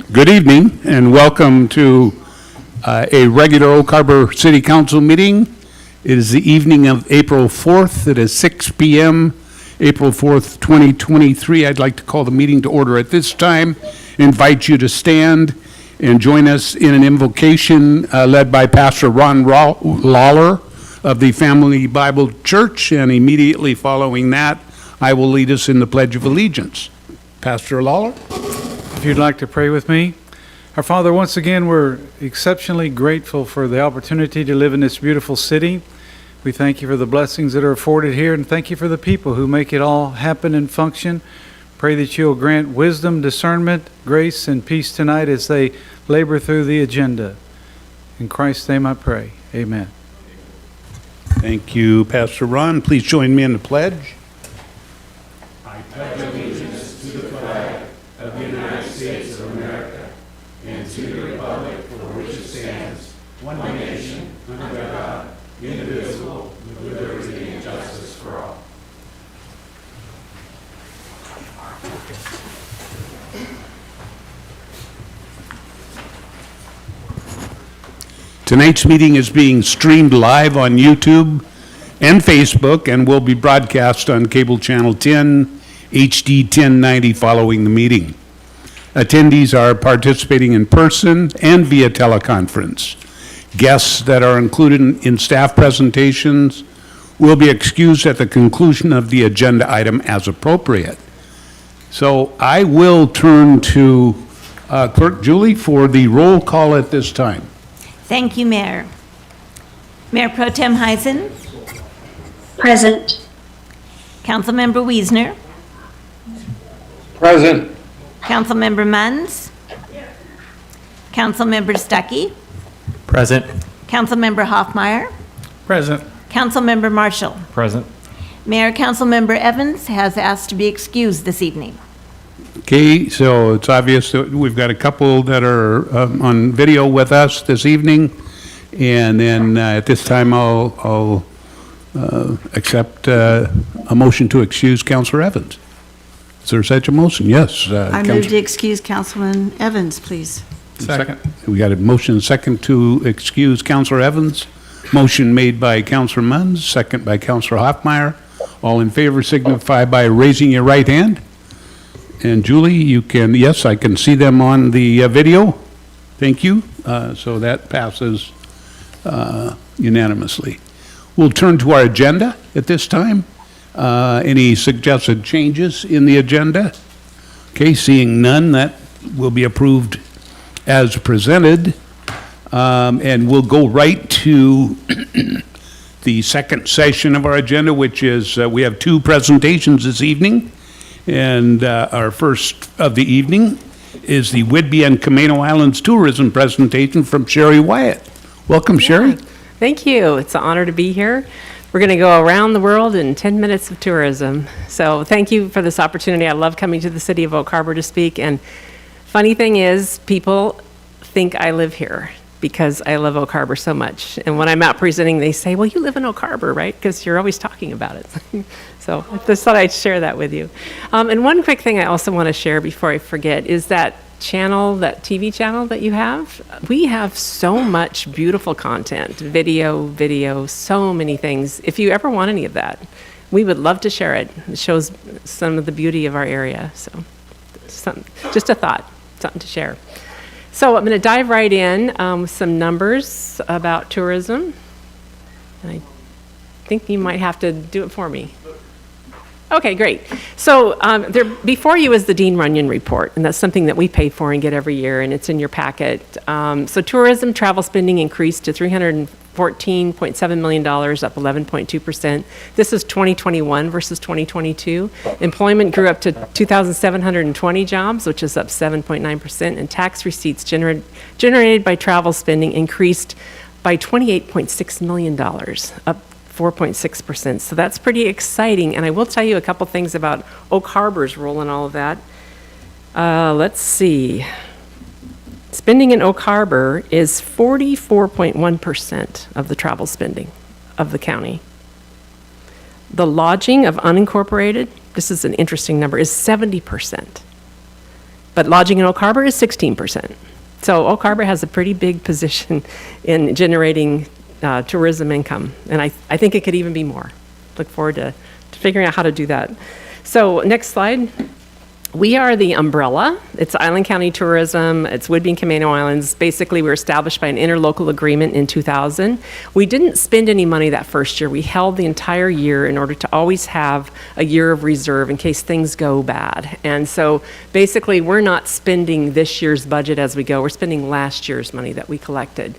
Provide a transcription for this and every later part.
Good evening and welcome to a regular Oak Harbor City Council meeting. It is the evening of April 4th. It is 6 p.m. April 4th, 2023. I'd like to call the meeting to order at this time. Invite you to stand and join us in an invocation led by Pastor Ron Lawler of the Family Bible Church, and immediately following that, I will lead us in the Pledge of Allegiance. Pastor Lawler? If you'd like to pray with me. Our Father, once again, we're exceptionally grateful for the opportunity to live in this beautiful city. We thank you for the blessings that are afforded here, and thank you for the people who make it all happen and function. Pray that you'll grant wisdom, discernment, grace, and peace tonight as they labor through the agenda. In Christ's name I pray. Amen. Thank you, Pastor Ron. Please join me in the pledge. I pledge allegiance to the flag of the United States of America and to the republic for which it stands, one nation, under God, indivisible, with liberty and justice for all. Tonight's meeting is being streamed live on YouTube and Facebook and will be broadcast on cable channel 10, HD 1090 following the meeting. Attendees are participating in person and via teleconference. Guests that are included in staff presentations will be excused at the conclusion of the agenda item as appropriate. So I will turn to Clerk Julie for the roll call at this time. Thank you, Mayor. Mayor Pro Tem Heisen. Present. Councilmember Wiesner. Present. Councilmember Munns. Councilmember Stuckey. Present. Councilmember Hoffmeyer. Present. Councilmember Marshall. Present. Mayor, Councilmember Evans has asked to be excused this evening. Okay, so it's obvious that we've got a couple that are on video with us this evening, and then at this time I'll accept a motion to excuse Councilor Evans. Is there such a motion? Yes. I move to excuse Councilman Evans, please. Second. We got a motion and second to excuse Councilor Evans. Motion made by Councilor Munns, second by Councilor Hoffmeyer. All in favor signify by raising your right hand. And Julie, you can, yes, I can see them on the video. Thank you. So that passes unanimously. We'll turn to our agenda at this time. Any suggested changes in the agenda? Okay, seeing none, that will be approved as presented. And we'll go right to the second session of our agenda, which is we have two presentations this evening. And our first of the evening is the Whidbey and Camano Islands tourism presentation from Sherry Wyatt. Welcome, Sherry. Thank you. It's an honor to be here. We're going to go around the world in 10 minutes of tourism. So thank you for this opportunity. I love coming to the city of Oak Harbor to speak. And funny thing is, people think I live here because I love Oak Harbor so much. And when I'm out presenting, they say, well, you live in Oak Harbor, right? Because you're always talking about it. So I just thought I'd share that with you. And one quick thing I also want to share before I forget is that channel, that TV channel that you have. We have so much beautiful content, video, so many things. If you ever want any of that, we would love to share it. It shows some of the beauty of our area. So just a thought, something to share. So I'm going to dive right in with some numbers about tourism. And I think you might have to do it for me. Okay, great. So there before you is the Dean Runyon report, and that's something that we pay for and get every year, and it's in your packet. So tourism travel spending increased to $314.7 million, up 11.2%. This is 2021 versus 2022. Employment grew up to 2,720 jobs, which is up 7.9%, and tax receipts generated by travel spending increased by $28.6 million, up 4.6%. So that's pretty exciting. And I will tell you a couple things about Oak Harbor's role in all of that. Let's see. Spending in Oak Harbor is 44.1% of the travel spending of the county. The lodging of unincorporated, this is an interesting number, is 70%. but lodging in Oak Harbor is 16%. So Oak Harbor has a pretty big position in generating tourism income, and I think it could even be more. Look forward to figuring out how to do that. So next slide. We are the umbrella. It's Island County Tourism. It's Whidbey and Camano Islands. Basically, we were established by an interlocal agreement in 2000. We didn't spend any money that first year. We held the entire year in order to always have a year of reserve in case things go bad. And so basically, we're not spending this year's budget as we go. We're spending last year's money that we collected.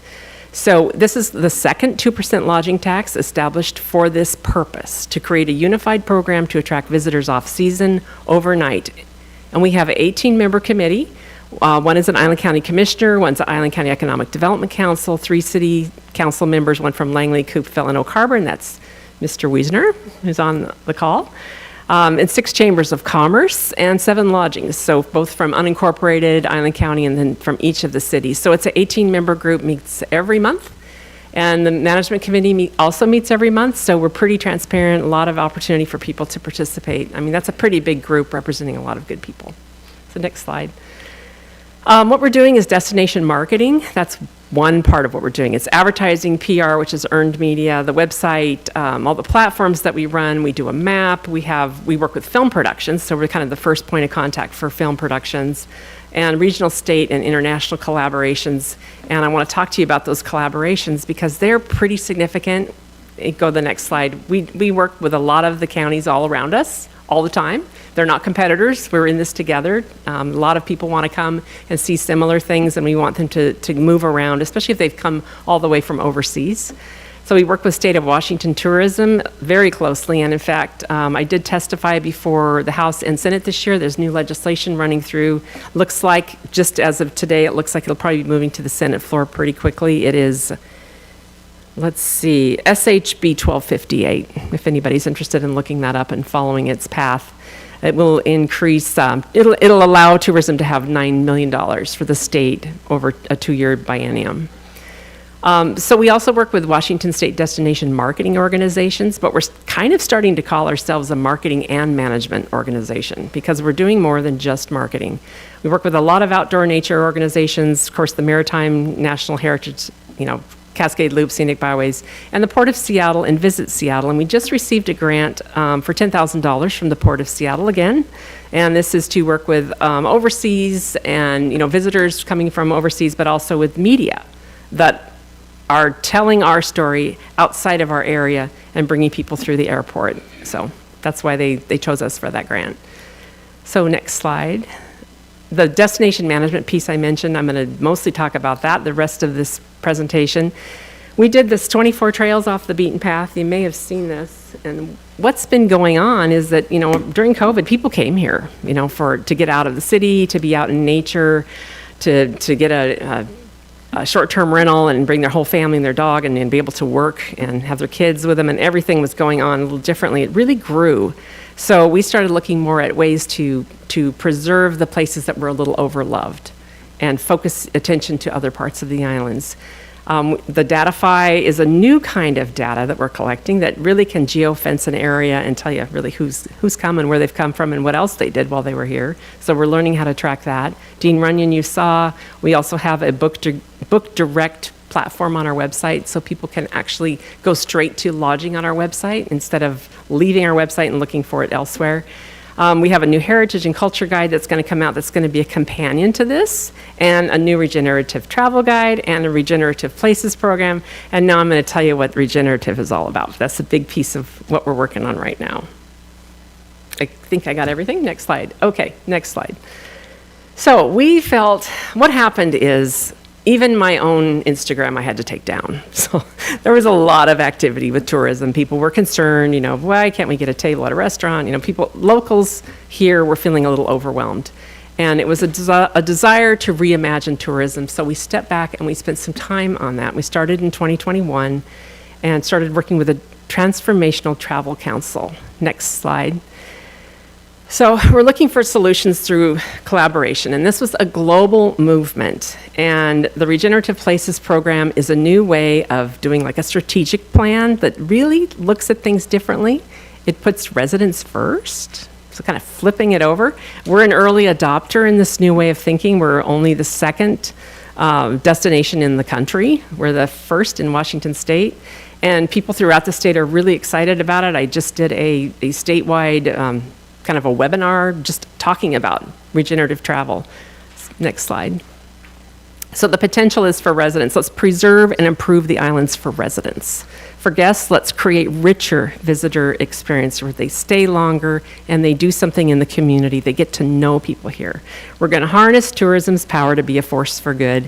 So this is the second 2% lodging tax established for this purpose, to create a unified program to attract visitors off-season, overnight. And we have an 18-member committee. One is an Island County Commissioner, one's an Island County Economic Development Council, 3 city council members, one from Langley, Coupeville, and Oak Harbor, and that's Mr. Wiesner, who's on the call, and 6 chambers of commerce and 7 lodgings, so both from unincorporated, Island County, and then from each of the cities. So it's an 18-member group, meets every month. And the management committee also meets every month, so we're pretty transparent, a lot of opportunity for people to participate. I mean, that's a pretty big group representing a lot of good people. So next slide. What we're doing is destination marketing. That's one part of what we're doing. It's advertising, PR, which is earned media, the website, all the platforms that we run. We do a map. We work with film productions, so we're kind of the first point of contact for film productions, and regional, state, and international collaborations. And I want to talk to you about those collaborations because they're pretty significant. Go to the next slide. We work with a lot of the counties all around us all the time. They're not competitors. We're in this together. A lot of people want to come and see similar things, and we want them to move around, especially if they've come all the way from overseas. So we work with State of Washington Tourism very closely, and in fact, I did testify before the House and Senate this year. There's new legislation running through. Looks like, just as of today, it looks like it'll probably be moving to the Senate floor pretty quickly. It is, let's see, SHB 1258, if anybody's interested in looking that up and following its path. It will increase, it'll allow tourism to have $9 million for the state over a 2-year biennium. So we also work with Washington State destination marketing organizations, but we're kind of starting to call ourselves a marketing and management organization because we're doing more than just marketing. We work with a lot of outdoor nature organizations, of course, the Maritime National Heritage, Cascade Loop, Scenic Byways, and the Port of Seattle and Visit Seattle. And we just received a grant for $10,000 from the Port of Seattle again. And this is to work with overseas and, visitors coming from overseas, but also with media that are telling our story outside of our area and bringing people through the airport. So that's why they chose us for that grant. So next slide. The destination management piece I mentioned, I'm going to mostly talk about that the rest of this presentation. We did this 24 trails off the beaten path. You may have seen this. And what's been going on is that, during COVID, people came here, to get out of the city, to be out in nature, to get a short-term rental and bring their whole family and their dog and be able to work and have their kids with them, and everything was going on a little differently. It really grew. So we started looking more at ways to preserve the places that were a little overloved and focus attention to other parts of the islands. The Datafy is a new kind of data that we're collecting that really can geofence an area and tell you really who's come and where they've come from and what else they did while they were here. So we're learning how to track that. Dean Runyon, you saw. We also have a book direct platform on our website, so people can actually go straight to lodging on our website instead of leaving our website and looking for it elsewhere. We have a new heritage and culture guide that's going to come out that's going to be a companion to this, and a new regenerative travel guide and a regenerative places program. And now I'm going to tell you what regenerative is all about. That's a big piece of what we're working on right now. I think I got everything. Next slide. Okay, next slide. So we felt, what happened is, even my own Instagram I had to take down. So there was a lot of activity with tourism. People were concerned, why can't we get a table at a restaurant? Locals here were feeling a little overwhelmed. And it was a desire to reimagine tourism. So we stepped back and we spent some time on that. We started in 2021 and started working with a transformational travel council. Next slide. So we're looking for solutions through collaboration, and this was a global movement. And the Regenerative Places program is a new way of doing like a strategic plan that really looks at things differently. It puts residents first. So kind of flipping it over. We're an early adopter in this new way of thinking. We're only the second destination in the country. We're the first in Washington State. And people throughout the state are really excited about it. I just did a statewide kind of a webinar just talking about regenerative travel. Next slide. So the potential is for residents. Let's preserve and improve the islands for residents. For guests, let's create richer visitor experience where they stay longer and they do something in the community. They get to know people here. We're going to harness tourism's power to be a force for good.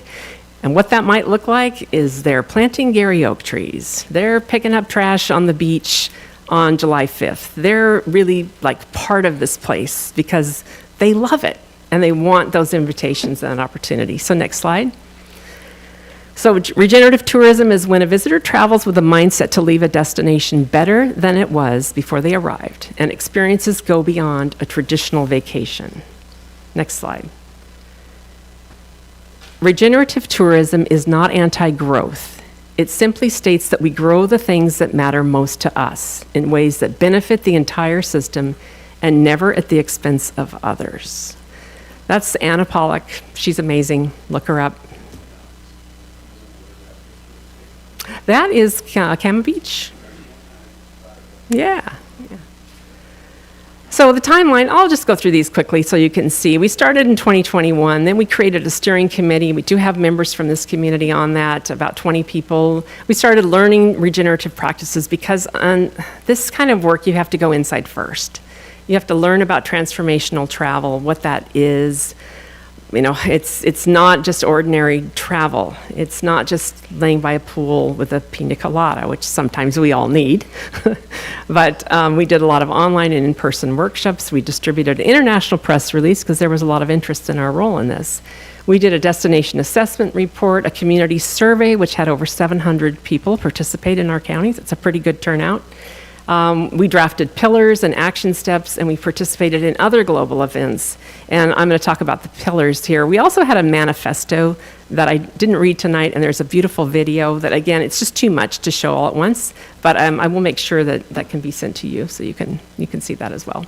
And what that might look like is they're planting Gary oak trees. They're picking up trash on the beach on July 5th. They're really like part of this place because they love it and they want those invitations and opportunity. So next slide. So regenerative tourism is when a visitor travels with a mindset to leave a destination better than it was before they arrived, and experiences go beyond a traditional vacation. Next slide. Regenerative tourism is not anti-growth. It simply states that we grow the things that matter most to us in ways that benefit the entire system and never at the expense of others. That's Anna Pollock. She's amazing. Look her up. That is Cama Beach. Yeah. So the timeline, I'll just go through these quickly so you can see. We started in 2021, then we created a steering committee. We do have members from this community on that, about 20 people. We started learning regenerative practices because on this kind of work, you have to go inside first. You have to learn about transformational travel, what that is. You know, it's not just ordinary travel. It's not just laying by a pool with a pina colada, which sometimes we all need. But we did a lot of online and in-person workshops. We distributed an international press release because there was a lot of interest in our role in this. We did a destination assessment report, a community survey, which had over 700 people participate in our counties. It's a pretty good turnout. We drafted pillars and action steps, and we participated in other global events. And I'm going to talk about the pillars here. We also had a manifesto that I didn't read tonight, and there's a beautiful video that, again, it's just too much to show all at once, but I will make sure that that can be sent to you so you can see that as well.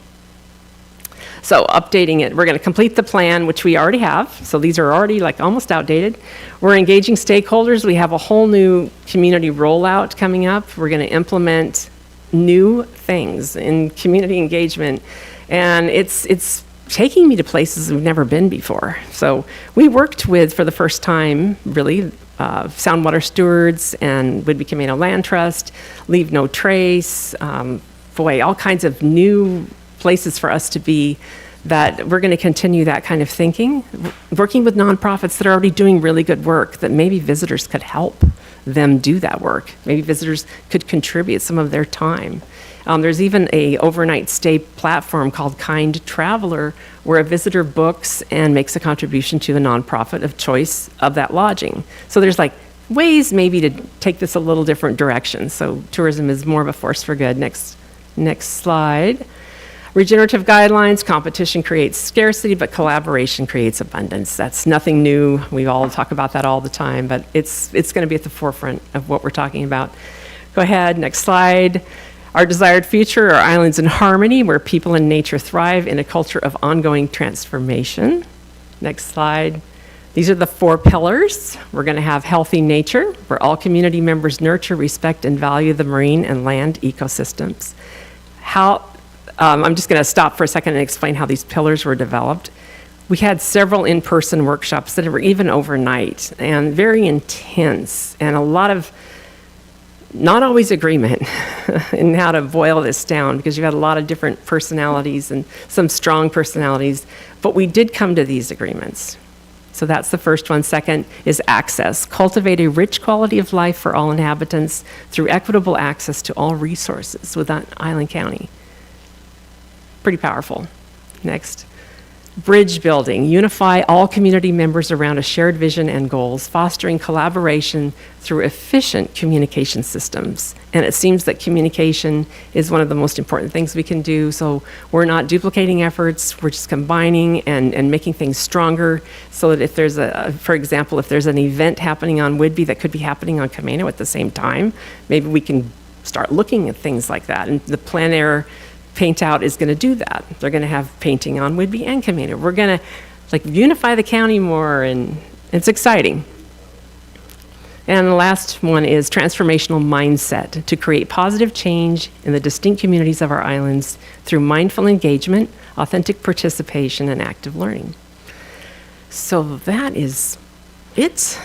So updating it, we're going to complete the plan, which we already have. So these are already like almost outdated. We're engaging stakeholders. We have a whole new community rollout coming up. We're going to implement new things in community engagement, and it's taking me to places we've never been before. So we worked with, for the first time, really, Soundwater Stewards and Whidbey Camano Land Trust, Leave No Trace, all kinds of new places for us to be, that we're going to continue that kind of thinking, working with nonprofits that are already doing really good work, that maybe visitors could help them do that work. Maybe visitors could contribute some of their time. There's even a overnight stay platform called Kind Traveler, where a visitor books and makes a contribution to a nonprofit of choice of that lodging. So there's like ways maybe to take this a little different direction. So tourism is more of a force for good. Next slide. Regenerative guidelines, competition creates scarcity, but collaboration creates abundance. That's nothing new. We all talk about that all the time, but it's going to be at the forefront of what we're talking about. Go ahead, next slide. Our desired future are islands in harmony, where people and nature thrive in a culture of ongoing transformation. Next slide. These are the 4 pillars. We're going to have healthy nature, where all community members nurture, respect, and value the marine and land ecosystems. I'm just going to stop for a second and explain how these pillars were developed. We had several in-person workshops that were even overnight and very intense, and a lot of not always agreement in how to boil this down, because you had a lot of different personalities and some strong personalities, but we did come to these agreements. So that's the first one. Second is access. Cultivate a rich quality of life for all inhabitants through equitable access to all resources within Island County. Pretty powerful. Next. Bridge building. Unify all community members around a shared vision and goals, fostering collaboration through efficient communication systems. And it seems that communication is one of the most important things we can do. So we're not duplicating efforts, we're just combining and making things stronger, so that if there's for example, if there's an event happening on Whidbey that could be happening on Camano at the same time, maybe we can start looking at things like that. And the plein air Paint Out is going to do that. They're going to have painting on Whidbey and Camano. We're going to unify the county more, and it's exciting. And the last one is transformational mindset, to create positive change in the distinct communities of our islands through mindful engagement, authentic participation, and active learning. So that is it.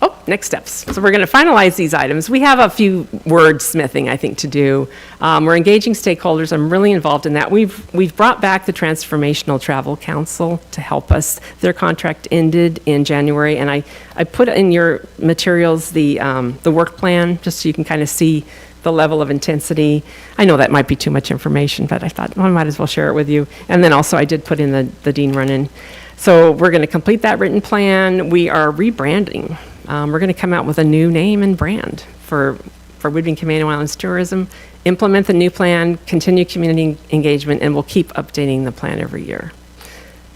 Oh, next steps. So we're going to finalize these items. We have a few wordsmithing, I think, to do. We're engaging stakeholders. I'm really involved in that. We've brought back the Transformational Travel Council to help us. Their contract ended in January, and I put in your materials the work plan, just so you can kind of see the level of intensity. I know that might be too much information, but I thought, well, I might as well share it with you. And then also I did put in the Dean run-in. So we're going to complete that written plan. We are rebranding. We're going to come out with a new name and brand for Whidbey and Camano Islands tourism, implement the new plan, continue community engagement, and we'll keep updating the plan every year.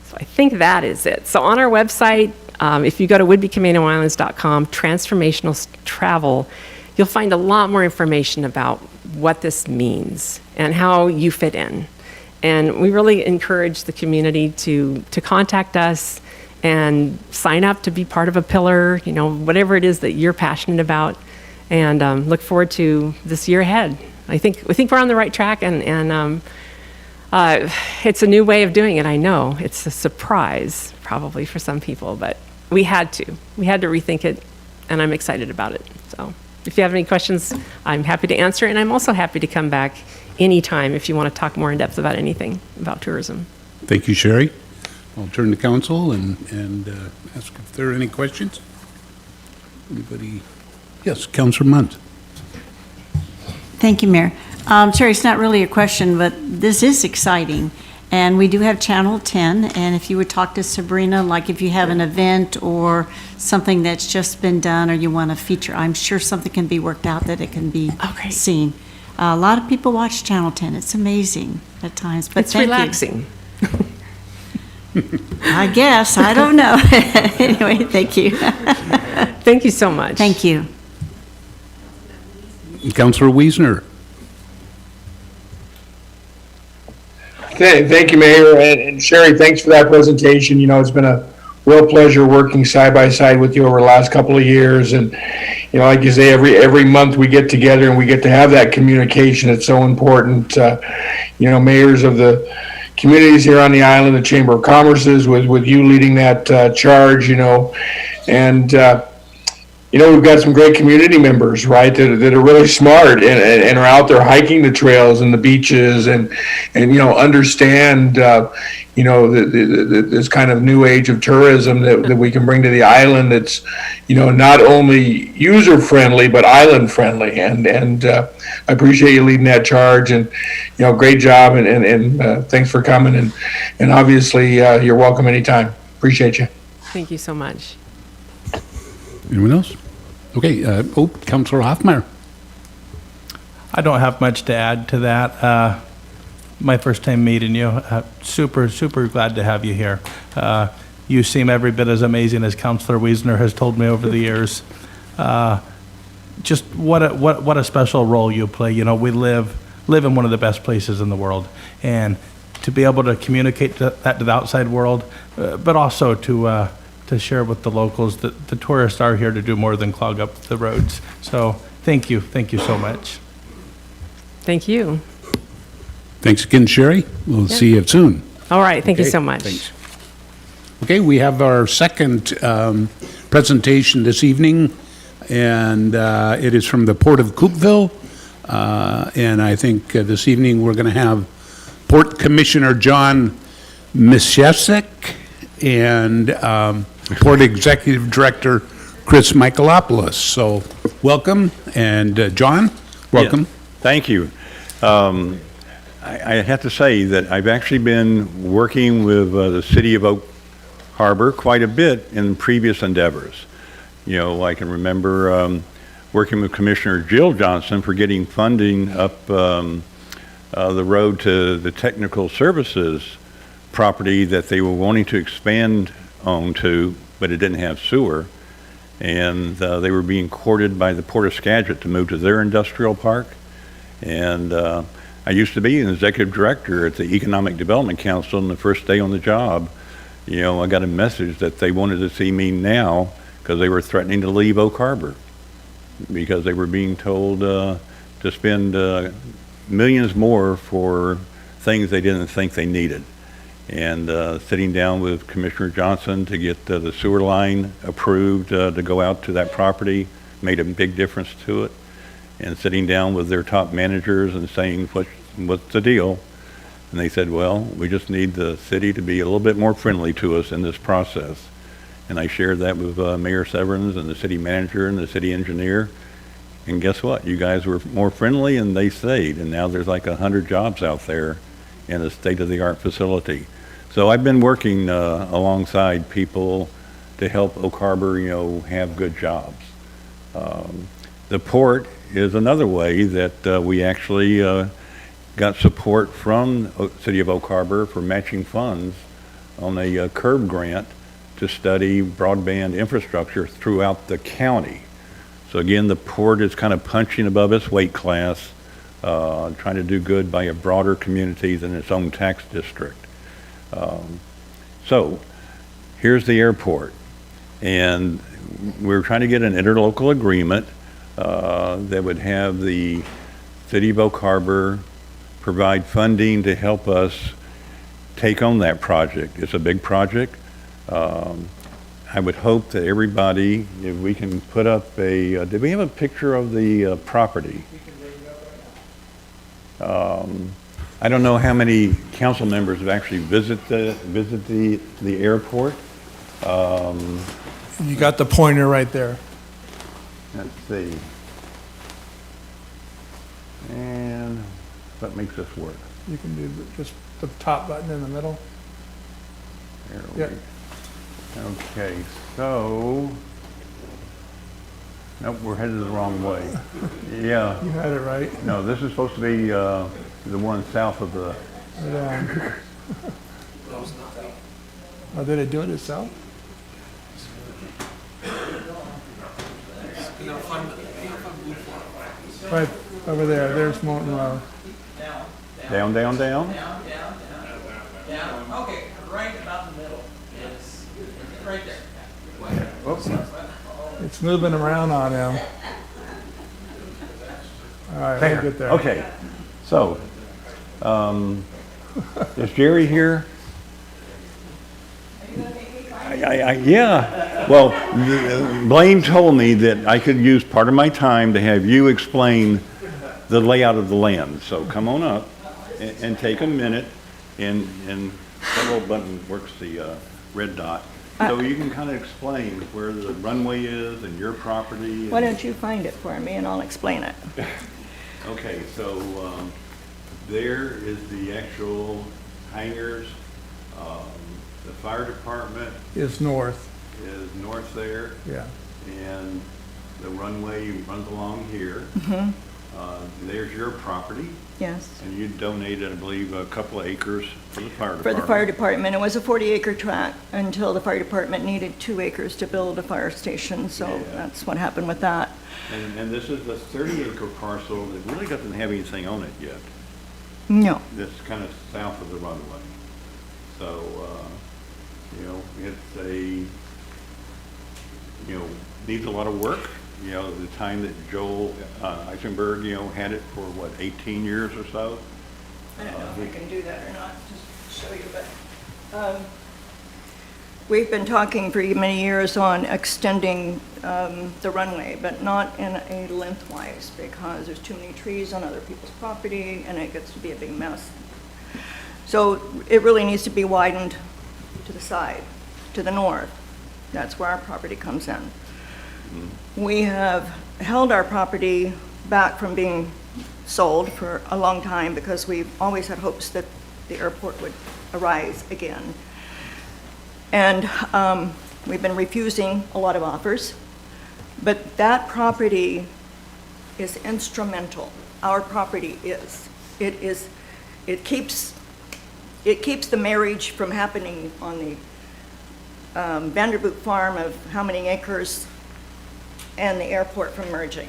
So I think that is it. So on our website, if you go to WhidbeyCamanoIslands.com, Transformational Travel, you'll find a lot more information about what this means and how you fit in. And we really encourage the community to contact us and sign up to be part of a pillar, whatever it is that you're passionate about, and look forward to this year ahead. I think we're on the right track, and it's a new way of doing it. I know it's a surprise probably for some people, but we had to rethink it, and I'm excited about it. So if you have any questions, I'm happy to answer, and I'm also happy to come back anytime if you want to talk more in depth about anything about tourism. Thank you, Sherry. I'll turn to council and ask if there are any questions. Anybody? Yes, Councilor Munt. Thank you, Mayor. Sherry, it's not really a question, but this is exciting. And we do have Channel 10, and if you would talk to Sabrina, like if you have an event or something that's just been done or you want to feature, I'm sure something can be worked out that it can be seen. A lot of people watch Channel 10. It's amazing at times, but It's relaxing. I guess. I don't know. Anyway, thank you. Thank you so much. Thank you. Councilor Wiesner. Thank you, Mayor, and Sherry, thanks for that presentation. It's been a real pleasure working side by side with you over the last couple of years. And, like you say, every month we get together and we get to have that communication. It's so important. Mayors of the communities here on the island, the Chamber of Commerce's, with you leading that charge, and we've got some great community members, right, that are really smart and are out there hiking the trails and the beaches and understand, this kind of new age of tourism that we can bring to the island that's, not only user-friendly, but island-friendly. And I appreciate you leading that charge, and, great job, and thanks for coming. And obviously, you're welcome anytime. Appreciate you. Thank you so much. Anyone else? Okay, Councilor Hoffman. I don't have much to add to that. My first time meeting you, super glad to have you here. You seem every bit as amazing as Councilor Wiesner has told me over the years. Just what a special role you play. We live in one of the best places in the world, and to be able to communicate that to the outside world, but also to share with the locals that the tourists are here to do more than clog up the roads. So thank you so much. Thank you. Thanks again, Sherry. We'll see you soon. All right, thank you so Okay, much. thanks. Okay, we have our second presentation this evening, and it is from the Port of Coupeville. And I think this evening we're going to have Port Commissioner John Misiasek and Port Executive Director Chris Michaelopoulos. So welcome, and John, welcome. Yeah, thank you. I have to say that I've actually been working with the City of Oak Harbor quite a bit in previous endeavors. I can remember working with Commissioner Jill Johnson for getting funding up the road to the technical services property that they were wanting to expand onto, but it didn't have sewer. And they were being courted by the Port of Skagit to move to their industrial park. And I used to be an executive director at the Economic Development Council, and the first day on the job, I got a message that they wanted to see me now because they were threatening to leave Oak Harbor because they were being told to spend millions more for things they didn't think they needed. And sitting down with Commissioner Johnson to get the sewer line approved to go out to that property made a big difference to it. And sitting down with their top managers and saying, what's the deal? And they said, well, we just need the city to be a little bit more friendly to us in this process. And I shared that with Mayor Severns and the city manager and the city engineer. And guess what? You guys were more friendly and they stayed. And now there's like 100 jobs out there in a state-of-the-art facility. So I've been working alongside people to help Oak Harbor, have good jobs. The port is another way that we actually got support from City of Oak Harbor for matching funds on a CURB grant to study broadband infrastructure throughout the county. So again, the port is kind of punching above its weight class, trying to do good by a broader community than its own tax district. So here's the airport, and we're trying to get an interlocal agreement that would have the City of Oak Harbor provide funding to help us take on that project. It's a big project. I would hope that everybody, if we can put up did we have a picture of the property? I don't know how many council members have actually visited the airport. You got the pointer right there. Let's see. And what makes this work? You can do just the top button in the middle. There Yeah. Okay, so, nope, we're headed the wrong way. Yeah, You had it right. no, this is supposed to be the one south of the, Yeah. Oh, did it do it itself? Right over there. There's Mountain Road. down, down, down? Okay, right about the middle is right there. Oops. It's moving around on him. All right, we'll get there. Okay, so, is Jerry here? Yeah, well, Blaine told me that I could use part of my time to have you explain the layout of the land. So come on up and take a minute, and that little button works the red dot. So you can kind of explain where the runway is and your property. Why don't you find it for me and I'll explain it. Okay, so there is the actual hangars. The fire department It's north. is north there, Yeah. and the runway runs along here. There's your property, Yes. and you donated, I believe, a couple of acres for the fire For department. the fire department, it was a 40-acre tract until the fire department needed 2 acres to build a fire station, so Yeah. that's what happened with that. And this is a 30-acre parcel that really doesn't have anything on it yet. No. That's kind of south of the runway. So, it's needs a lot of work. The time that Joel Eisenberg, had it for, 18 years or so? I don't know if I can do that or not, just to show you, but we've been talking for many years on extending the runway, but not in a lengthwise, because there's too many trees on other people's property, and it gets to be a big mess. So it really needs to be widened to the side, to the north. That's where our property comes in. We have held our property back from being sold for a long time because we've always had hopes that the airport would arise again. And we've been refusing a lot of offers, but that property is instrumental. Our property is. It keeps the marriage from happening on the Vanderboot farm of how many acres and the airport from merging.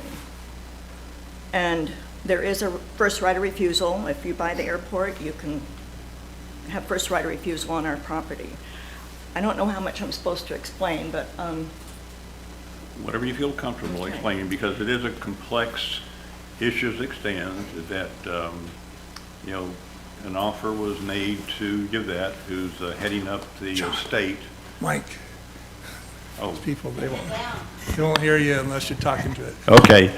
And There is a first right of refusal. If you buy the airport, you can have first right of refusal on our property. I don't know how much I'm supposed to explain, but Whatever you feel comfortable Okay. explaining, because it is a complex issue as it stands, is that, an offer was made to give that, who's heading up the estate. Mike, Oh, people, they won't hear you unless you're talking to it. okay.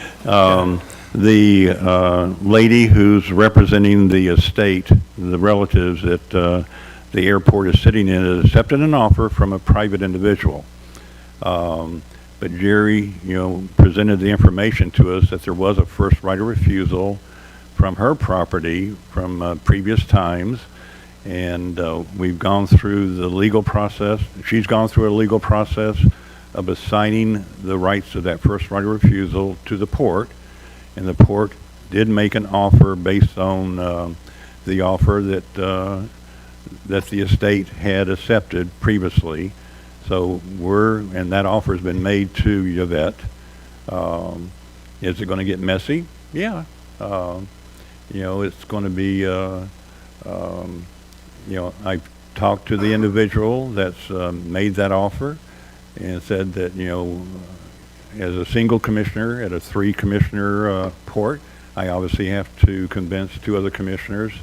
The lady who's representing the estate, the relatives that the airport is sitting in, has accepted an offer from a private individual. But Jerry, presented the information to us that there was a first right of refusal from her property from previous times. And we've gone through the legal process. She's gone through a legal process of assigning the rights of that first right of refusal to the port. And the port did make an offer based on the offer that the estate had accepted previously. So and that offer's been made to Yvette. Is it going to get messy? Yeah. It's going to be, I've talked to the individual that's made that offer and said that, as a single commissioner at a 3-commissioner port, I obviously have to convince 2 other commissioners.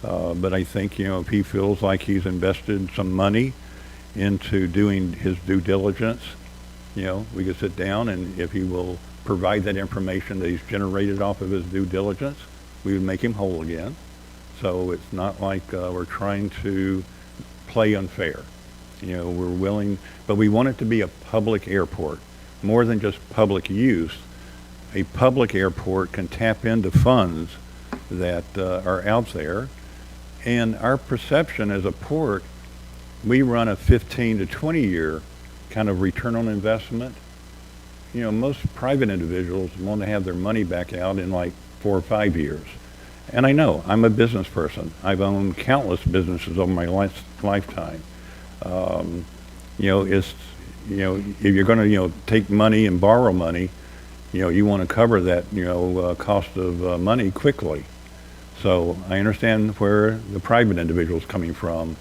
But I think, if he feels like he's invested some money into doing his due diligence, we could sit down, and if he will provide that information that he's generated off of his due diligence, we would make him whole again. So it's not like we're trying to play unfair. We're willing, but we want it to be a public airport, more than just public use. A public airport can tap into funds that are out there, and our perception as a port, we run a 15 to 20 year kind of return on investment. Most private individuals want to have their money back out in like 4 or 5 years. And I know, I'm a business person. I've owned countless businesses over my lifetime. If you're going to, take money and borrow money, you want to cover that, cost of money quickly. So I understand where the private individual's coming from,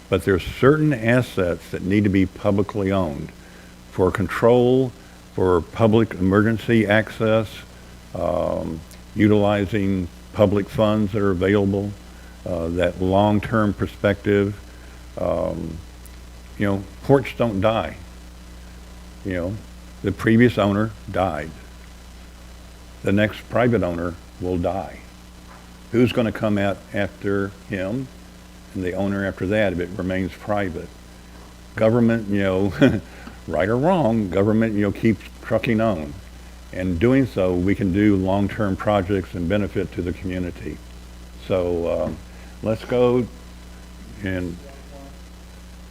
but there's certain assets that need to be publicly owned for control, for public emergency access, utilizing public funds that are available, that long-term perspective. Ports don't die. The previous owner died. The next private owner will die. Who's going to come out after him and the owner after that if it remains private? Government, right or wrong, government, keeps trucking on. And doing so, we can do long-term projects and benefit to the community. So let's go and,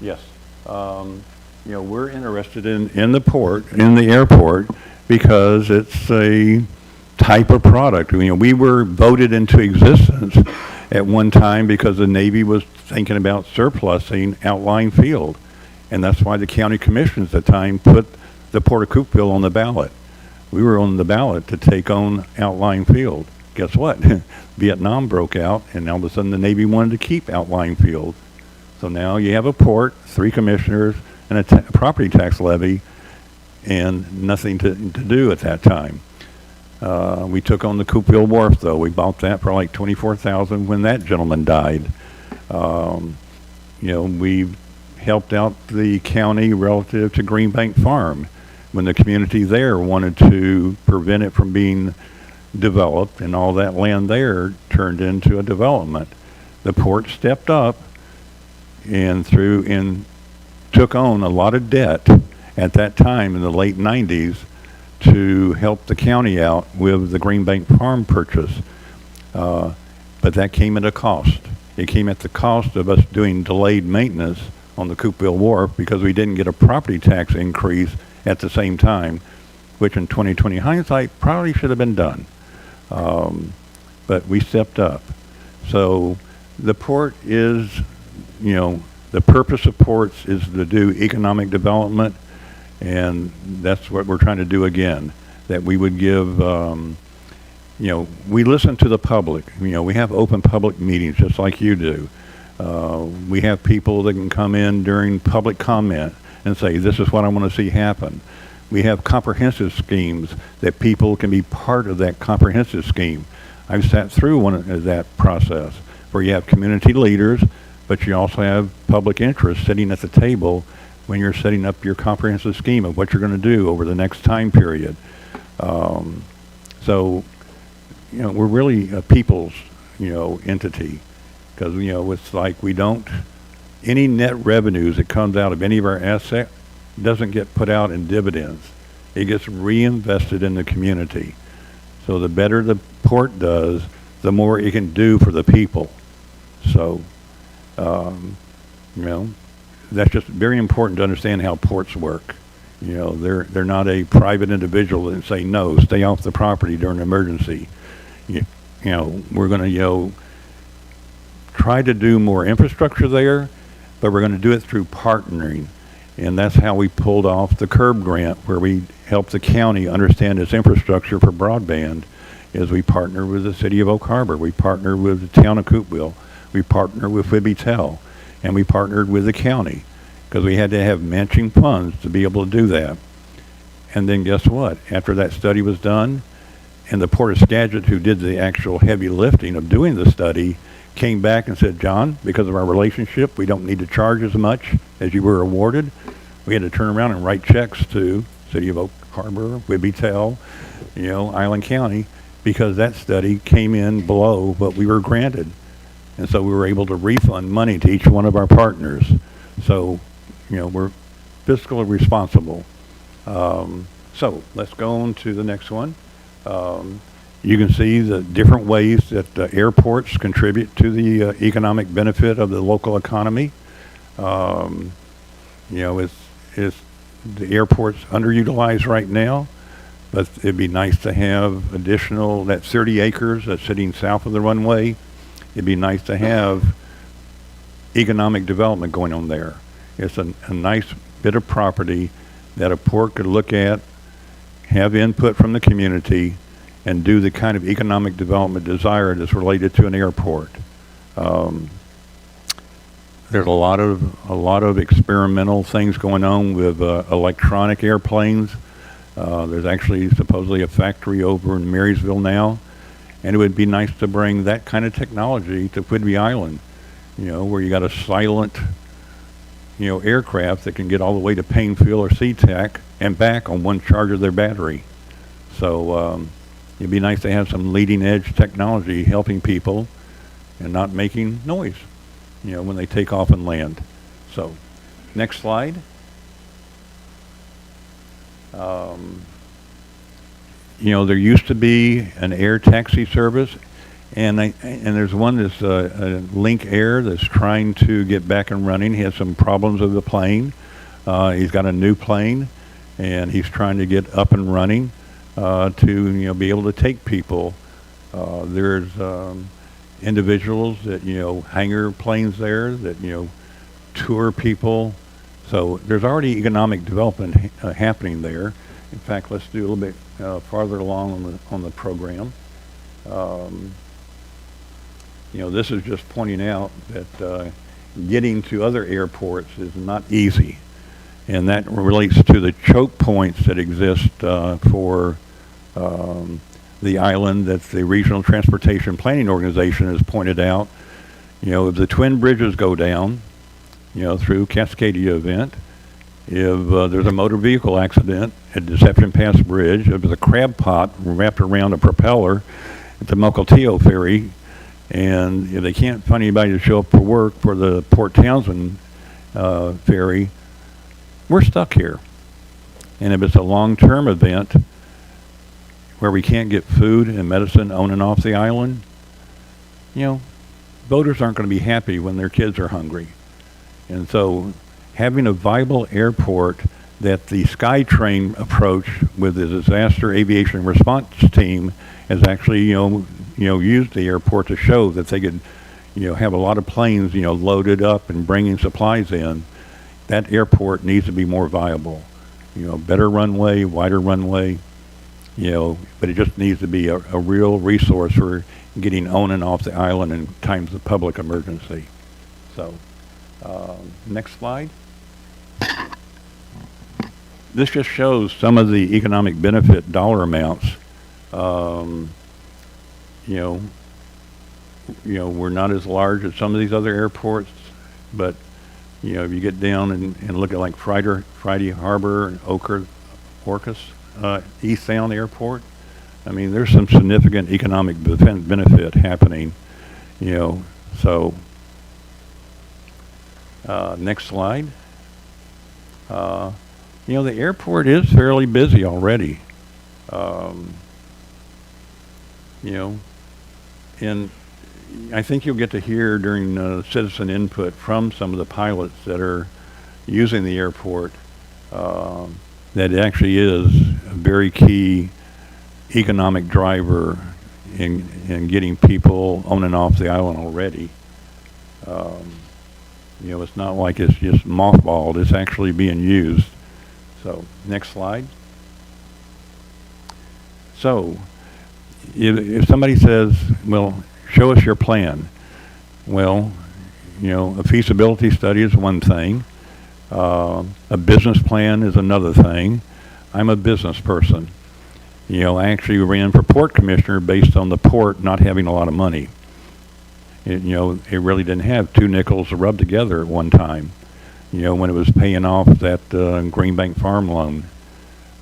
yes. We're interested in the port, in the airport, because it's a type of product. We were voted into existence at one time because the Navy was thinking about surplusing outlying field. And that's why the county commissions at the time put the Port of Coupeville on the ballot. We were on the ballot to take on outlying field. Guess what? Vietnam broke out, and all of a sudden the Navy wanted to keep outlying field. So now you have a port, 3 commissioners, and a property tax levy, and nothing to do at that time. We took on the Coupeville Wharf, though. We bought that for like $24,000 when that gentleman died. We helped out the county relative to Greenbank Farm when the community there wanted to prevent it from being developed, and all that land there turned into a development. The port stepped up and took on a lot of debt at that time in the late 90s to help the county out with the Greenbank Farm purchase. But that came at a cost. It came at the cost of us doing delayed maintenance on the Coupeville Wharf because we didn't get a property tax increase at the same time, which in 2020 hindsight probably should have been done. But we stepped up. So the port is, the purpose of ports is to do economic development, and that's what we're trying to do again, that we would give, we listen to the public. We have open public meetings just like you do. We have people that can come in during public comment and say, this is what I want to see happen. We have comprehensive schemes that people can be part of that comprehensive scheme. I've sat through one of that process where you have community leaders, but you also have public interest sitting at the table when you're setting up your comprehensive scheme of what you're going to do over the next time period. So, we're really a people's, entity, because, it's like any net revenues that comes out of any of our assets doesn't get put out in dividends. It gets reinvested in the community. So the better the port does, the more it can do for the people. So, that's just very important to understand how ports work. They're not a private individual that say, no, stay off the property during an emergency. We're going to, try to do more infrastructure there, but we're going to do it through partnering. And that's how we pulled off the CURB grant, where we helped the county understand its infrastructure for broadband, is we partner with the city of Oak Harbor. We partner with the town of Coupeville. We partner with Whidbey, and we partnered with the county, because we had to have matching funds to be able to do that. And then guess what? After that study was done, and the Port of Skagit, who did the actual heavy lifting of doing the study, came back and said, John, because of our relationship, we don't need to charge as much as you were awarded. We had to turn around and write checks to City of Oak Harbor, Whidbey, Island County, because that study came in below what we were granted. And so we were able to refund money to each one of our partners. So, we're fiscally responsible. So let's go on to the next one. You can see the different ways that airports contribute to the economic benefit of the local economy. It's the airport's underutilized right now, but it'd be nice to have additional, that 30 acres that's sitting south of the runway. It'd be nice to have economic development going on there. It's a nice bit of property that a port could look at, have input from the community, and do the kind of economic development desired that's related to an airport. There's a lot of experimental things going on with electronic airplanes. There's actually supposedly a factory over in Marysville now, and it would be nice to bring that kind of technology to Whidbey Island, where you got a silent, aircraft that can get all the way to Painfield or SeaTac and back on one charge of their battery. So it'd be nice to have some leading edge technology helping people and not making noise, when they take off and land. So, next slide. There used to be an air taxi service, and there's one that's Link Air that's trying to get back and running. He has some problems with the plane. He's got a new plane, and he's trying to get up and running to be able to take people. There's individuals that hangar planes there that tour people. So there's already economic development happening there. In fact, let's do a little bit farther along on the program. This is just pointing out that getting to other airports is not easy, and that relates to the choke points that exist for the island that the Regional Transportation Planning Organization has pointed out. If the twin bridges go down, through Cascadia event, if there's a motor vehicle accident at Deception Pass Bridge, if there's a crab pot wrapped around a propeller at the Mukilteo ferry, and if they can't find anybody to show up for work for the Port Townsend ferry, we're stuck here. And if it's a long-term event where we can't get food and medicine on and off the island, voters aren't going to be happy when their kids are hungry. And so having a viable airport that the SkyTrain approach with the disaster aviation response team has actually, used the airport to show that they could, have a lot of planes, loaded up and bringing supplies in. That airport needs to be more viable. Better runway, wider runway. but it just needs to be a real resource for getting on and off the island in times of public emergency. So, next slide. This just shows some of the economic benefit dollar amounts. We're not as large as some of these other airports, but if you get down and look at like Friday Harbor and Orcas, East Sound Airport, I mean, there's some significant economic benefit happening, so, next slide. The airport is fairly busy already, and I think you'll get to hear during citizen input from some of the pilots that are using the airport that it actually is a very key economic driver in getting people on and off the island already. It's not like it's just mothballed, it's actually being used. So, next slide. So, if somebody says, well, show us your plan. Well, a feasibility study is one thing. A business plan is another thing. I'm a business person. I actually ran for port commissioner based on the port not having a lot of money. It really didn't have two nickels to rub together at one time, when it was paying off that Greenbank farm loan.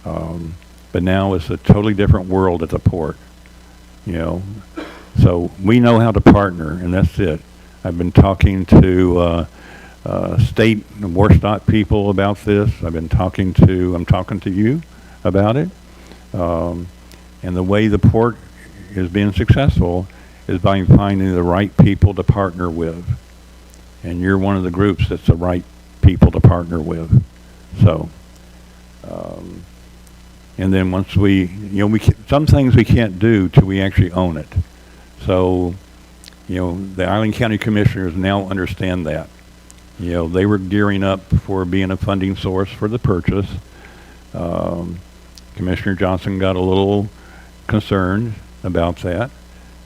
But now it's a totally different world at the port, So we know how to partner, and that's it. I've been talking to state and Warstock people about this. I'm talking to you about it. And the way the port is being successful is by finding the right people to partner with. And you're one of the groups that's the right people to partner with. So, and then once some things we can't do till we actually own it. So, the Island County Commissioners now understand that. They were gearing up for being a funding source for the purchase. Commissioner Johnson got a little concerned about that,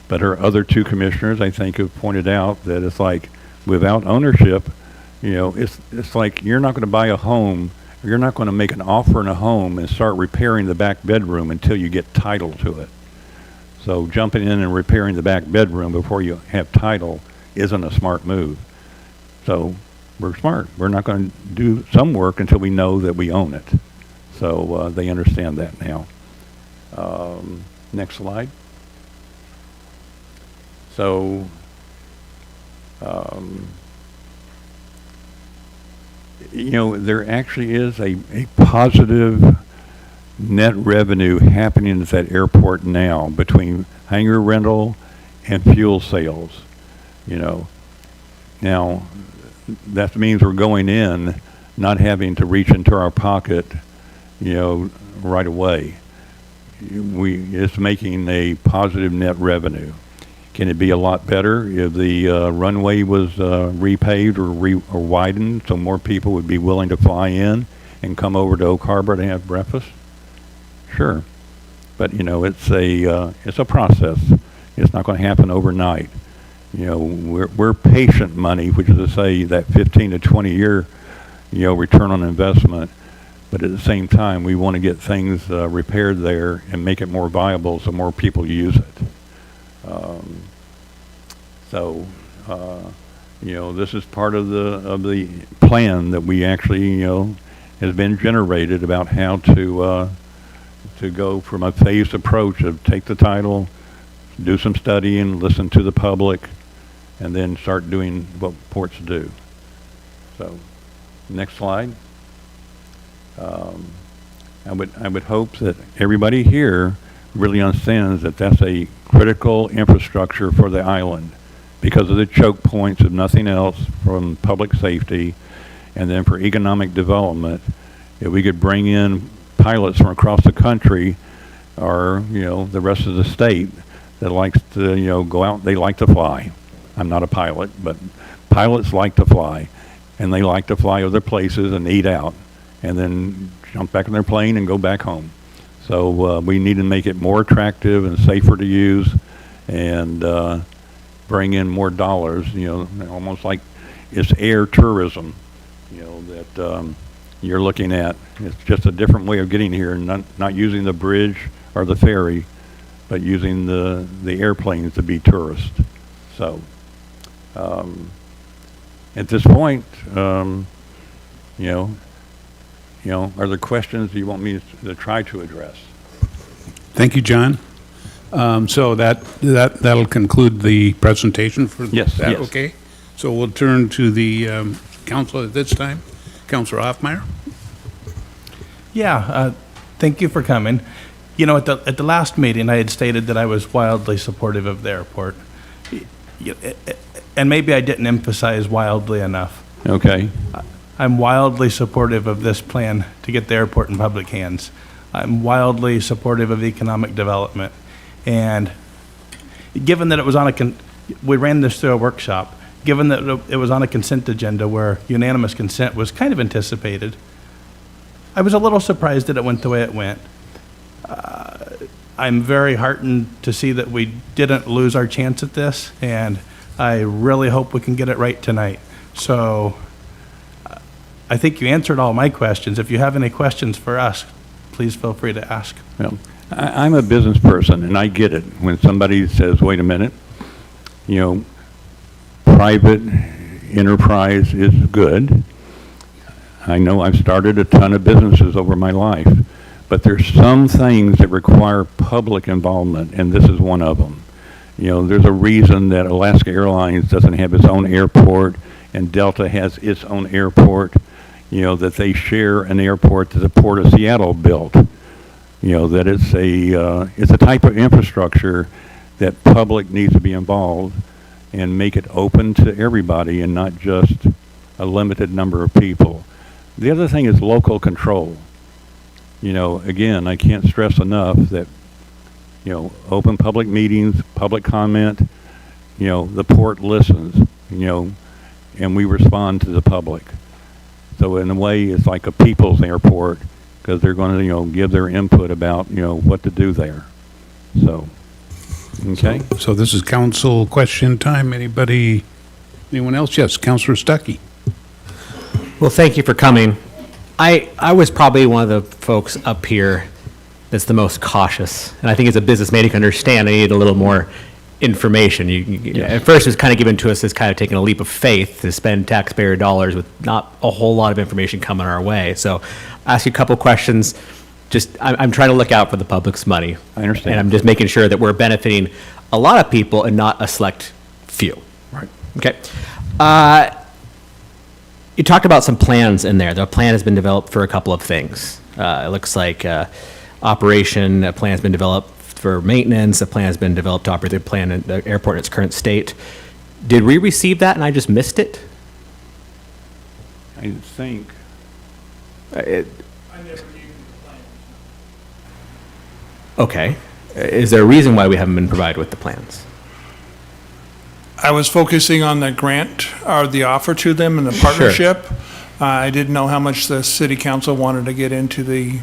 but her other two commissioners, I think, have pointed out that it's like without ownership, it's like you're not going to buy a home, or you're not going to make an offer in a home and start repairing the back bedroom until you get title to it. So jumping in and repairing the back bedroom before you have title isn't a smart move. So we're smart. We're not going to do some work until we know that we own it. So they understand that now. Next slide. So there actually is a positive net revenue happening at that airport now between hangar rental and fuel sales. Now that means we're going in not having to reach into our pocket right away. It's making a positive net revenue. Can it be a lot better if the runway was repaved or widened so more people would be willing to fly in and come over to Oak Harbor to have breakfast? Sure, but it's a process. It's not going to happen overnight. We're patient money, which is to say that 15 to 20 year return on investment. But at the same time, we want to get things repaired there and make it more viable so more people use it. This is part of the plan that we actually, has been generated about how to go from a phased approach of take the title, do some studying, listen to the public, and then start doing what ports do. So, next slide. I would hope that everybody here really understands that that's a critical infrastructure for the island because of the choke points, if nothing else, from public safety, and then for economic development. If we could bring in pilots from across the country or, the rest of the state that likes to, go out, they like to fly. I'm not a pilot, but pilots like to fly, and they like to fly other places and eat out, and then jump back in their plane and go back home. So we need to make it more attractive and safer to use, and bring in more dollars, almost like it's air tourism, that you're looking at. It's just a different way of getting here, and not using the bridge or the ferry, but using the airplanes to be tourists. So at this point, are there questions you want me to try to address? Thank you, John. So that'll conclude the presentation for Yes, that, yes. okay? So we'll turn to the council at this time. Councilor Hoffmeyer? Yeah, thank you for coming. At the last meeting, I had stated that I was wildly supportive of the airport. And maybe I didn't emphasize wildly enough. Okay. I'm wildly supportive of this plan to get the airport in public hands. I'm wildly supportive of economic development. And given that it was we ran this through a workshop, given that it was on a consent agenda where unanimous consent was kind of anticipated, I was a little surprised that it went the way it went. I'm very heartened to see that we didn't lose our chance at this, and I really hope we can get it right tonight. So I think you answered all my questions. If you have any questions for us, please feel free to ask. Well, I'm a business person, and I get it when somebody says, wait a minute, private enterprise is good. I know I've started a ton of businesses over my life, but there's some things that require public involvement, and this is one of them. There's a reason that Alaska Airlines doesn't have its own airport and Delta has its own airport, that they share an airport that the Port of Seattle built. That it's a type of infrastructure that public needs to be involved and make it open to everybody and not just a limited number of people. The other thing is local control. Again, I can't stress enough that, open public meetings, public comment, the port listens, and we respond to the public. So in a way, it's like a people's airport, because they're going to, give their input about, what to do there. So, okay. So this is council question time. Anyone else? Yes, Councilor Stuckey. Well, thank you for coming. I was probably one of the folks up here that's the most cautious, and I think as a businessman you can understand I need a little more information. At first it was kind of given to us as kind of taking a leap of faith to spend taxpayer dollars with not a whole lot of information coming our way. So I'll ask you a couple questions. I'm trying to look out for the public's money. I understand. And I'm just making sure that we're benefiting a lot of people and not a select few. Right. Okay. You talked about some plans in there. The plan has been developed for a couple of things. It looks like operation, a plan has been developed for maintenance, a plan has been developed to operate the airport in its current state. Did we receive that and I just missed it? I think. Okay. Is there a reason why we haven't been provided with the plans? I was focusing on the grant or the offer to them and the partnership. I didn't know how much the city council wanted to get into the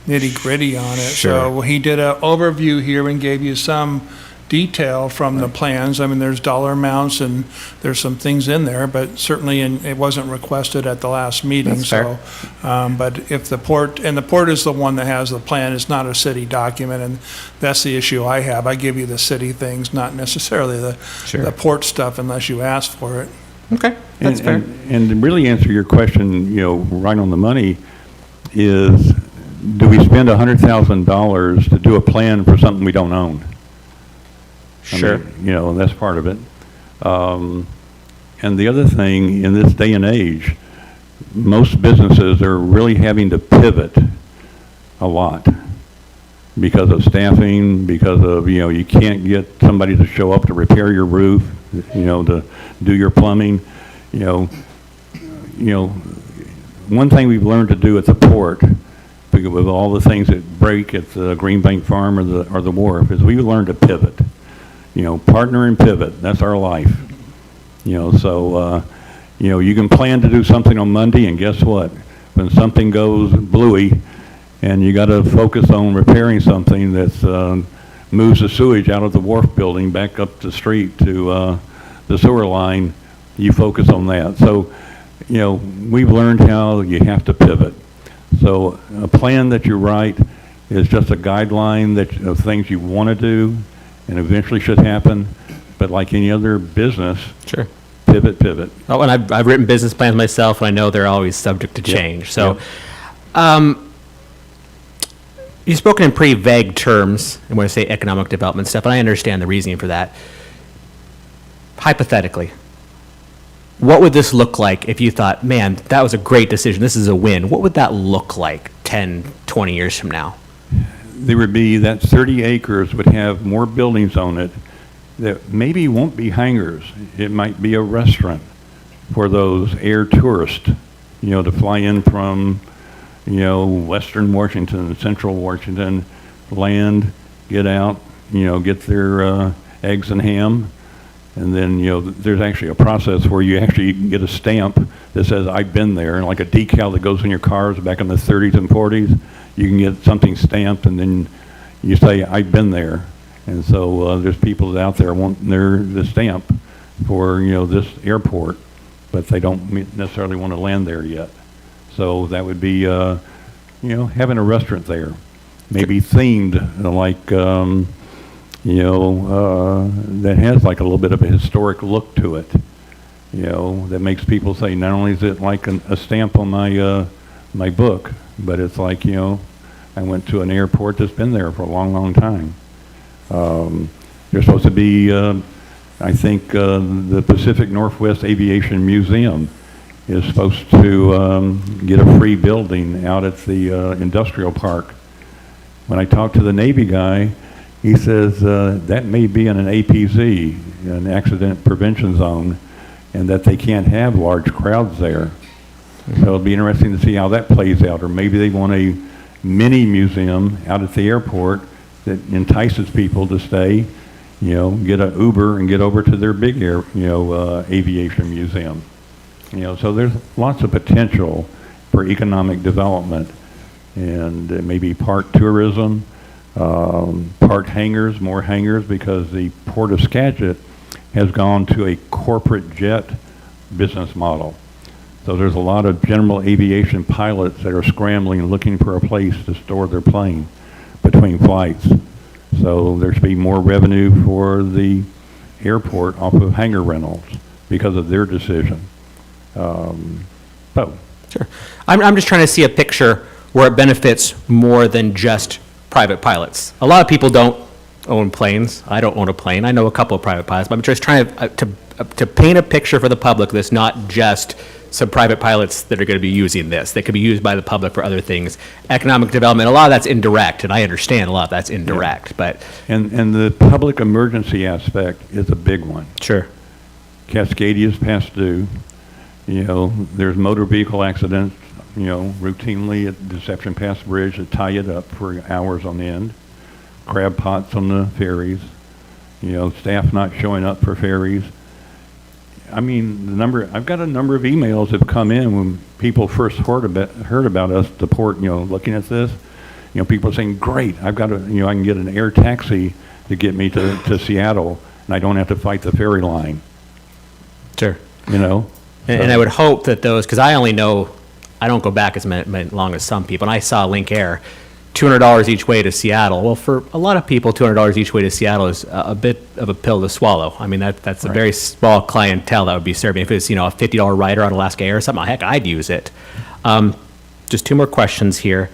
nitty-gritty on it. Sure. So he did an overview here and gave you some detail from the plans. I mean, there's dollar amounts and there's some things in there, but certainly it wasn't requested at the last meeting. That's fair. So, but if the port is the one that has the plan, it's not a city document, and that's the issue I have. I give you the city things, not necessarily the port stuff unless you ask for it. Okay, that's fair. And to really answer your question, right on the money, is do we spend $100,000 to do a plan for something we don't own? Sure. I mean, that's part of it. And the other thing, in this day and age, most businesses are really having to pivot a lot because of staffing, because of, you can't get somebody to show up to repair your roof, to do your plumbing. One thing we've learned to do at the port, with all the things that break at the Green Bank Farm or the wharf, is we learned to pivot. Partner and pivot. That's our life. So you can plan to do something on Monday, and guess what? When something goes bluey, and you got to focus on repairing something that's moves the sewage out of the wharf building back up the street to the sewer line. You focus on that. So, you know, we've learned how you have to pivot. So a plan that you write is just a guideline of things you want to do and eventually should happen. But like any other business, Sure. pivot. Oh, and I've written business plans myself, and I know they're always subject to change. So, you've spoken in pretty vague terms, and when I say economic development stuff, and I understand the reasoning for that. Hypothetically, what would this look like if you thought, man, that was a great decision, this is a win? What would that look like 10, 20 years from now? There would be that 30 acres would have more buildings on it that maybe won't be hangars. It might be a restaurant for those air tourists, you know, to fly in from, you know, western Washington, central Washington, land, get out, you know, get their eggs and ham. And then, you know, there's actually a process where you actually get a stamp that says, I've been there, and like a decal that goes in your cars back in the 30s and 40s. You can get something stamped, and then you say, I've been there. And so there's people out there wanting the stamp for, you know, this airport, but they don't necessarily want to land there yet. So that would be, you know, having a restaurant there, maybe themed like, you know, that has like a little bit of a historic look to it, you know, that makes people say, not only is it like a stamp on my, my book, but it's like, you know, I went to an airport that's been there for a long, long time. There's supposed to be, I think, the Pacific Northwest Aviation Museum is supposed to get a free building out at the industrial park. When I talked to the Navy guy, he says that may be in an APZ, an accident prevention zone, and that they can't have large crowds there. So it'll be interesting to see how that plays out. Or maybe they want a mini museum out at the airport that entices people to stay, you know, get an Uber and get over to their big aviation museum. You know, so there's lots of potential for economic development, and maybe park tourism, park hangars, more hangars, because the Port of Skagit has gone to a corporate jet business model. So there's a lot of general aviation pilots that are scrambling, looking for a place to store their plane between flights. So there should be more revenue for the airport off of hangar rentals because of their decision. Sure. I'm just trying to see a picture where it benefits more than just private pilots. A lot of people don't own planes. I don't own a plane. I know a couple of private pilots, but I'm just trying to paint a picture for the public that's not just some private pilots that are going to be using this. They could be used by the public for other things. Economic development, a lot of that's indirect, and I understand a lot of that's indirect, but... And the public emergency aspect is a big one. Sure. Cascadia's past due. You know, there's motor vehicle accidents, you know, routinely at Deception Pass Bridge that tie it up for hours on end. Crab pots on the ferries. You know, staff not showing up for ferries. I mean, I've got a number of emails that have come in when people first heard about us, the port, you know, looking at this. You know, people saying, great, I can get an air taxi to get me to Seattle, and I don't have to fight the ferry line. Sure. You know? And I would hope that those, because I don't go back as long as some people, and I saw Link Air, $200 each way to Seattle. Well, for a lot of people, $200 each way to Seattle is a bit of a pill to swallow. I mean, that's a very small clientele that would be serving. If it's, you know, a $50 rider on Alaska Air or something, heck, I'd use it. Just two more questions here.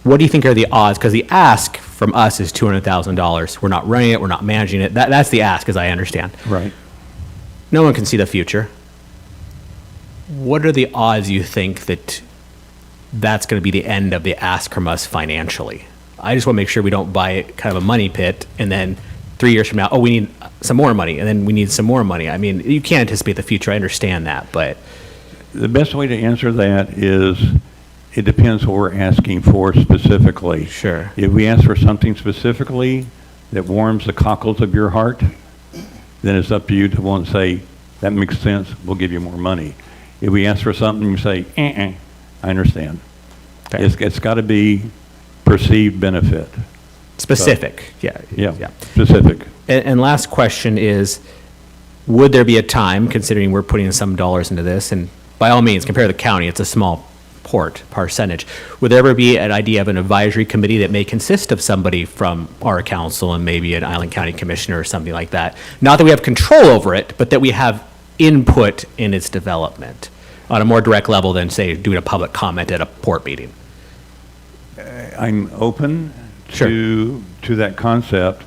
What do you think are the odds? Because the ask from us is $200,000. We're not running it. We're not managing it. That's the ask, as I understand. Right. No one can see the future. What are the odds you think that that's going to be the end of the ask from us financially? I just want to make sure we don't buy it kind of a money pit, and then 3 years from now, we need some more money, and then we need some more money. I mean, you can't anticipate the future. I understand that, but... The best way to answer that is it depends what we're asking for specifically. Sure. If we ask for something specifically that warms the cockles of your heart, then it's up to you to want to say, that makes sense, we'll give you more money. If we ask for something, you say, I understand. Fair. It's got to be perceived benefit. Specific, yeah. Yeah, specific. And last question is, would there be a time, considering we're putting some dollars into this, and by all means, compare the county, it's a small port percentage, would there ever be an idea of an advisory committee that may consist of somebody from our council and maybe an Island County commissioner or something like that? Not that we have control over it, but that we have input in its development on a more direct level than, say, doing a public comment at a port meeting. I'm open Sure. to that concept,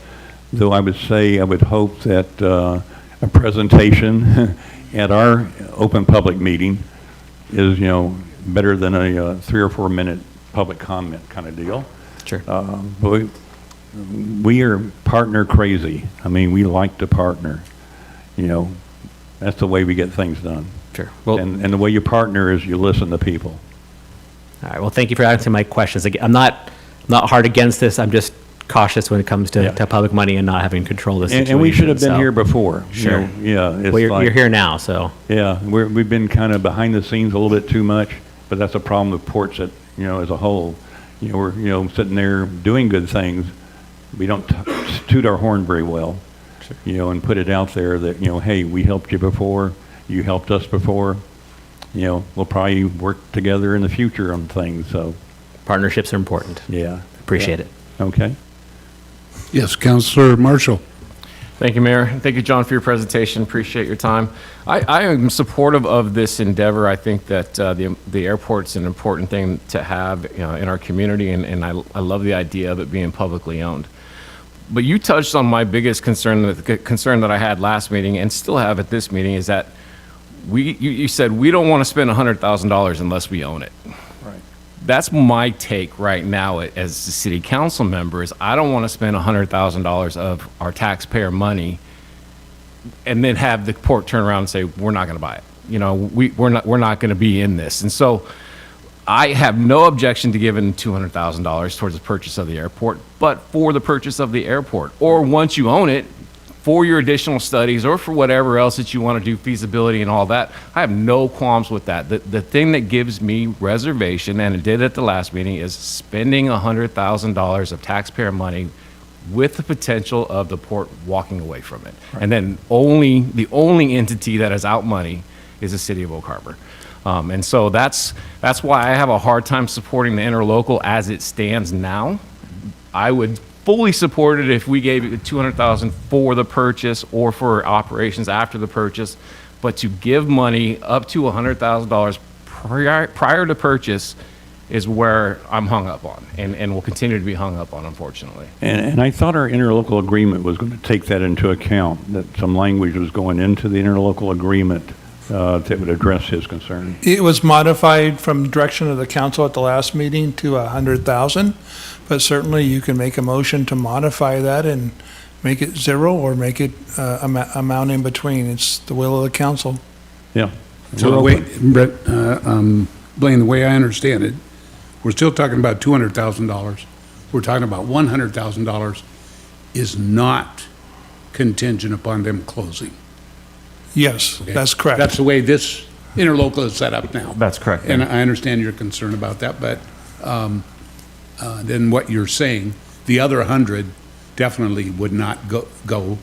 though I would say, I would hope that a presentation at our open public meeting is, better than a 3 or 4 minute public comment kind of deal. Sure. But we are partner crazy. I mean, we like to partner. That's the way we get things done. Sure. Well, And the way you partner is you listen to people. all right, well, thank you for answering my questions. Again, I'm not hard against this, I'm just cautious when it comes to, Yeah. to public money and not having control of the situation. And we should have been so- here before. Sure. Yeah. It's Well, you're like- here now, so. Yeah, we've been kind of behind the scenes a little bit too much, but that's a problem with ports that, as a whole. We're, sitting there doing good things. We don't toot our horn very well, and put it out there that, hey, we helped you before, you helped us before. We'll probably work together in the future on things, so, Partnerships are important. yeah. Appreciate it. Okay. Yes, Councilor Marshall. Thank you, Mayor. Thank you, John, for your presentation. Appreciate your time. I am supportive of this endeavor. I think that the airport's an important thing to have in our community, and I love the idea of it being publicly owned. But you touched on my biggest concern, the concern that I had last meeting and still have at this meeting, is that you said we don't want to spend $100,000 unless we own it. Right. That's my take right now as the city council member, is I don't want to spend $100,000 of our taxpayer money and then have the port turn around and say, we're not going to buy it. We're not going to be in this. And so I have no objection to giving $200,000 towards the purchase of the airport, but for the purchase of the airport, or once you own it, for your additional studies or for whatever else that you want to do, feasibility and all that, I have no qualms with that. The thing that gives me reservation, and it did at the last meeting, is spending $100,000 of taxpayer money with the potential of the port walking away from it. Right. And then the only entity that is out money is the city of Oak Harbor. And so that's why I have a hard time supporting the interlocal as it stands now. I would fully support it if we gave it $200,000 for the purchase or for operations after the purchase, but to give money up to $100,000 prior to purchase is where I'm hung up on, and will continue to be hung up on, unfortunately. And I thought our interlocal agreement was going to take that into account, that some language was going into the interlocal agreement that would address his concern. It was modified from the direction of the council at the last meeting to 100,000, but certainly you can make a motion to modify that and make it 0 or make it amount in between. It's the will of the council. Yeah. So the way, Brett, Blaine, the way I understand it, we're still talking about $200,000. We're talking about $100,000 is not contingent upon them closing. Yes, Okay? that's correct. That's the way this interlocal is set up now. That's correct. And I understand your concern about that, but then what you're saying, the other 100 definitely would not go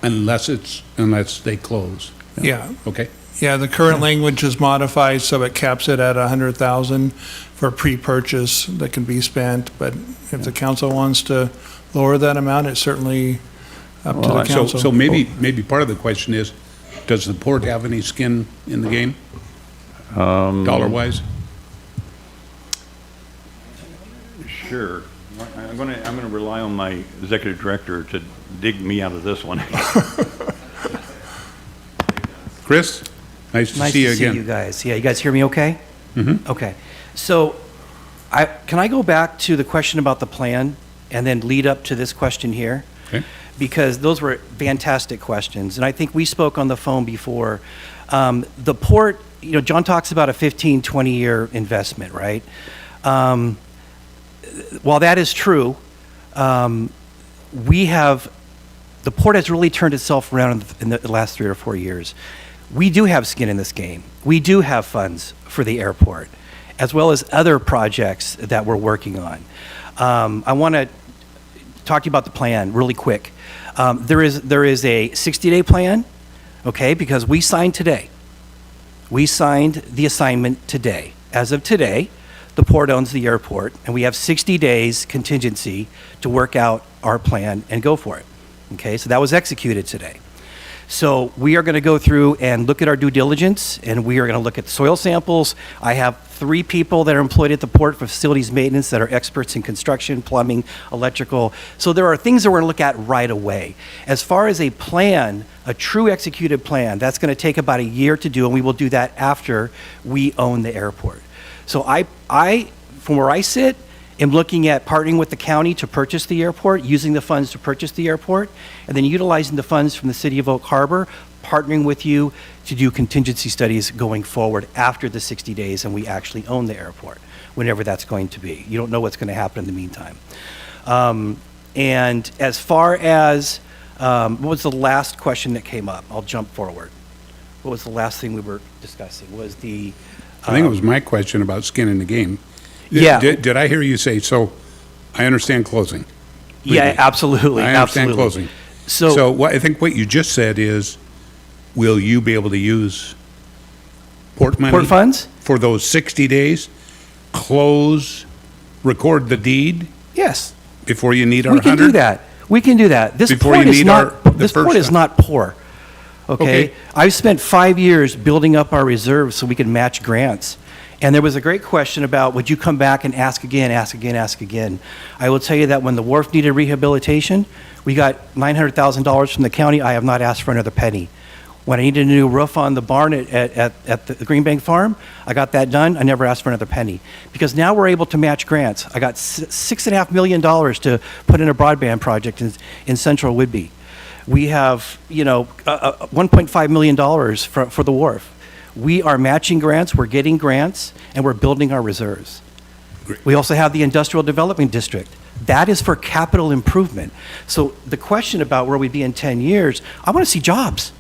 unless they close. Yeah. Okay? Yeah, the current language is modified, so it caps it at 100,000 for pre-purchase that can be spent, but if the council wants to lower that amount, it's certainly up to the council. So maybe part of the question is, does the port have any skin in the game, dollar-wise? Sure. I'm going to rely on my executive director to dig me out of this one. Chris, nice to see you again. Nice to see you guys. Yeah, you guys hear me okay? Mm-hmm. Okay. So can I go back to the question about the plan and then lead up to this question here? Okay. Because those were fantastic questions. And I think we spoke on the phone before. The port, John talks about a 15, 20-year investment, right? While that is true, the port has really turned itself around in the last 3 or 4 years. We do have skin in this game. We do have funds for the airport. as well as other projects that we're working on. I want to talk to you about the plan really quick. There is a 60-day plan, okay, because we signed today. We signed the assignment today. As of today, the port owns the airport, and we have 60 days contingency to work out our plan and go for it. Okay, so that was executed today. So we are going to go through and look at our due diligence, and we are going to look at the soil samples. I have 3 people that are employed at the port for facilities maintenance that are experts in construction, plumbing, electrical. So there are things that we're going to look at right away. As far as a plan, a true executed plan, that's going to take about a year to do, and we will do that after we own the airport. So I, from where I sit, am looking at partnering with the county to purchase the airport, using the funds to purchase the airport, and then utilizing the funds from the city of Oak Harbor, partnering with you to do contingency studies going forward after the 60 days and we actually own the airport, whenever that's going to be. You don't know what's going to happen in the meantime. And as far as, what was the last question that came up? I'll jump forward. What was the last thing we were discussing? Was the... I think it was my question about skin in the game. Yeah. Did I hear you say, so I understand closing? Yeah, absolutely, I understand absolutely. closing. So- So what, I think what you just said is, will you be able to use port money? Port funds? For those 60 days, close, record the deed Yes. before you need our We 100? can do that. We can do that. This Before port you is need not, the this first port is one. not poor. Okay? Okay. I've spent 5 years building up our reserves so we can match grants. And there was a great question about, would you come back and ask again, ask again, ask again? I will tell you that when the wharf needed rehabilitation, we got $900,000 from the county. I have not asked for another penny. When I needed a new roof on the barn at the Green Bank Farm, I got that done. I never asked for another penny. Because now we're able to match grants. I got $6.5 million to put in a broadband project in central Whidbey. We have, $1.5 million for the wharf. We are matching grants, we're getting grants, and we're building our reserves. Great. We also have the Industrial Development District. That is for capital improvement. So the question about where we'd be in 10 years, I want to see jobs.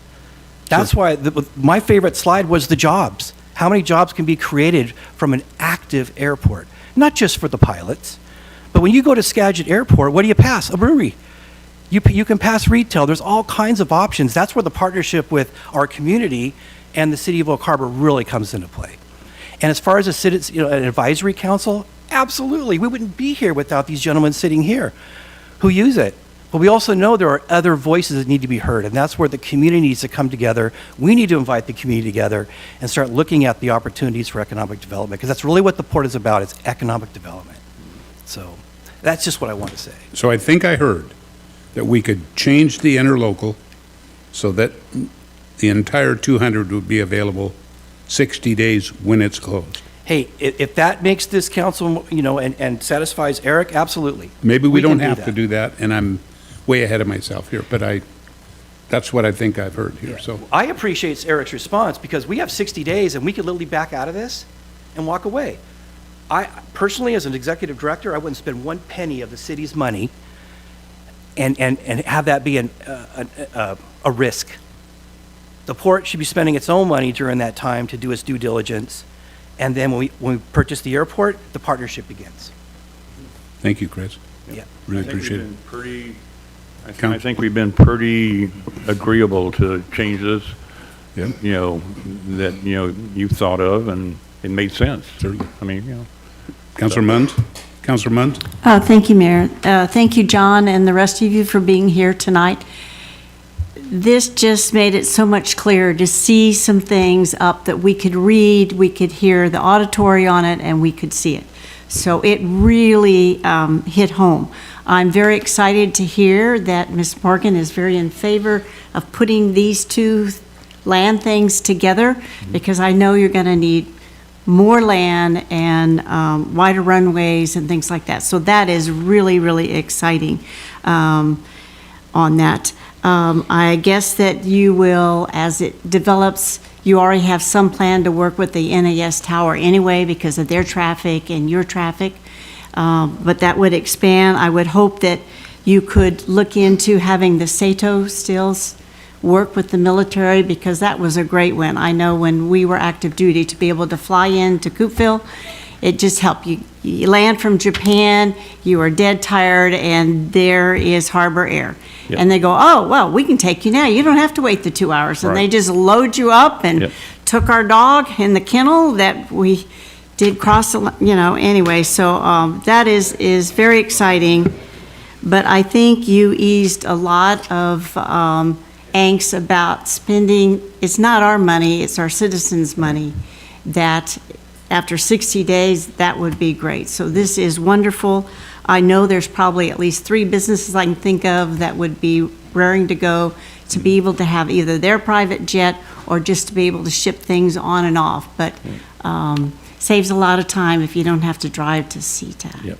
That's why my favorite slide was the jobs. How many jobs can be created from an active airport? Not just for the pilots, but when you go to Skagit Airport, what do you pass? A brewery. You can pass retail. There's all kinds of options. That's where the partnership with our community and the city of Oak Harbor really comes into play. And as far as an advisory council, absolutely. We wouldn't be here without these gentlemen sitting here who use it. But we also know there are other voices that need to be heard, and that's where the community needs to come together. We need to invite the community together and start looking at the opportunities for economic development, because that's really what the port is about. It's economic development. So that's just what I want to say. So I think I heard that we could change the interlocal so that the entire 200 would be available 60 days when it's closed. Hey, if that makes this council, and satisfies Eric, absolutely. Maybe we don't can have to do that, and I'm way ahead of myself here, but that's what I think I've heard here, so. I appreciate Eric's response, because we have 60 days and we could literally back out of this and walk away. I personally, as an executive director, I wouldn't spend one penny of the city's money and have that be a risk. The port should be spending its own money during that time to do its due diligence, and then when we purchase the airport, the partnership begins. Thank you, Chris. Yeah. Really appreciate it. I think we've been pretty agreeable to changes, Yeah. that, you thought of, and it made sense. Certainly. I mean, Councilor Munns? Councilor Munns? Thank you, Mayor. Thank you, John, and the rest of you for being here tonight. This just made it so much clearer to see some things up that we could read, we could hear the auditory on it, and we could see it. So it really hit home. I'm very excited to hear that Ms. Morgan is very in favor of putting these two land things together, because I know you're going to need more land and wider runways and things like that. So that is really, really exciting on that. I guess that you will, as it develops, you already have some plan to work with the NAS Tower anyway because of their traffic and your traffic, but that would expand. I would hope that you could look into having the SATO stills work with the military, because that was a great one. I know when we were active duty, to be able to fly into Coupeville it just helped you. You land from Japan, you are dead tired, and there is harbor air. Yep. And they go, oh, well, we can take you now. You don't have to wait the 2 hours. And they Right. just load you up and Yep. took our dog in the kennel that we did cross, anyway. So that is very exciting. But I think you eased a lot of angst about spending, it's not our money, it's our citizens' money, that after 60 days, that would be great. So this is wonderful. I know there's probably at least 3 businesses I can think of that would be raring to go to be able to have either their private jet or just to be able to ship things on and off. But saves a lot of time if you don't have to drive to SeaTac. Yep.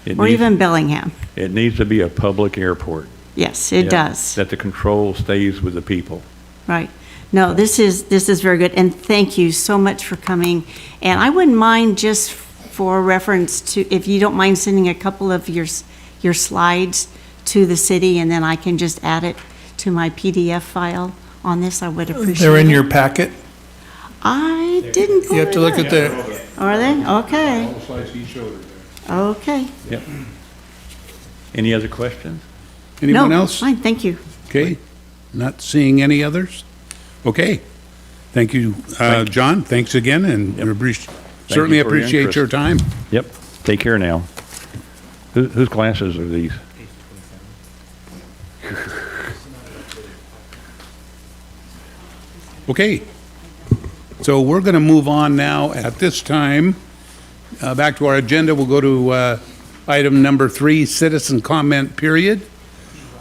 It Or needs- even Bellingham. It needs to be a public airport. Yes, it Yeah, does. That the control stays with the people. Right. No, this is very good, and thank you so much for coming. And I wouldn't mind, just for reference to, if you don't mind sending a couple of your slides to the city, and then I can just add it to my PDF file on this, I would appreciate it. They're in your packet. I didn't pull You have to it look up. at the, Are they? Okay, the slides he showed her there. okay. Yep. Any other questions? Anyone No, else? fine, thank you. Okay, not seeing any others? Okay, thank you, John, thanks again, and certainly you for your appreciate interest. your time. Yep. Take care now. Whose glasses are these? Okay, so we're going to move on now at this time. Back to our agenda, we'll go to item number 3, citizen comment period.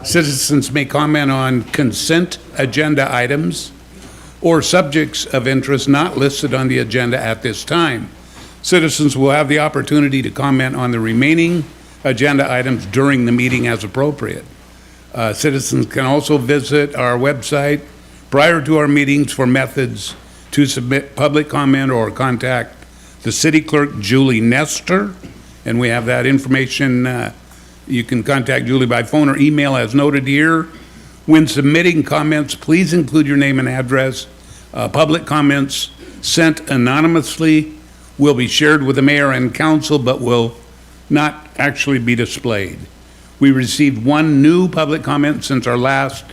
Citizens may comment on consent agenda items or subjects of interest not listed on the agenda at this time. Citizens will have the opportunity to comment on the remaining agenda items during the meeting as appropriate. Citizens can also visit our website prior to our meetings for methods to submit public comment or contact the city clerk, Julie Nestor, and we have that information. You can contact Julie by phone or email as noted here. When submitting comments, please include your name and address. Public comments sent anonymously will be shared with the mayor and council, but will not actually be displayed. We received 1 new public comment since our last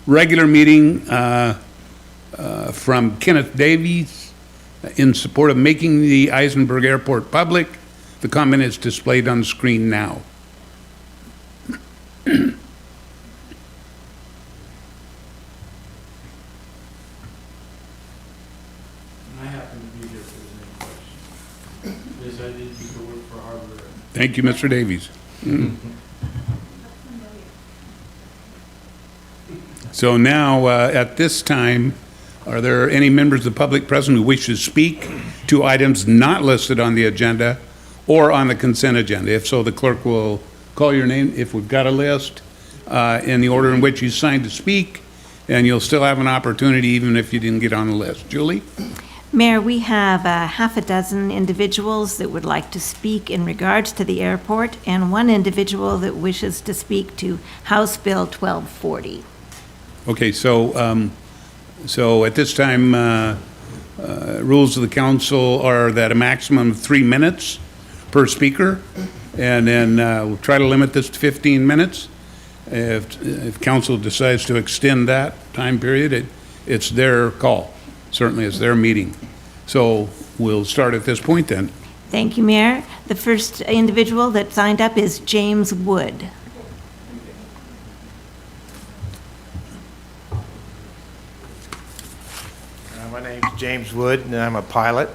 regular meeting from Kenneth Davies in support of making the Eisenberg Airport public. The comment is displayed on the screen now. I happen to be here for the same question. Yes, I did used to work for Harbor. Thank you, Mr. Davies. So now, at this time, are there any members of the public present who wish to speak to items not listed on the agenda or on the consent agenda? If so, the clerk will call your name, if we've got a list, in the order in which you signed to speak, and you'll still have an opportunity even if you didn't get on the list. Julie? Mayor, we have half a dozen individuals that would like to speak in regards to the airport, and 1 individual that wishes to speak to House Bill 1240. Okay, so at this time, rules of the council are that a maximum of 3 minutes per speaker, and then we'll try to limit this to 15 minutes. If council decides to extend that time period, it's their call. Certainly, it's their meeting. So we'll start at this point then. Thank you, Mayor. The first individual that signed up is James Wood. My name's James Wood, and I'm a pilot.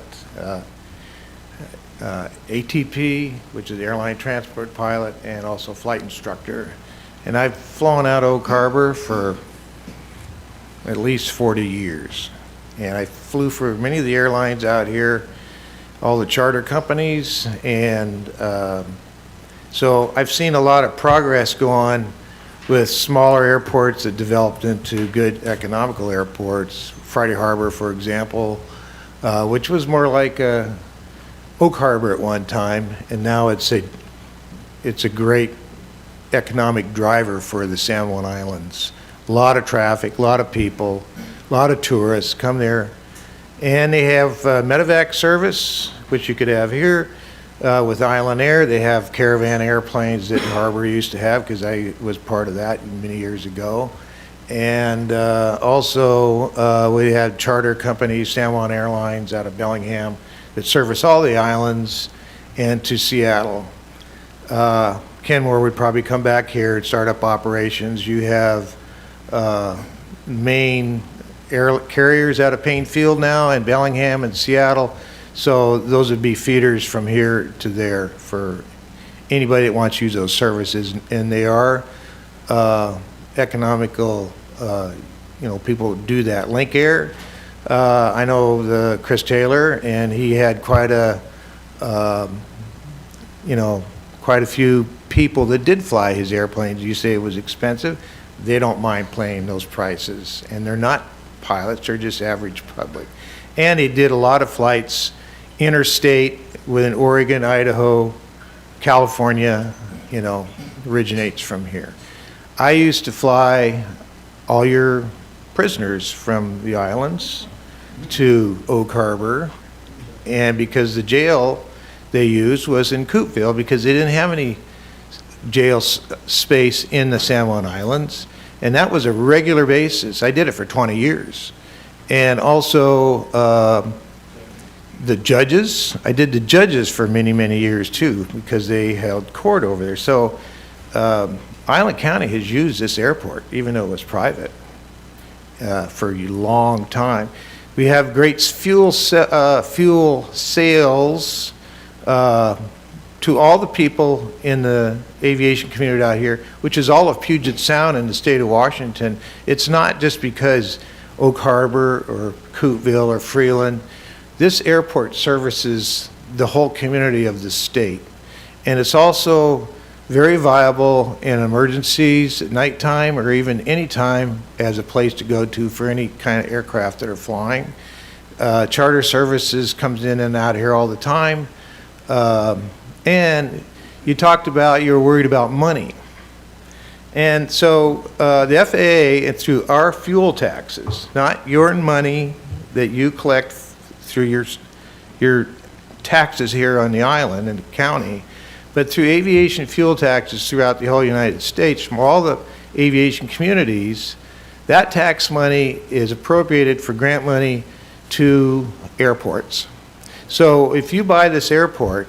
ATP, which is airline transport pilot, and also flight instructor. And I've flown out of Oak Harbor for at least 40 years. And I flew for many of the airlines out here, all the charter companies, and so I've seen a lot of progress go on with smaller airports that developed into good economical airports. Friday Harbor, for example, which was more like Oak Harbor at one time, and now it's a great economic driver for the San Juan Islands. A lot of traffic, a lot of people, a lot of tourists come there, and they have medevac service, which you could have here. With Island Air, they have Caravan airplanes that Harbor used to have, because I was part of that many years ago. And also, we had charter companies, San Juan Airlines out of Bellingham, that service all the islands and to Seattle. Kenmore would probably come back here and start up operations. You have main air carriers out of Payne Field now, and Bellingham and Seattle. So those would be feeders from here to there for anybody that wants to use those services. And they are economical, people do that. Link Air, I know the Chris Taylor, and he had quite a few people that did fly his airplanes. You say it was expensive. They don't mind paying those prices, and they're not pilots, they're just average public. And he did a lot of flights interstate within Oregon, Idaho, California, originates from here. I used to fly all your prisoners from the islands to Oak Harbor, and because the jail they used was in Coupeville, because they didn't have any jail space in the San Juan Islands, and that was a regular basis. I did it for 20 years. And also the judges, I did the judges for many, many years too, because they held court over there. So Island County has used this airport, even though it was private, for a long time. We have great fuel sales to all the people in the aviation community out here, which is all of Puget Sound in the state of Washington. It's not just because Oak Harbor or Coupeville or Freeland. This airport services the whole community of the state. And it's also very viable in emergencies at nighttime or even any time as a place to go to for any kind of aircraft that are flying. Charter services comes in and out here all the time. And you talked about you were worried about money. And so the FAA, and through our fuel taxes, not your money that you collect through your taxes here on the island and the county, but through aviation fuel taxes throughout the whole United States from all the aviation communities, that tax money is appropriated for grant money to airports. So if you buy this airport,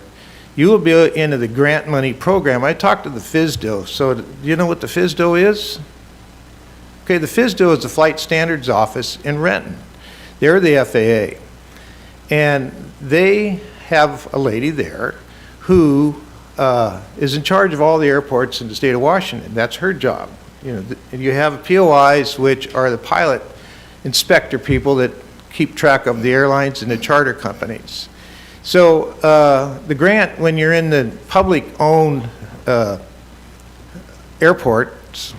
you will be into the grant money program. I talked to the FSDO. So do you know what the FSDO is? Okay, the FSDO is the Flight Standards Office in Renton. They're the FAA. And they have a lady there who is in charge of all the airports in the state of Washington. That's her job. And you have POIs, which are the pilot inspector people that keep track of the airlines and the charter companies. So the grant, when you're in the public-owned airports,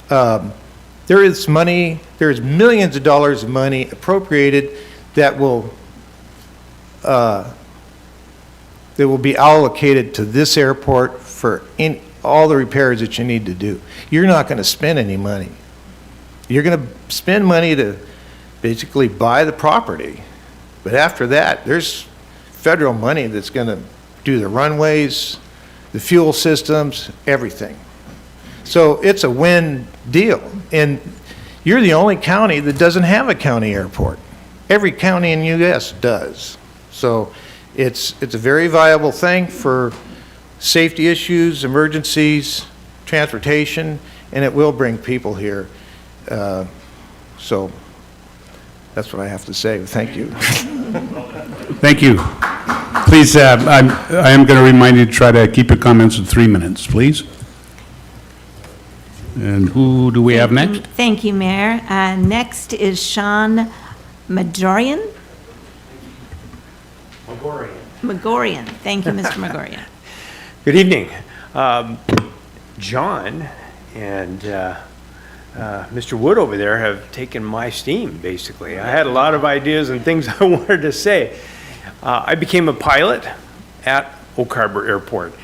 there is money, there's millions of dollars of money appropriated that will be allocated to this airport for all the repairs that you need to do. You're not going to spend any money. You're going to spend money to basically buy the property. But after that, there's federal money that's going to do the runways, the fuel systems, everything. So it's a win deal. And you're the only county that doesn't have a county airport. Every county in the U.S. does. So it's a very viable thing for safety issues, emergencies, transportation, and it will bring people here. So that's what I have to say. Thank you. Thank you. Please, I am going to remind you to try to keep your comments to 3 minutes, please. And who do we have next? Thank you, Mayor. Next is Sean Magorian. Magorian. Thank you, Mr. Magorian. Good evening. John and Mr. Wood over there have taken my steam, basically. I had a lot of ideas and things I wanted to say. I became a pilot at Oak Harbor Airport.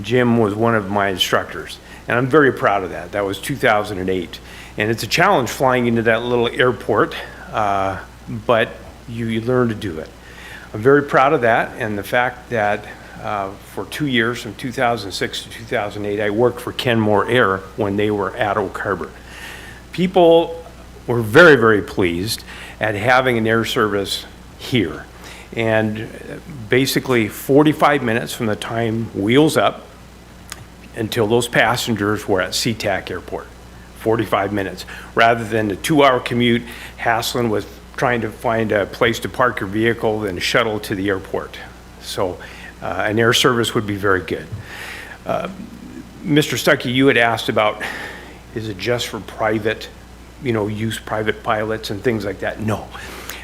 Jim was one of my instructors, and I'm very proud of that. That was 2008. And it's a challenge flying into that little airport, but you learn to do it. I'm very proud of that, and the fact that for 2 years, from 2006 to 2008. I worked for Kenmore Air when they were at Oak Harbor. People were very, very pleased at having an air service here. And basically 45 minutes from the time wheels up until those passengers were at SeaTac Airport, 45 minutes, rather than a 2-hour commute hassling with trying to find a place to park your vehicle and shuttle to the airport. So an air service would be very good. Mr. Stuckey, you had asked about, is it just for private, use, private pilots and things like that? No.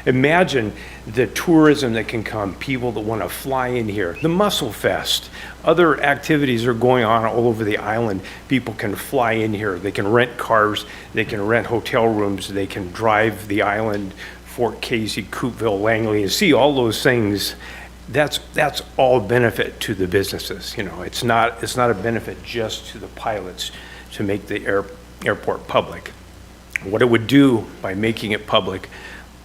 Imagine the tourism that can come, people that want to fly in here, the Mussel Fest, other activities are going on all over the island. People can fly in here, they can rent cars, they can rent hotel rooms, they can drive the island, Fort Casey, Coupeville, Langley, and see all those things. That's all benefit to the businesses. It's not a benefit just to the pilots to make the airport public. What it would do by making it public,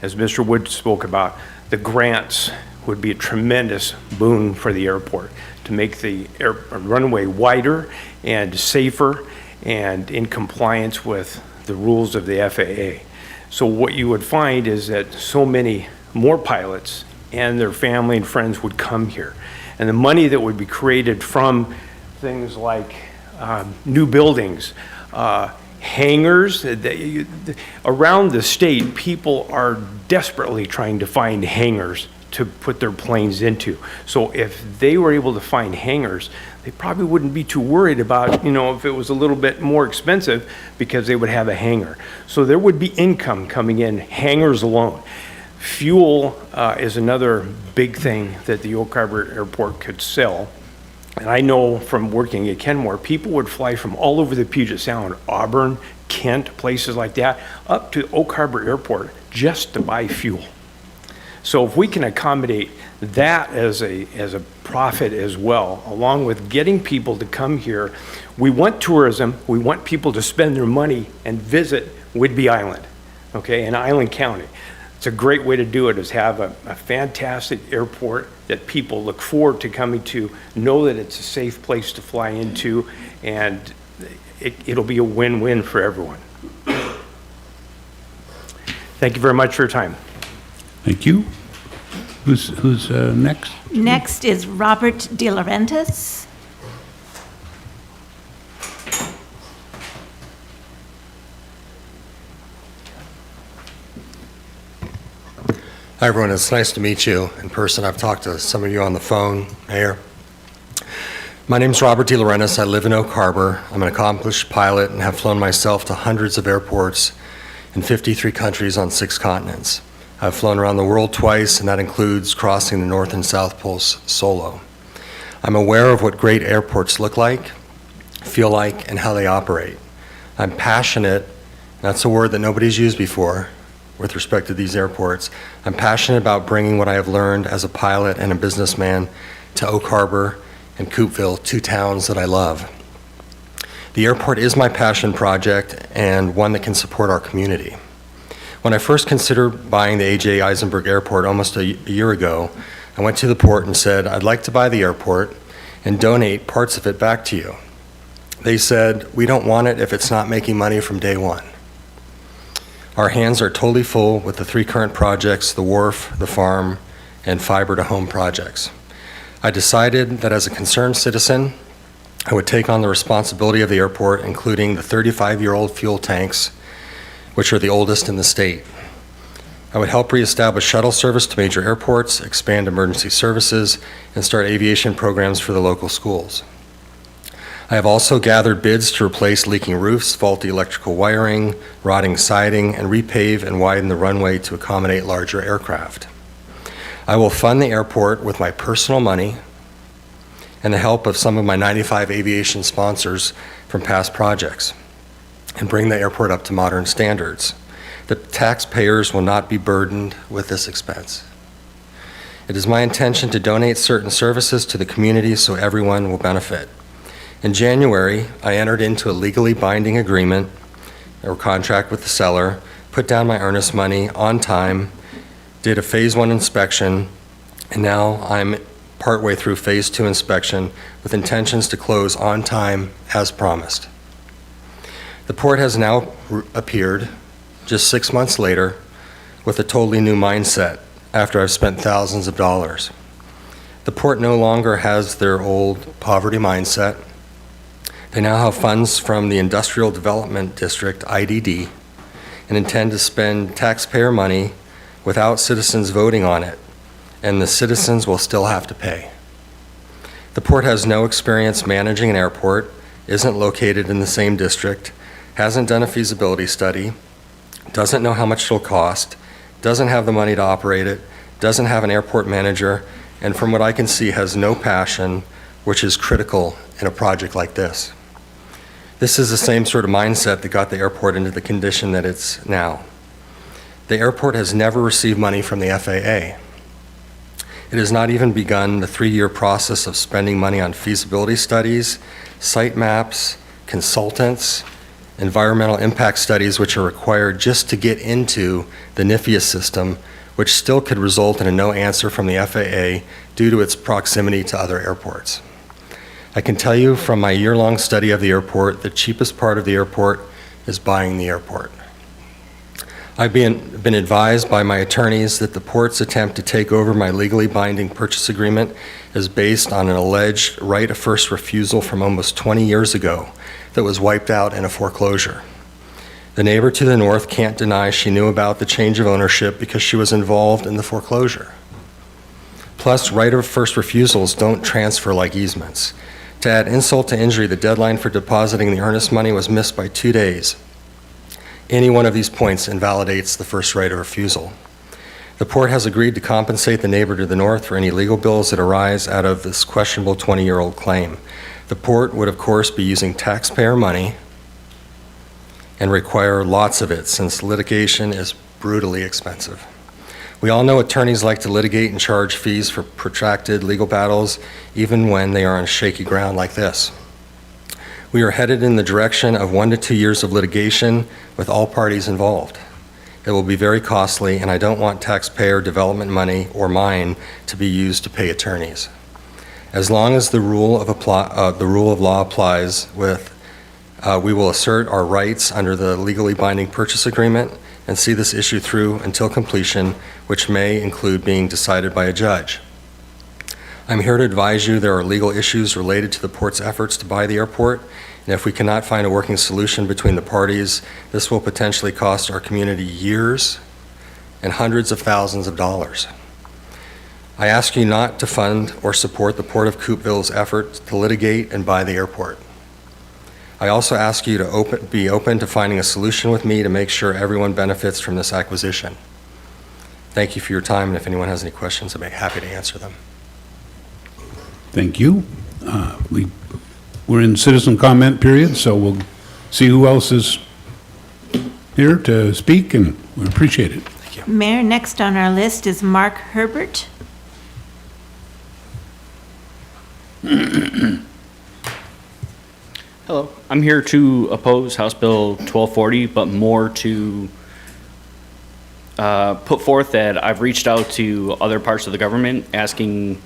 as Mr. Wood spoke about, the grants would be a tremendous boon for the airport to make the runway wider and safer and in compliance with the rules of the FAA. So what you would find is that so many more pilots and their family and friends would come here. And the money that would be created from things like new buildings, hangars. Around the state, people are desperately trying to find hangars to put their planes into. So if they were able to find hangars, they probably wouldn't be too worried about, if it was a little bit more expensive, because they would have a hangar. So there would be income coming in, hangars alone. Fuel is another big thing that the Oak Harbor Airport could sell. And I know from working at Kenmore, people would fly from all over the Puget Sound, Auburn, Kent, places like that, up to Oak Harbor Airport just to buy fuel. So if we can accommodate that as a profit as well, along with getting people to come here, we want tourism, we want people to spend their money and visit Whidbey Island, okay, and Island County. It's a great way to do it, is have a fantastic airport that people look forward to coming to, know that it's a safe place to fly into, and it'll be a win-win for everyone. Thank you very much for your time. Thank you. Who's next? Next is Robert De Laurentiis. Hi, everyone. It's nice to meet you in person. I've talked to some of you on the phone, Mayor. My name's Robert De Laurentiis. I live in Oak Harbor. I'm an accomplished pilot and have flown myself to hundreds of airports in 53 countries on 6 continents. I've flown around the world twice, and that includes crossing the North and South Poles solo. I'm aware of what great airports look like, feel like, and how they operate. I'm passionate, that's a word that nobody's used before, with respect to these airports. I'm passionate about bringing what I have learned as a pilot and a businessman to Oak Harbor and Coupeville, 2 towns that I love. The airport is my passion project and one that can support our community. When I first considered buying the A.J. Eisenberg Airport almost a year ago, I went to the port and said, I'd like to buy the airport and donate parts of it back to you. They said, we don't want it if it's not making money from day one. Our hands are totally full with the 3 current projects, the wharf, the farm, and fiber to home projects. I decided that as a concerned citizen, I would take on the responsibility of the airport, including the 35-year-old fuel tanks, which are the oldest in the state. I would help reestablish shuttle service to major airports, expand emergency services, and start aviation programs for the local schools. I have also gathered bids to replace leaking roofs, faulty electrical wiring, rotting siding, and repave and widen the runway to accommodate larger aircraft. I will fund the airport with my personal money and the help of some of my 95 aviation sponsors from past projects, and bring the airport up to modern standards. The taxpayers will not be burdened with this expense. It is my intention to donate certain services to the community so everyone will benefit. In January, I entered into a legally binding agreement or contract with the seller, put down my earnest money on time, did a phase 1 inspection, and now I'm partway through Phase 2 inspection with intentions to close on time as promised. The port has now appeared, just 6 months later, with a totally new mindset after I've spent thousands of dollars. The port no longer has their old poverty mindset. They now have funds from the Industrial Development District, IDD, and intend to spend taxpayer money without citizens voting on it, and the citizens will still have to pay. The port has no experience managing an airport, isn't located in the same district, hasn't done a feasibility study, doesn't know how much it'll cost, doesn't have the money to operate it, doesn't have an airport manager, and from what I can see, has no passion, which is critical in a project like this. This is the same sort of mindset that got the airport into the condition that it's now. The airport has never received money from the FAA. It has not even begun the 3-year process of spending money on feasibility studies, site maps, consultants, environmental impact studies, which are required just to get into the NIFIA system, which still could result in a no answer from the FAA due to its proximity to other airports. I can tell you from my year-long study of the airport, the cheapest part of the airport is buying the airport. I've been advised by my attorneys that the port's attempt to take over my legally binding purchase agreement is based on an alleged right of first refusal from almost 20 years ago that was wiped out in a foreclosure. The neighbor to the north can't deny she knew about the change of ownership because she was involved in the foreclosure. Plus, right of first refusals don't transfer like easements. To add insult to injury, the deadline for depositing the earnest money was missed by 2 days. Any one of these points invalidates the first right of refusal. The port has agreed to compensate the neighbor to the north for any legal bills that arise out of this questionable 20-year-old claim. The port would, of course, be using taxpayer money and require lots of it since litigation is brutally expensive. We all know attorneys like to litigate and charge fees for protracted legal battles, even when they are on shaky ground like this. We are headed in the direction of 1 to 2 years of litigation with all parties involved. It will be very costly, and I don't want taxpayer development money or mine to be used to pay attorneys. As long as the rule of law applies, we will assert our rights under the legally binding purchase agreement and see this issue through until completion, which may include being decided by a judge. I'm here to advise you there are legal issues related to the port's efforts to buy the airport, and if we cannot find a working solution between the parties, this will potentially cost our community years and hundreds of thousands of dollars. I ask you not to fund or support the Port of Coupeville's effort to litigate and buy the airport. I also ask you to be open to finding a solution with me to make sure everyone benefits from this acquisition. Thank you for your time, and if anyone has any questions, I'd be happy to answer them. Thank you. We're in citizen comment period, so we'll see who else is here to speak, and we appreciate it. Mayor, next on our list is Mark Herbert. Hello, I'm here to oppose House Bill 1240, but more to put forth that I've reached out to other parts of the government asking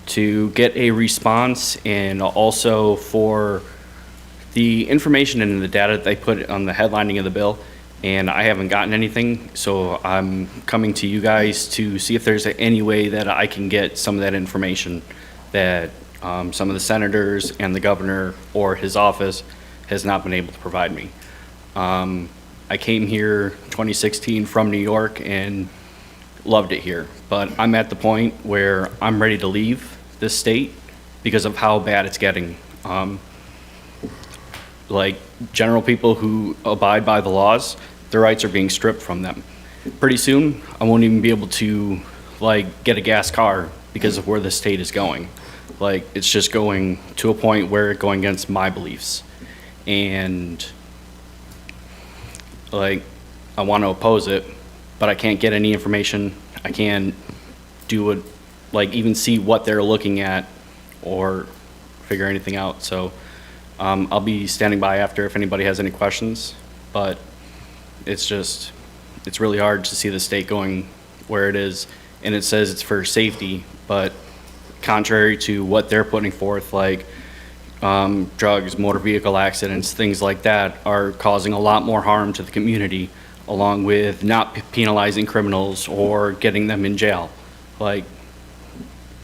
to get a response, and also for the information and the data that they put on the headlining of the bill, and I haven't gotten anything, so I'm coming to you guys to see if there's any way that I can get some of that information that some of the senators and the governor or his office has not been able to provide me. I came here 2016 from New York and loved it here, but I'm at the point where I'm ready to leave this state because of how bad it's getting. Like general people who abide by the laws, their rights are being stripped from them. Pretty soon, I won't even be able to get a gas car because of where the state is going. It's just going to a point where it's going against my beliefs. And I want to oppose it, but I can't get any information. I can't do it, even see what they're looking at or figure anything out. So I'll be standing by after if anybody has any questions, but it's really hard to see the state going where it is. And it says it's for safety, but contrary to what they're putting forth, like drugs, motor vehicle accidents, things like that, are causing a lot more harm to the community, along with not penalizing criminals or getting them in jail. Like,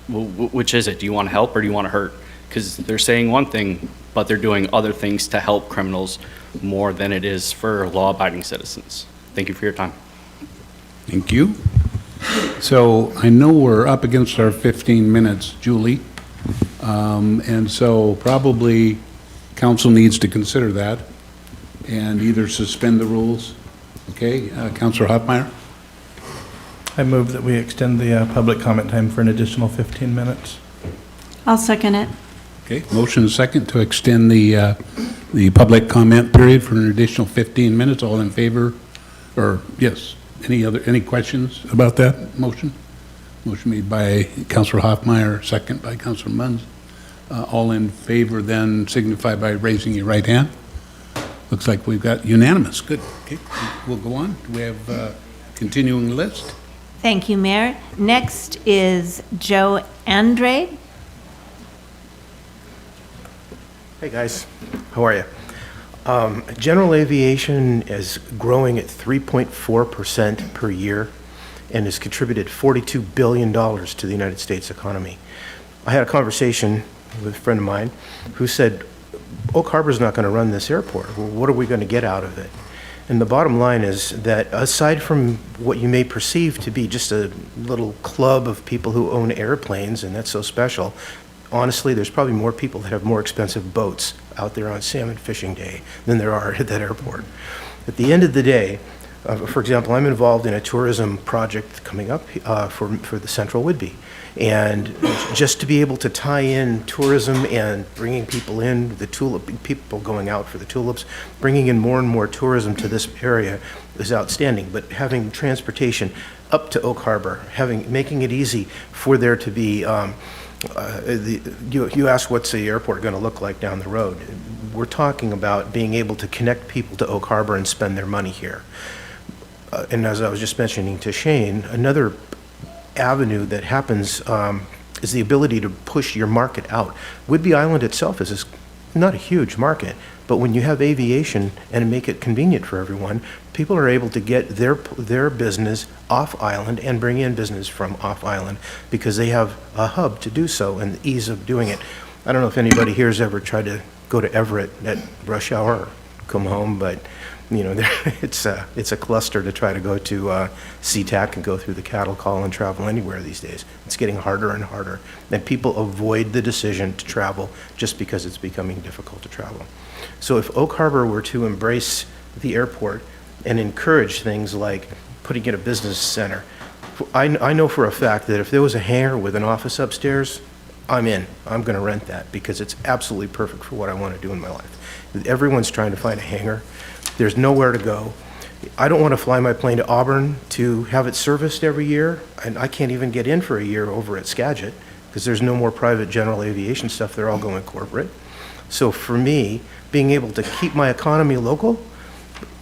which is it? Do you want to help or do you want to hurt? Because they're saying one thing, but they're doing other things to help criminals more than it is for law-abiding citizens. Thank you for your time. Thank you. So I know we're up against our 15 minutes, Julie. And so probably council needs to consider that and either suspend the rules. Okay, Councilor Hoffmeyer? I move that we extend the public comment time for an additional 15 minutes. I'll second it. Okay, motion and second to extend the public comment period for an additional 15 minutes. All in favor? Or, yes, any questions about that motion? Motion made by Councilor Hoffmeyer, second by Councilor Munns. All in favor then signify by raising your right hand. Looks like we've got unanimous. Good. Okay, we'll go on. Do we have a continuing list? Thank you, Mayor. Next is Joe Andrade. Hey, guys. How are you? General aviation is growing at 3.4% per year and has contributed $42 billion to the United States economy. I had a conversation with a friend of mine who said, Oak Harbor's not going to run this airport. Well, what are we going to get out of it? And the bottom line is that aside from what you may perceive to be just a little club of people who own airplanes, and that's so special, honestly, there's probably more people that have more expensive boats out there on salmon fishing day than there are at that airport. At the end of the day, for example, I'm involved in a tourism project coming up for the Central Whidbey. And just to be able to tie in tourism and bringing people in, the tulip, people going out for the tulips, bringing in more and more tourism to this area is outstanding. But having transportation up to Oak Harbor, making it easy for there to be, you asked what's the airport going to look like down the road. We're talking about being able to connect people to Oak Harbor and spend their money here. And as I was just mentioning to Shane, another avenue that happens is the ability to push your market out. Whidbey Island itself is not a huge market, but when you have aviation and make it convenient for everyone, people are able to get their business off island and bring in business from off island because they have a hub to do so and the ease of doing it. I don't know if anybody here has ever tried to go to Everett at rush hour or come home, but you know, it's a cluster to try to go to SeaTac and go through the cattle call and travel anywhere these days. It's getting harder and harder, and people avoid the decision to travel just because it's becoming difficult to travel. So if Oak Harbor were to embrace the airport and encourage things like putting in a business center, I know for a fact that if there was a hangar with an office upstairs, I'm in. I'm going to rent that because it's absolutely perfect for what I want to do in my life. Everyone's trying to find a hangar. There's nowhere to go. I don't want to fly my plane to Auburn to have it serviced every year, and I can't even get in for a year over at Skagit because there's no more private general aviation stuff. They're all going corporate. So for me, being able to keep my economy local,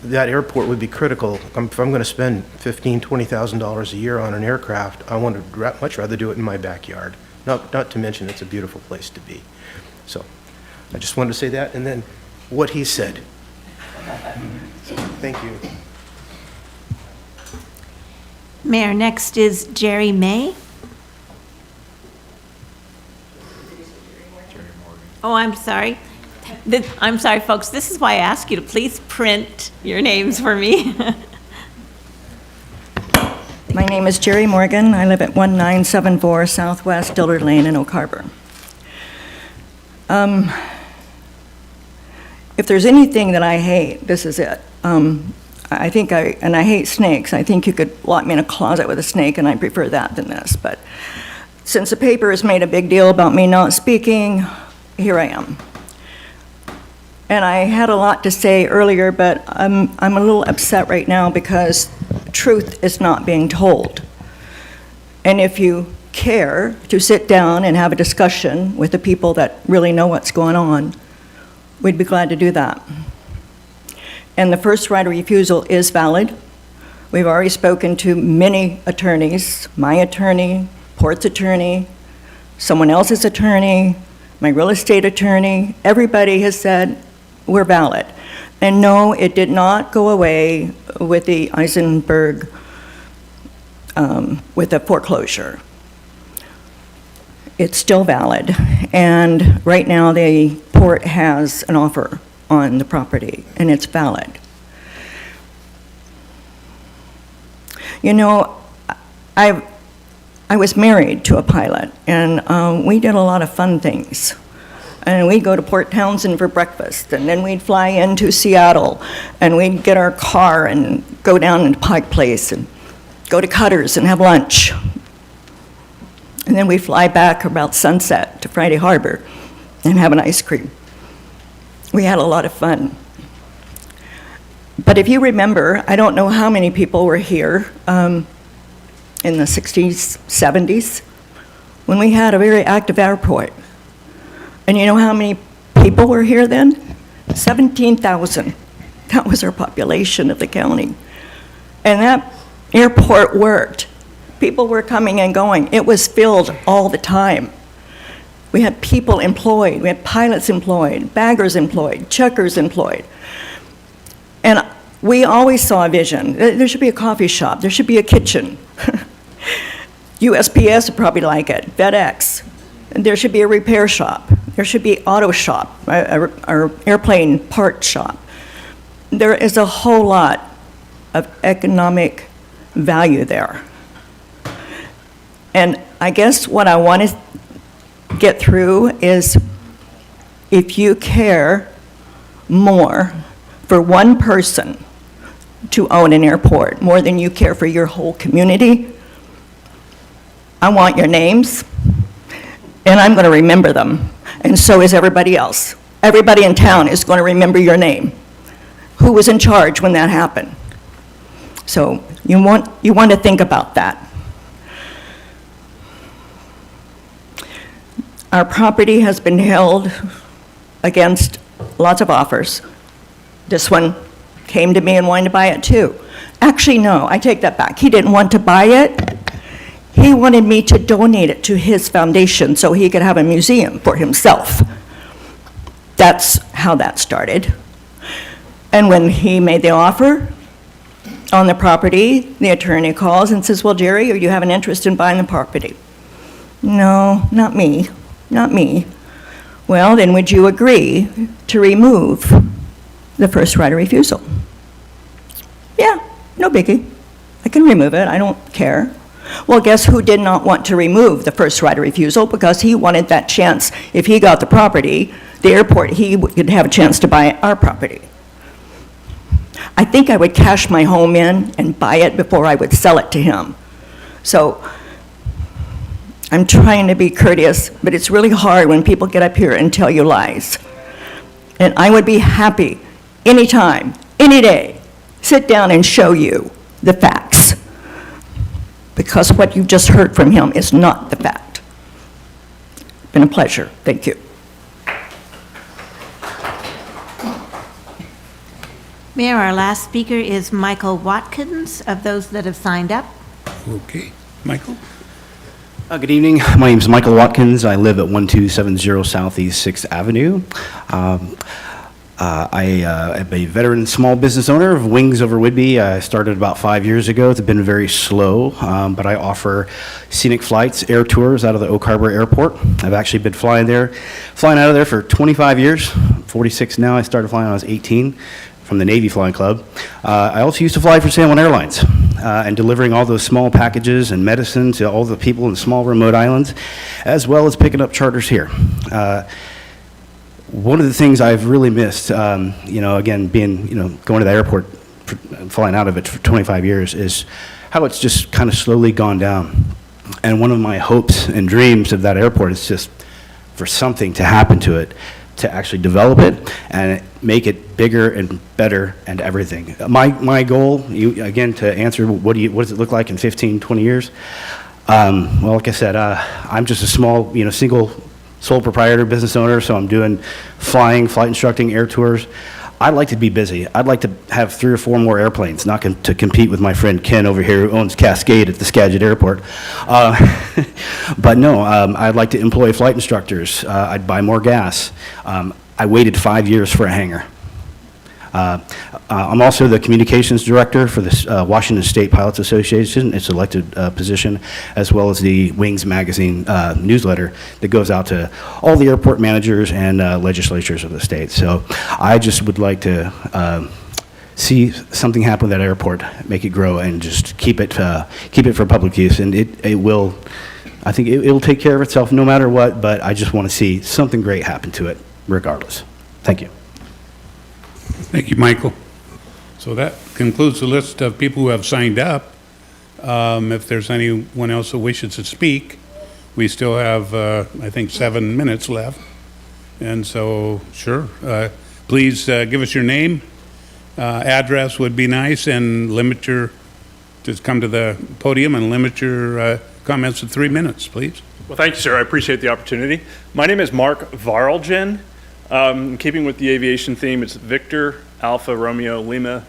that airport would be critical. If I'm going to spend $15,000, $20,000 a year on an aircraft, I want to much rather do it in my backyard. Not to mention it's a beautiful place to be. So I just wanted to say that, and then what he said. Thank you. Mayor, next is Jerry May. Oh, I'm sorry. I'm sorry, folks. This is why I ask you to please print your names for me. My name is Jerry Morgan. I live at 1974 Southwest Dillard Lane in Oak Harbor. If there's anything that I hate, this is it. I hate snakes. I think you could lock me in a closet with a snake, and I prefer that than this. But since the paper has made a big deal about me not speaking, here I am. And I had a lot to say earlier, but I'm a little upset right now because truth is not being told. And if you care to sit down and have a discussion with the people that really know what's going on, we'd be glad to do that. And the first right of refusal is valid. We've already spoken to many attorneys, my attorney, Port's attorney, someone else's attorney, my real estate attorney, everybody has said we're valid. And no, it did not go away with the Eisenberg, with the foreclosure. It's still valid. And right now, the port has an offer on the property, and it's valid. You know, I was married to a pilot, and we did a lot of fun things. And we'd go to Port Townsend for breakfast, and then we'd fly into Seattle, and we'd get our car and go down to Pike Place and go to Cutter's and have lunch. And then we'd fly back about sunset to Friday Harbor and have an ice cream. We had a lot of fun. But if you remember, I don't know how many people were here in the 60s, 70s, when we had a very active airport. And you know how many people were here then? 17,000. That was our population of the county. And that airport worked. People were coming and going. It was filled all the time. We had people employed. We had pilots employed, baggers employed, checkers employed. And we always saw a vision. There should be a coffee shop. There should be a kitchen. USPS would probably like it, FedEx. There should be a repair shop. There should be auto shop, or airplane part shop. There is a whole lot of economic value there. And I guess what I want to get through is, if you care more for one person to own an airport more than you care for your whole community, I want your names, and I'm going to remember them, and so is everybody else. Everybody in town is going to remember your name. Who was in charge when that happened? So you want to think about that. Our property has been held against lots of offers. This one came to me and wanted to buy it too. Actually, no, I take that back. He didn't want to buy it. He wanted me to donate it to his foundation so he could have a museum for himself. That's how that started. And when he made the offer on the property, the attorney calls and says, well, Jerry, do you have an interest in buying the property? No, not me, not me. Well, then would you agree to remove the first right of refusal? Yeah, no biggie. I can remove it, I don't care. Well, guess who did not want to remove the first right of refusal? Because he wanted that chance, if he got the property, the airport, he would have a chance to buy our property. I think I would cash my home in and buy it before I would sell it to him. So I'm trying to be courteous, but it's really hard when people get up here and tell you lies. And I would be happy anytime, any day, sit down and show you the facts. Because what you just heard from him is not the fact. Been a pleasure. Thank you. Mayor, our last speaker is Michael Watkins, of those that have signed up. Okay, Michael? Good evening. My name is Michael Watkins. I live at 1270 Southeast 6th Avenue. I am a veteran small business owner of Wings over Whidbey. I started about 5 years ago. It's been very slow, but I offer scenic flights, air tours out of the Oak Harbor Airport. I've actually been flying out of there for 25 years. 46 now. I started flying when I was 18 from the Navy Flying Club. I also used to fly for Salmon Airlines and delivering all those small packages and medicine to all the people in small remote islands, as well as picking up charters here. One of the things I've really missed, again, being, going to the airport, flying out of it for 25 years, is how it's just kind of slowly gone down. And one of my hopes and dreams of that airport is just for something to happen to it, to actually develop it and make it bigger and better and everything. My goal, again, to answer what does it look like in 15, 20 years? Well, like I said, I'm just a small, single sole proprietor business owner, so I'm doing flight instructing, air tours. I'd like to be busy. I'd like to have 3 or 4 more airplanes, not to compete with my friend Ken over here who owns Cascade at the Skagit Airport. But no, I'd like to employ flight instructors. I'd buy more gas. I waited 5 years for a hangar. I'm also the communications director for the Washington State Pilots Association. It's an elected position, as well as the Wings Magazine newsletter that goes out to all the airport managers and legislatures of the state. So I just would like to see something happen with that airport, make it grow, and just keep it for public use. And it will, I think it'll take care of itself no matter what, but I just want to see something great happen to it regardless. Thank you. Thank you, Michael. So that concludes the list of people who have signed up. If there's anyone else who wishes to speak, we still have, I think, 7 minutes left. And so, sure, please give us your name, address would be nice, and just come to the podium and limit your comments to 3 minutes, please. Well, thank you, sir. I appreciate the opportunity. My name is Mark Varaljen. In keeping with the aviation theme, it's Victor, Alpha, Romeo, Lima,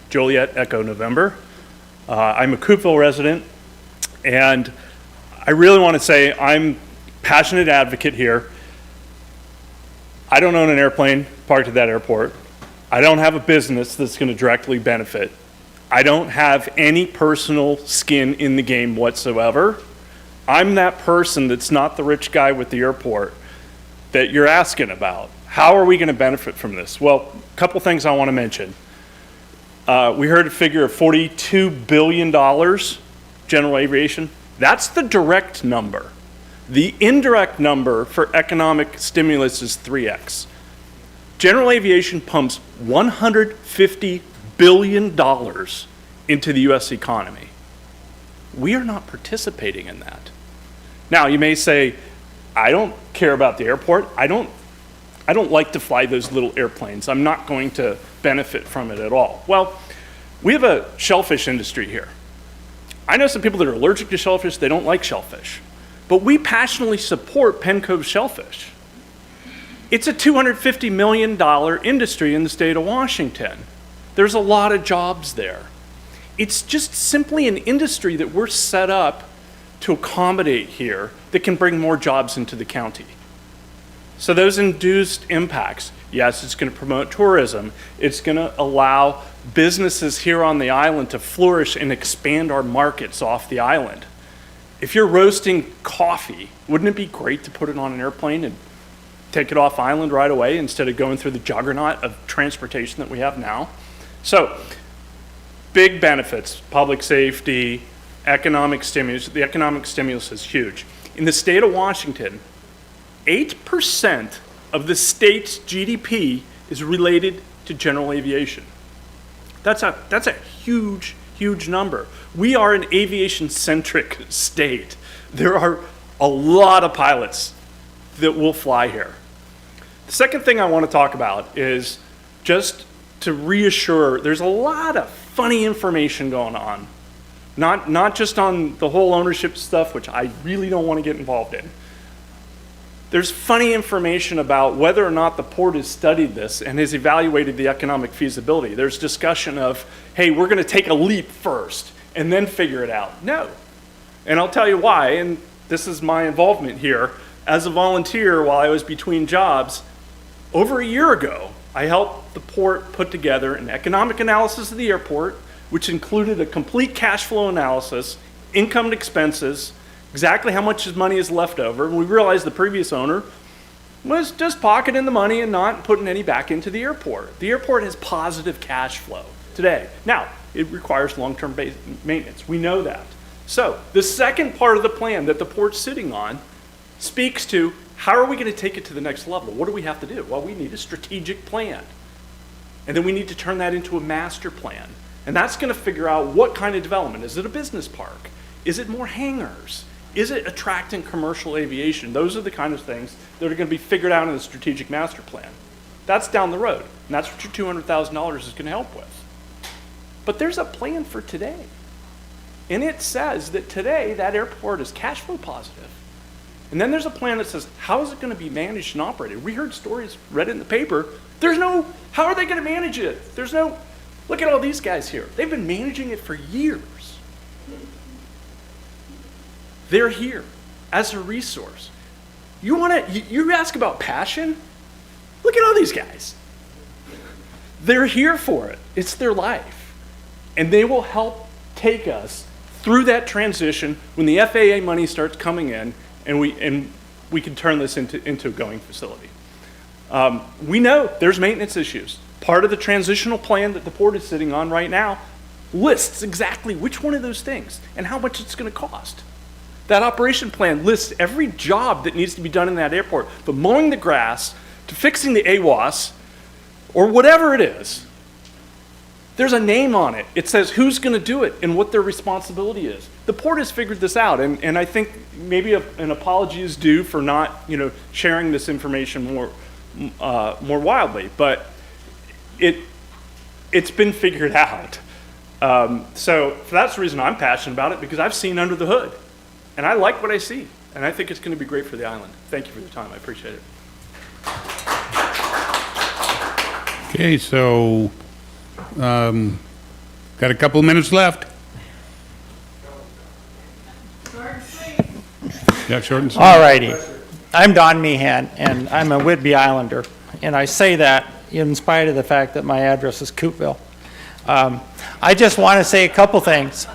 Juliet, Echo, November. I'm a Coupeville resident, and I really want to say I'm a passionate advocate here. I don't own an airplane parked at that airport. I don't have a business that's going to directly benefit. I don't have any personal skin in the game whatsoever. I'm that person that's not the rich guy with the airport that you're asking about. How are we going to benefit from this? Well, a couple things I want to mention. We heard a figure of $42 billion, general aviation. That's the direct number. The indirect number for economic stimulus is 3x. General aviation pumps $150 billion into the U.S. economy. We are not participating in that. Now, you may say, I don't care about the airport. I don't like to fly those little airplanes. I'm not going to benefit from it at all. Well, we have a shellfish industry here. I know some people that are allergic to shellfish, they don't like shellfish. But we passionately support Penn Cove shellfish. It's a $250 million industry in the state of Washington. There's a lot of jobs there. It's just simply an industry that we're set up to accommodate here that can bring more jobs into the county. So those induced impacts, yes, it's going to promote tourism. It's going to allow businesses here on the island to flourish and expand our markets off the island. If you're roasting coffee, wouldn't it be great to put it on an airplane and take it off island right away instead of going through the juggernaut of transportation that we have now? So, big benefits, public safety, economic stimulus. The economic stimulus is huge. In the state of Washington, 8% of the state's GDP is related to general aviation. That's a huge, huge number. We are an aviation-centric state. There are a lot of pilots that will fly here. The second thing I want to talk about is just to reassure, there's a lot of funny information going on. Not just on the whole ownership stuff, which I really don't want to get involved in. There's funny information about whether or not the port has studied this and has evaluated the economic feasibility. There's discussion of, hey, we're going to take a leap first and then figure it out. No. And I'll tell you why, and this is my involvement here. As a volunteer while I was between jobs, over a year ago, I helped the port put together an economic analysis of the airport, which included a complete cash flow analysis, income and expenses, exactly how much money is left over. And we realized the previous owner was just pocketing the money and not putting any back into the airport. The airport has positive cash flow today. Now, it requires long-term maintenance. We know that. So the second part of the plan that the port's sitting on speaks to how are we going to take it to the next level? What do we have to do? Well, we need a strategic plan. And then we need to turn that into a master plan. And that's going to figure out what kind of development. Is it a business park? Is it more hangars? Is it attracting commercial aviation? Those are the kind of things that are going to be figured out in the strategic master plan. That's down the road. And that's what your $200,000 is going to help with. But there's a plan for today. And it says that today that airport is cash flow positive. And then there's a plan that says, how is it going to be managed and operated? We heard stories, read it in the paper. There's no, how are they going to manage it? There's no, look at all these guys here. They've been managing it for years. They're here as a resource. You ask about passion? Look at all these guys. They're here for it. It's their life. And they will help take us through that transition when the FAA money starts coming in and we can turn this into a going facility. We know there's maintenance issues. Part of the transitional plan that the port is sitting on right now lists exactly which one of those things and how much it's going to cost. That operation plan lists every job that needs to be done in that airport, from mowing the grass to fixing the AWAS or whatever it is. There's a name on it. It says who's going to do it and what their responsibility is. The port has figured this out, and I think maybe an apology is due for not, sharing this information more wildly. But it's been figured out. So that's the reason I'm passionate about it, because I've seen under the hood, and I like what I see, and I think it's going to be great for the island. Thank you for your time. I appreciate it. Okay, so got a couple of minutes left. Yeah, short and sweet. All righty. I'm Don Meehan, and I'm a Whidbey Islander. And I say that in spite of the fact that my address is Coupeville. I just want to say a couple things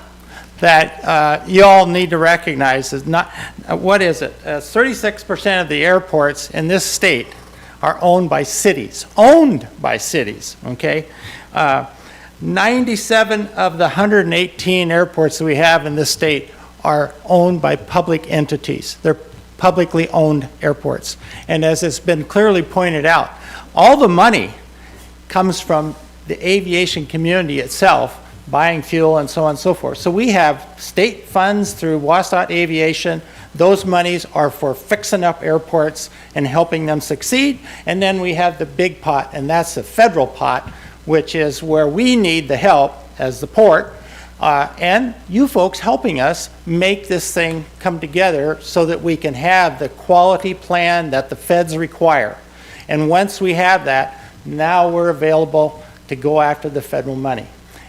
that you all need to recognize. Is not, what is it? 36% of the airports in this state are owned by cities, okay? 97 of the 118 airports that we have in this state are owned by public entities. They're publicly owned airports. And as it's been clearly pointed out, all the money comes from the aviation community itself, buying fuel and so on and so forth. So we have state funds through Wasat Aviation. Those monies are for fixing up airports and helping them succeed. And then we have the big pot, and that's the federal pot, which is where we need the help as the port, and you folks helping us make this thing come together so that we can have the quality plan that the feds require. And once we have that, now we're available to go after the federal money.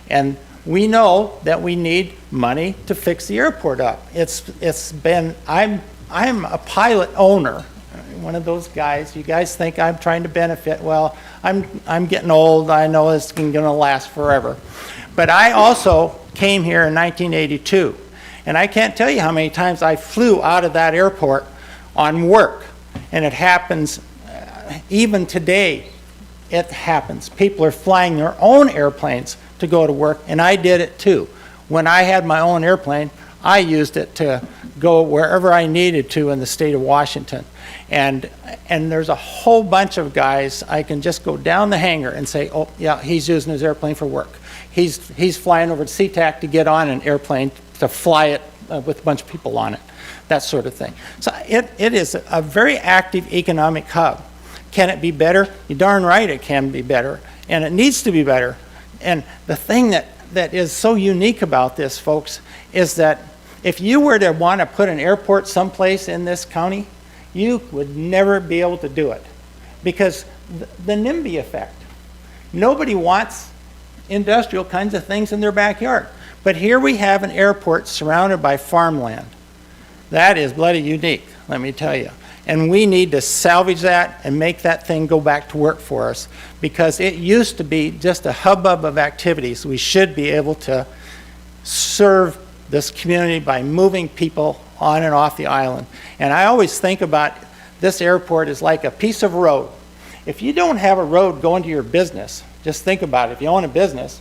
And we know that we need money to fix the airport up. It's been, I'm a pilot owner, one of those guys. You guys think I'm trying to benefit. Well, I'm getting old. I know it's going to last forever. But I also came here in 1982, and I can't tell you how many times I flew out of that airport on work. And it happens even today. It happens. People are flying their own airplanes to go to work, and I did it too. When I had my own airplane, I used it to go wherever I needed to in the state of Washington. And there's a whole bunch of guys, I can just go down the hangar and say, oh yeah, he's using his airplane for work. He's flying over to SeaTac to get on an airplane to fly it with a bunch of people on it, that sort of thing. So it is a very active economic hub. Can it be better? You're darn right it can be better, and it needs to be better. And the thing that is so unique about this, folks, is that if you were to want to put an airport someplace in this county, you would never be able to do it, because the NIMBY effect. Nobody wants industrial kinds of things in their backyard. But here we have an airport surrounded by farmland. That is bloody unique, let me tell you. And we need to salvage that and make that thing go back to work for us, because it used to be just a hubbub of activities. We should be able to serve this community by moving people on and off the island. And I always think about this airport as like a piece of road. If you don't have a road going to your business, just think about it. If you own a business,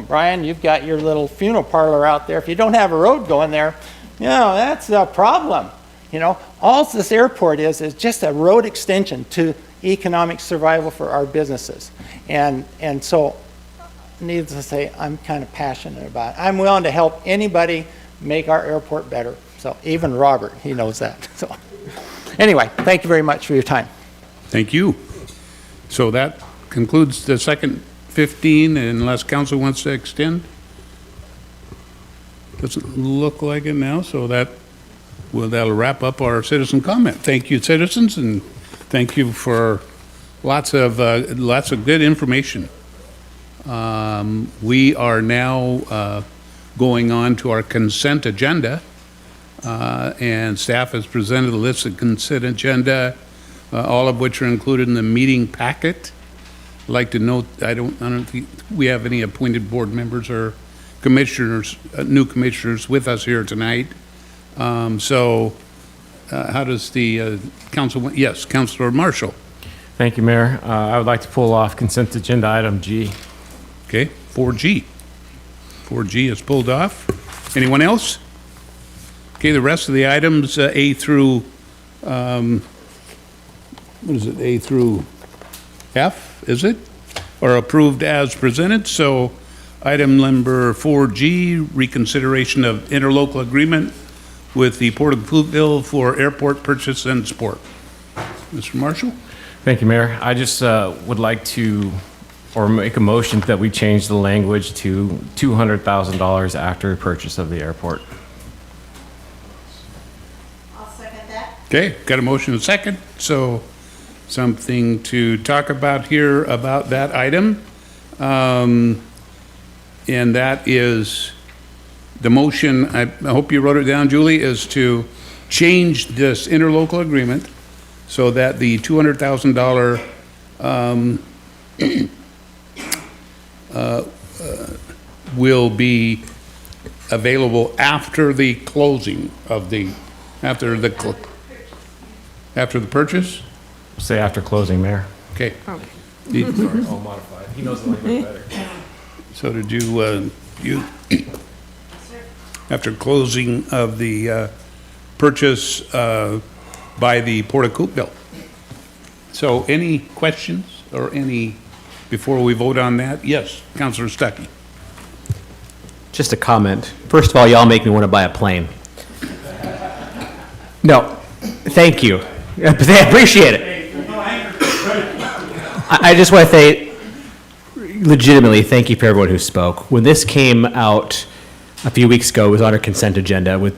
Brian, you've got your little funeral parlor out there. If you don't have a road going there, that's a problem. All this airport is just a road extension to economic survival for our businesses. And so, needless to say, I'm kind of passionate about it. I'm willing to help anybody make our airport better. So even Robert, he knows that. So anyway, thank you very much for your time. Thank you. So that concludes the second 15, unless council wants to extend. Doesn't look like it now, so that Well, that'll wrap up our citizen comment. Thank you, citizens, and thank you for lots of good information. We are now going on to our consent agenda, and staff has presented a list of consent agenda, all of which are included in the meeting packet. I'd like to note, I don't think we have any appointed board members or commissioners, new commissioners with us here tonight. How does the council, yes, Councilor Marshall. Thank you, Mayor. I would like to pull off consent agenda item G. Okay, 4G. 4G is pulled off. Anyone else? Okay, the rest of the items, A through, what is it, A through F, is it? Are approved as presented. So item number 4G, reconsideration of interlocal agreement with the Port of Coupeville for airport purchase and support. Mr. Marshall? Thank you, Mayor. I just would like to, or make a motion that we change the language to $200,000 after purchase of the airport. I'll second that. Okay, got a motion and a second. So something to talk about here about that item. And that is, the motion, I hope you wrote it down, Julie, is to change this interlocal agreement so that the $200,000 will be available after the closing of the, after the purchase? Say after closing, Mayor. Okay. All modified. He knows the language better. So did you, after closing of the purchase by the Port of Coupeville. So any questions or any, before we vote on that? Yes, Councilor Stuckey. Just a comment. First of all, y'all make me want to buy a plane. No, thank you. I appreciate it. I just want to say, legitimately, thank you for everyone who spoke. When this came out a few weeks ago, it was on our consent agenda with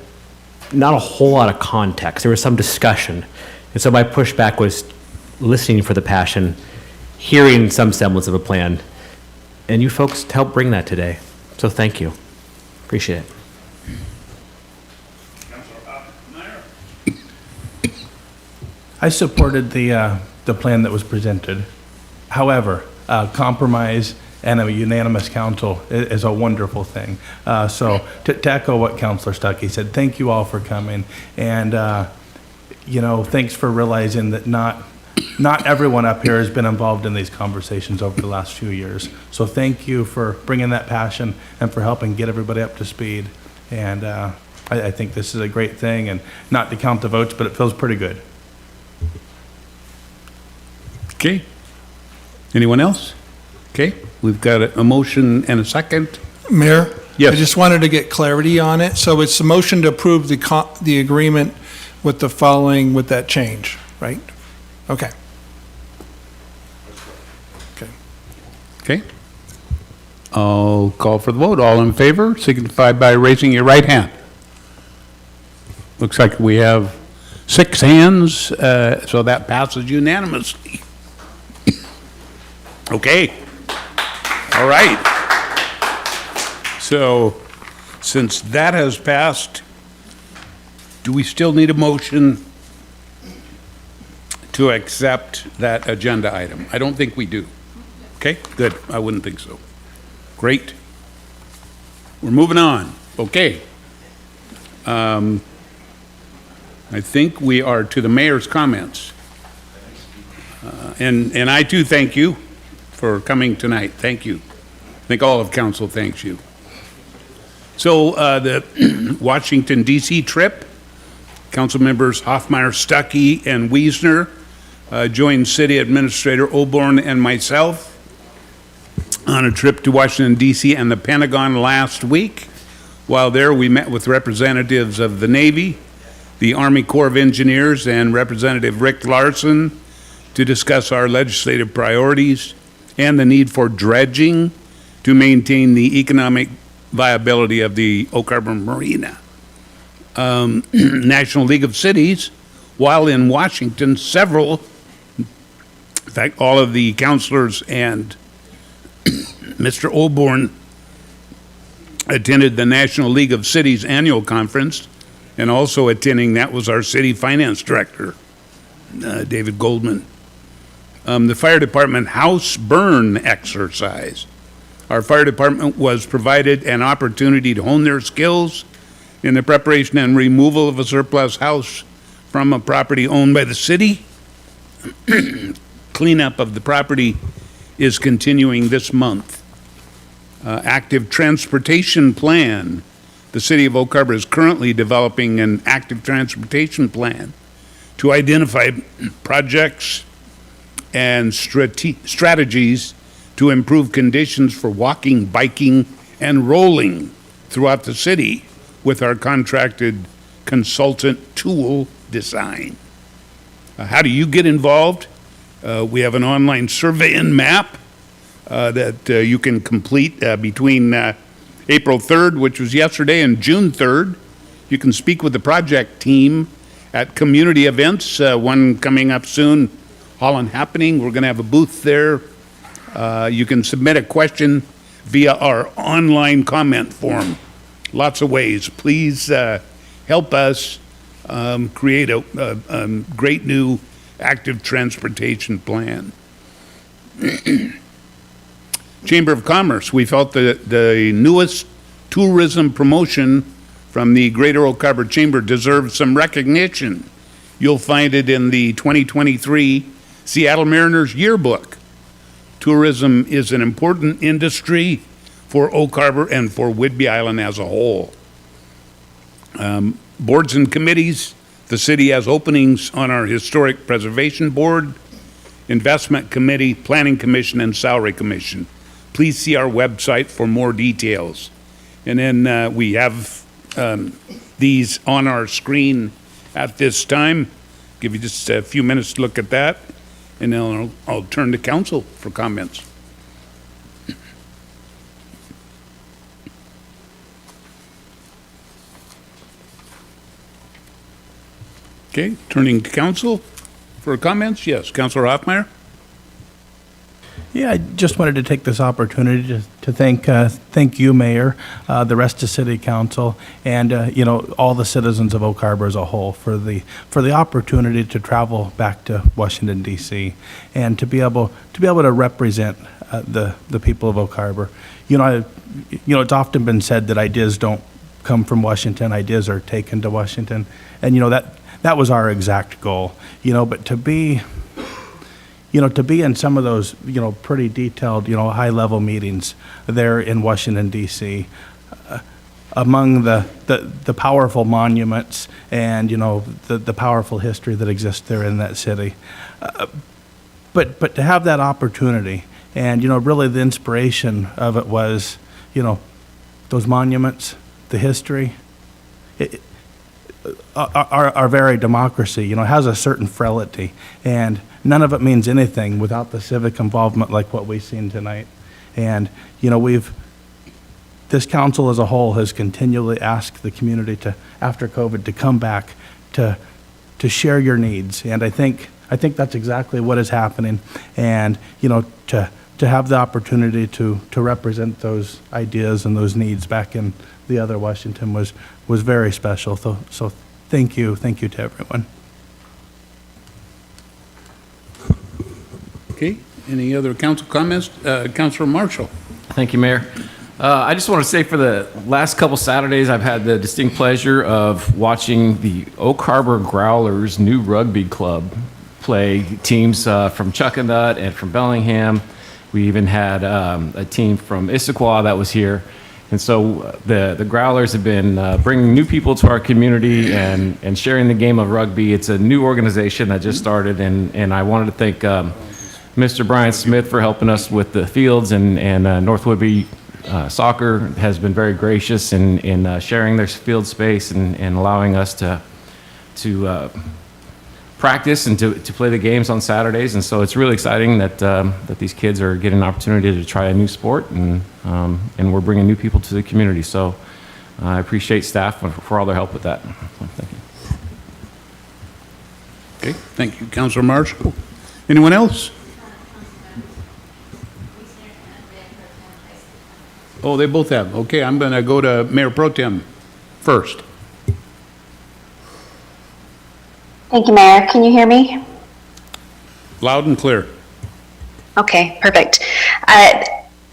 not a whole lot of context. There was some discussion. And so my pushback was listening for the passion, hearing some semblance of a plan, and you folks helped bring that today. So thank you. Appreciate it. I supported the plan that was presented. However, compromise and a unanimous council is a wonderful thing. So to echo what Councilor Stuckey said, thank you all for coming. And, thanks for realizing that not everyone up here has been involved in these conversations over the last few years. So thank you for bringing that passion and for helping get everybody up to speed. And I think this is a great thing, and not to count the votes, but it feels pretty good. Okay. Anyone else? Okay, we've got a motion and a second. Mayor? Yes. I just wanted to get clarity on it. So it's a motion to approve the agreement with the following, with that change, right? Okay. Okay. Okay. I'll call for the vote. All in favor, signify by raising your right hand. Looks like we have 6 hands, so that passes unanimously. Okay. All right. So, since that has passed, do we still need a motion to accept that agenda item? I don't think we do. Okay, good. I wouldn't think so. Great. We're moving on. Okay. I think we are to the mayor's comments. And I too thank you for coming tonight. Thank you. I think all of council thanks you. So the Washington DC trip, Councilmembers Hoffman, Stuckey, and Wiesner joined City Administrator Oborn and myself on a trip to Washington DC and the Pentagon last week. While there, we met with representatives of the Navy, the Army Corps of Engineers, and Representative Rick Larson to discuss our legislative priorities and the need for dredging to maintain the economic viability of the Oak Harbor Marina. National League of Cities, while in Washington, several, in fact, all of the councilors and Mr. Olborn attended the National League of Cities annual conference, and also attending that was our city finance director, David Goldman. The fire department house burn exercise. Our fire department was provided an opportunity to hone their skills in the preparation and removal of a surplus house from a property owned by the city. Cleanup of the property is continuing this month. Active transportation plan. The city of Oak Harbor is currently developing an active transportation plan to identify projects and strategies to improve conditions for walking, biking, and rolling throughout the city with our contracted consultant Tool Design. How do you get involved? We have an online survey and map that you can complete between April 3rd, which was yesterday, and June 3rd. You can speak with the project team at community events, one coming up soon, Holland Happening. We're going to have a booth there. You can submit a question via our online comment form. Lots of ways. Please help us create a great new active transportation plan. Chamber of Commerce, we felt that the newest tourism promotion from the Greater Oak Harbor Chamber deserves some recognition. You'll find it in the 2023 Seattle Mariners Yearbook. Tourism is an important industry for Oak Harbor and for Whidbey Island as a whole. Boards and committees, the city has openings on our Historic Preservation Board, Investment Committee, Planning Commission, and Salary Commission. Please see our website for more details. And then we have these on our screen at this time. Give you just a few minutes to look at that, and then I'll turn to council for comments. Okay, turning to council for comments. Yes, Councilor Hoffmeyer. Yeah, I just wanted to take this opportunity to thank you, Mayor, the rest of City Council, and all the citizens of Oak Harbor as a whole for the opportunity to travel back to Washington D.C. and to be able to represent the people of Oak Harbor. It's often been said that ideas don't come from Washington; ideas are taken to Washington, and that was our exact goal. But to be in some of those, pretty detailed, high-level meetings there in Washington, D.C., among the powerful monuments and, the powerful history that exists there in that city. But to have that opportunity and, really the inspiration of it was, those monuments, the history, our very democracy, has a certain frailty, and none of it means anything without the civic involvement like what we've seen tonight. And, this council as a whole has continually asked the community to, after COVID, to come back to share your needs. And I think that's exactly what is happening. And, to have the opportunity to represent those ideas and those needs back in the other Washington was very special. So thank you to everyone. Okay, any other council comments? Councilor Marshall. Thank you, Mayor. I just want to say for the last couple Saturdays, I've had the distinct pleasure of watching the Oak Harbor Growlers new rugby club play teams from Chuckanut and from Bellingham. We even had a team from Issaquah that was here. And so the Growlers have been bringing new people to our community and sharing the game of rugby. It's a new organization that just started, and I wanted to thank Mr. Brian Smith for helping us with the fields, and North Whidbey Soccer has been very gracious in sharing their field space and allowing us to practice and to play the games on Saturdays. And so it's really exciting that these kids are getting an opportunity to try a new sport, and we're bringing new people to the community. So I appreciate staff for all their help with that. So, thank you. Okay, thank you, Councilor Marshall. Anyone else? Oh, they both have. Okay, I'm going to go to Mayor Pro Tem first. Thank you, Mayor. Can you hear me? Loud and clear. Okay, perfect.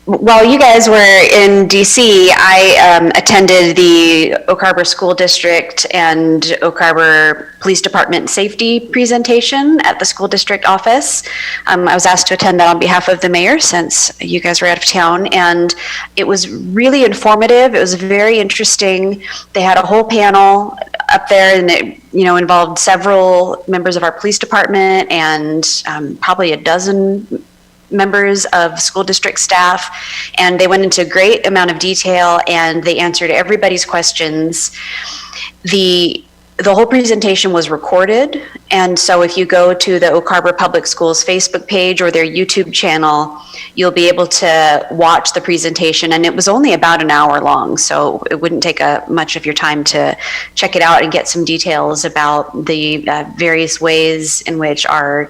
While you guys were in DC, I attended the Oak Harbor School District and Oak Harbor Police Department safety presentation at the school district office. I was asked to attend that on behalf of the mayor since you guys were out of town, and it was really informative. It was very interesting. They had a whole panel up there, and it involved several members of our police department and probably a dozen members of school district staff, and they went into a great amount of detail and they answered everybody's questions. The whole presentation was recorded, and so if you go to the Oak Harbor Public Schools Facebook page or their YouTube channel, you'll be able to watch the presentation, and it was only about an hour long, so it wouldn't take much of your time to check it out and get some details about the various ways in which our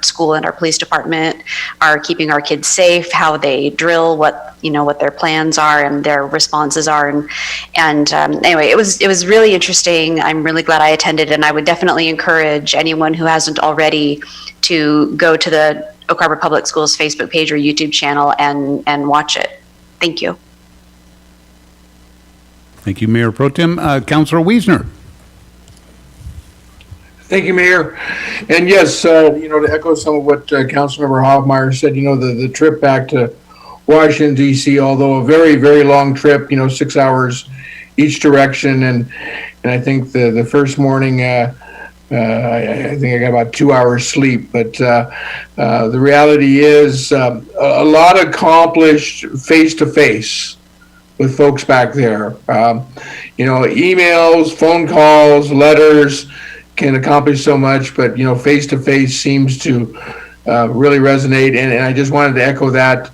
school and our police department are keeping our kids safe, how they drill, what their plans are and their responses are. And anyway, it was really interesting. I'm really glad I attended, and I would definitely encourage anyone who hasn't already to go to the Oak Harbor Public Schools Facebook page or YouTube channel and watch it. Thank you. Thank you, Mayor Pro Tem. Councilor Wiesner. Thank you, Mayor. And yes, to echo some of what Councilmember Hoffmeyer said, the trip back to Washington, D.C., although a very, very long trip, 6 hours each direction. And I think the first morning, I think I got about 2 hours sleep. But the reality is a lot accomplished face-to-face with folks back there. Emails, phone calls, letters can accomplish so much, but face-to-face seems to really resonate, and I just wanted to echo that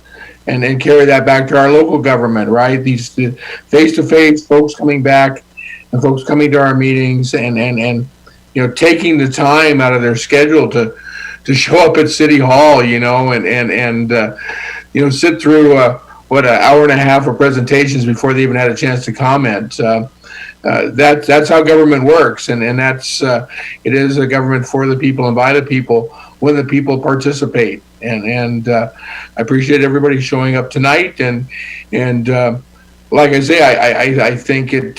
and carry that back to our local government, right? These face-to-face folks coming back and folks coming to our meetings and taking the time out of their schedule to show up at City Hall, and sit through an hour and a half of presentations before they even had a chance to comment. That's how government works, and it is a government for the people and by the people when the people participate. And I appreciate everybody showing up tonight. And like I say, I think it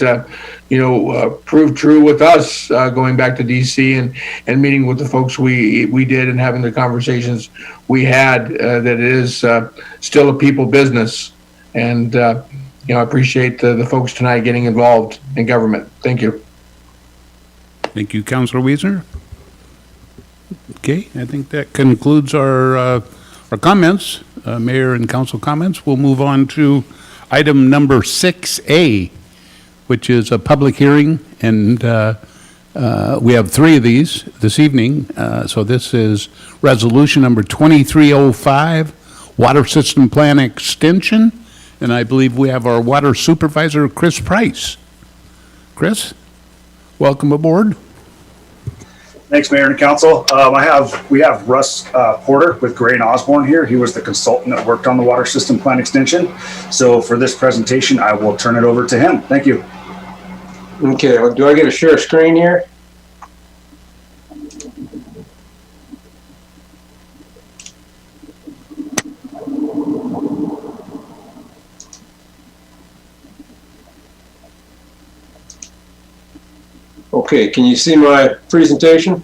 proved true with us going back to DC and meeting with the folks we did and having the conversations we had. That it is still a people business, and I appreciate the folks tonight getting involved in government. Thank you. Thank you, Councilor Wiesner. Okay, I think that concludes our comments, mayor and council comments. We'll move on to item number 6A, which is a public hearing, and we have 3 of these this evening. So this is resolution number 2305, Water System Plan Extension. And I believe we have our water supervisor, Chris Price. Chris, welcome aboard. Thanks, Mayor and Council. We have Russ Porter with Gray and Osborne here. He was the consultant that worked on the water system plan extension. So for this presentation, I will turn it over to him. Thank you. Okay, well, do I get to share a screen here? Okay, can you see my presentation?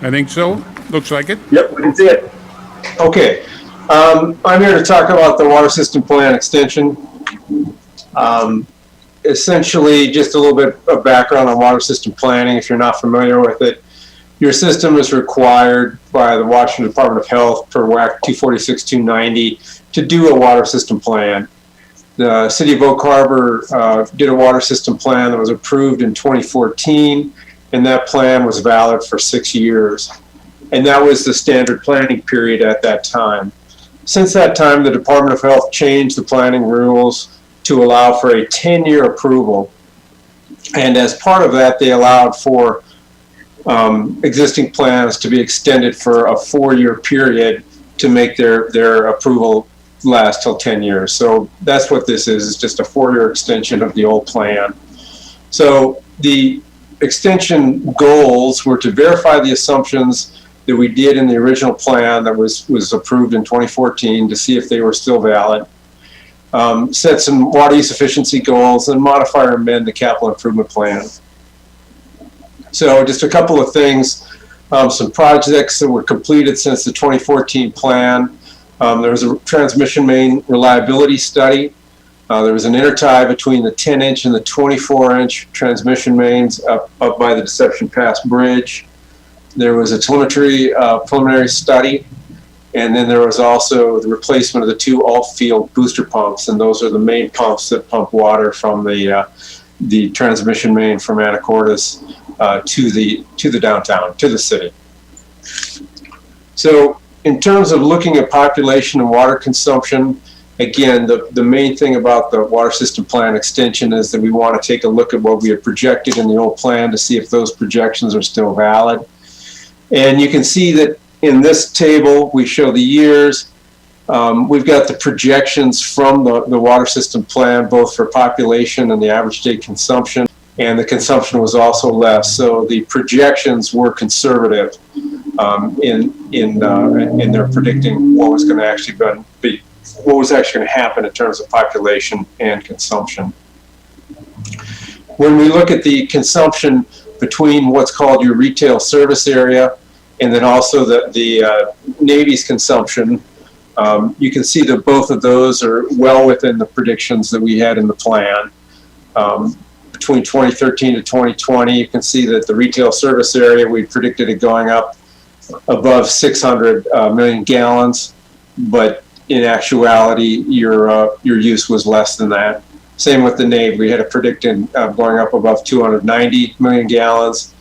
I think so. Looks like it. Yep, we can see it. Okay, I'm here to talk about the water system plan extension. Essentially, just a little bit of background on water system planning, if you're not familiar with it. Your system is required by the Washington Department of Health per WAC 246-290 to do a water system plan. The City of Oak Harbor did a water system plan that was approved in 2014, and that plan was valid for 6 years. And that was the standard planning period at that time. Since that time, the Department of Health changed the planning rules to allow for a 10-year approval. And as part of that, they allowed for existing plans to be extended for a 4-year period to make their approval last till 10 years. So that's what this is. It's just a 4-year extension of the old plan. So the extension goals were to verify the assumptions that we did in the original plan that was approved in 2014 to see if they were still valid. Set some water use efficiency goals, and modify or amend the capital improvement plan. So just a couple of things, some projects that were completed since the 2014 plan. There was a transmission main reliability study. There was an intertie between the 10-inch and the 24-inch transmission mains up by the Deception Pass Bridge. There was a telemetry preliminary study. And then there was also the replacement of the 2 alt-field booster pumps, and those are the main pumps that pump water from the transmission main from Anacortes to the downtown, to the city. So in terms of looking at population and water consumption, again, the main thing about the water system plan extension is that we want to take a look at what we had projected in the old plan to see if those projections are still valid. And you can see that in this table, we show the years. We've got the projections from the water system plan, both for population and the average day consumption, and the consumption was also less. So the projections were conservative in their predicting what was going to actually be, what was actually going to happen in terms of population and consumption. When we look at the consumption between what's called your retail service area and then also the Navy's consumption, you can see that both of those are well within the predictions that we had in the plan. Between 2013 to 2020, you can see that the retail service area, we predicted it going up above 600 million gallons, but in actuality, your use was less than that. Same with the Navy. We had it predicted going up above 290 million gallons,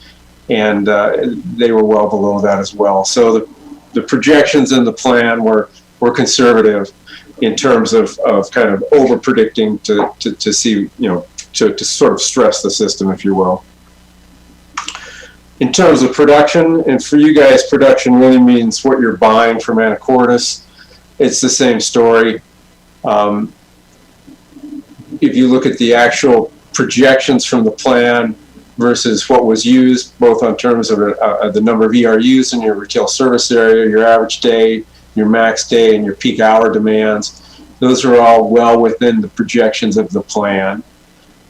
and they were well below that as well. So the projections in the plan were conservative in terms of kind of over predicting to see, to sort of stress the system, if you will. In terms of production, and for you guys, production really means what you're buying from Anacortes. It's the same story. If you look at the actual projections from the plan versus what was used, both on terms of the number of ERUs in your retail service area, your average day, your max day, and your peak hour demands, those are all well within the projections of the plan.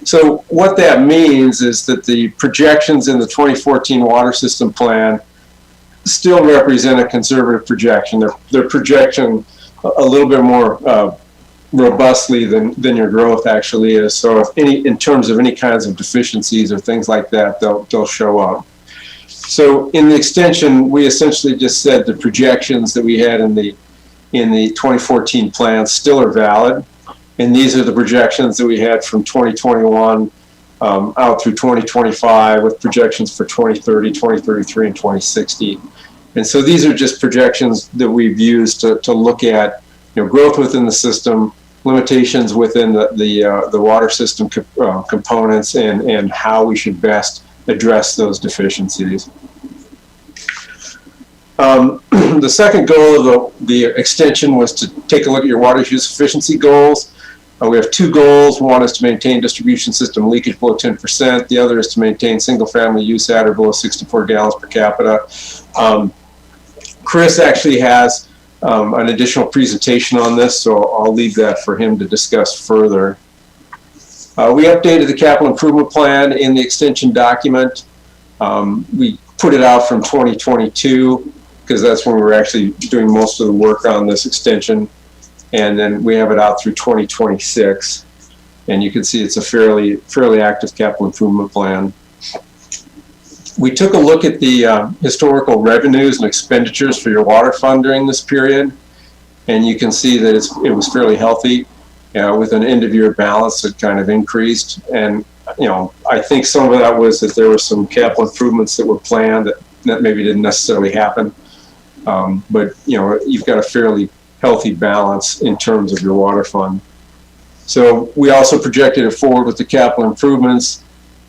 So what that means is that the projections in the 2014 water system plan still represent a conservative projection. They're projecting a little bit more robustly than your growth actually is. So if in terms of any kinds of deficiencies or things like that, they'll show up. So in the extension, we essentially just said the projections that we had in the 2014 plan still are valid. And these are the projections that we had from 2021 out through 2025 with projections for 2030, 2033, and 2060. And so these are just projections that we've used to look at growth within the system, limitations within the water system components, and how we should best address those deficiencies. The second goal of the extension was to take a look at your water use efficiency goals. We have 2 goals. One is to maintain distribution system leakage below 10%. The other is to maintain single-family use at or below 64 gallons per capita. Chris actually has an additional presentation on this, so I'll leave that for him to discuss further. We updated the capital improvement plan in the extension document. We put it out from 2022 because that's when we were actually doing most of the work on this extension. And then we have it out through 2026. And you can see it's a fairly active capital improvement plan. We took a look at the historical revenues and expenditures for your water fund during this period. And you can see that it was fairly healthy with an end of year balance that kind of increased. And, I think some of that was that there were some capital improvements that were planned that maybe didn't necessarily happen. But, you've got a fairly healthy balance in terms of your water fund. So we also projected it forward with the capital improvements,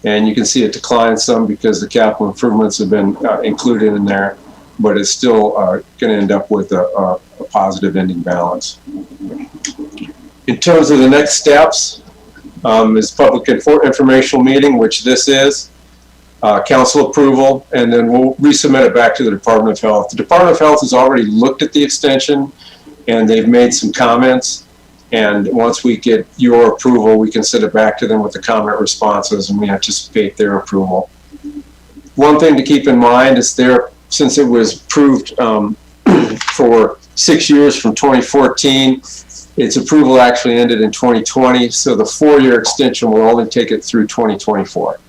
and you can see it declined some because the capital improvements have been included in there, but it's still going to end up with a positive ending balance. In terms of the next steps, is public informational meeting, which this is, council approval, and then we'll resubmit it back to the Department of Health. The Department of Health has already looked at the extension, and they've made some comments. And once we get your approval, we can send it back to them with the comment responses, and we anticipate their approval. One thing to keep in mind is since it was approved for 6 years from 2014, its approval actually ended in 2020, so the 4-year extension will only take it through 2024.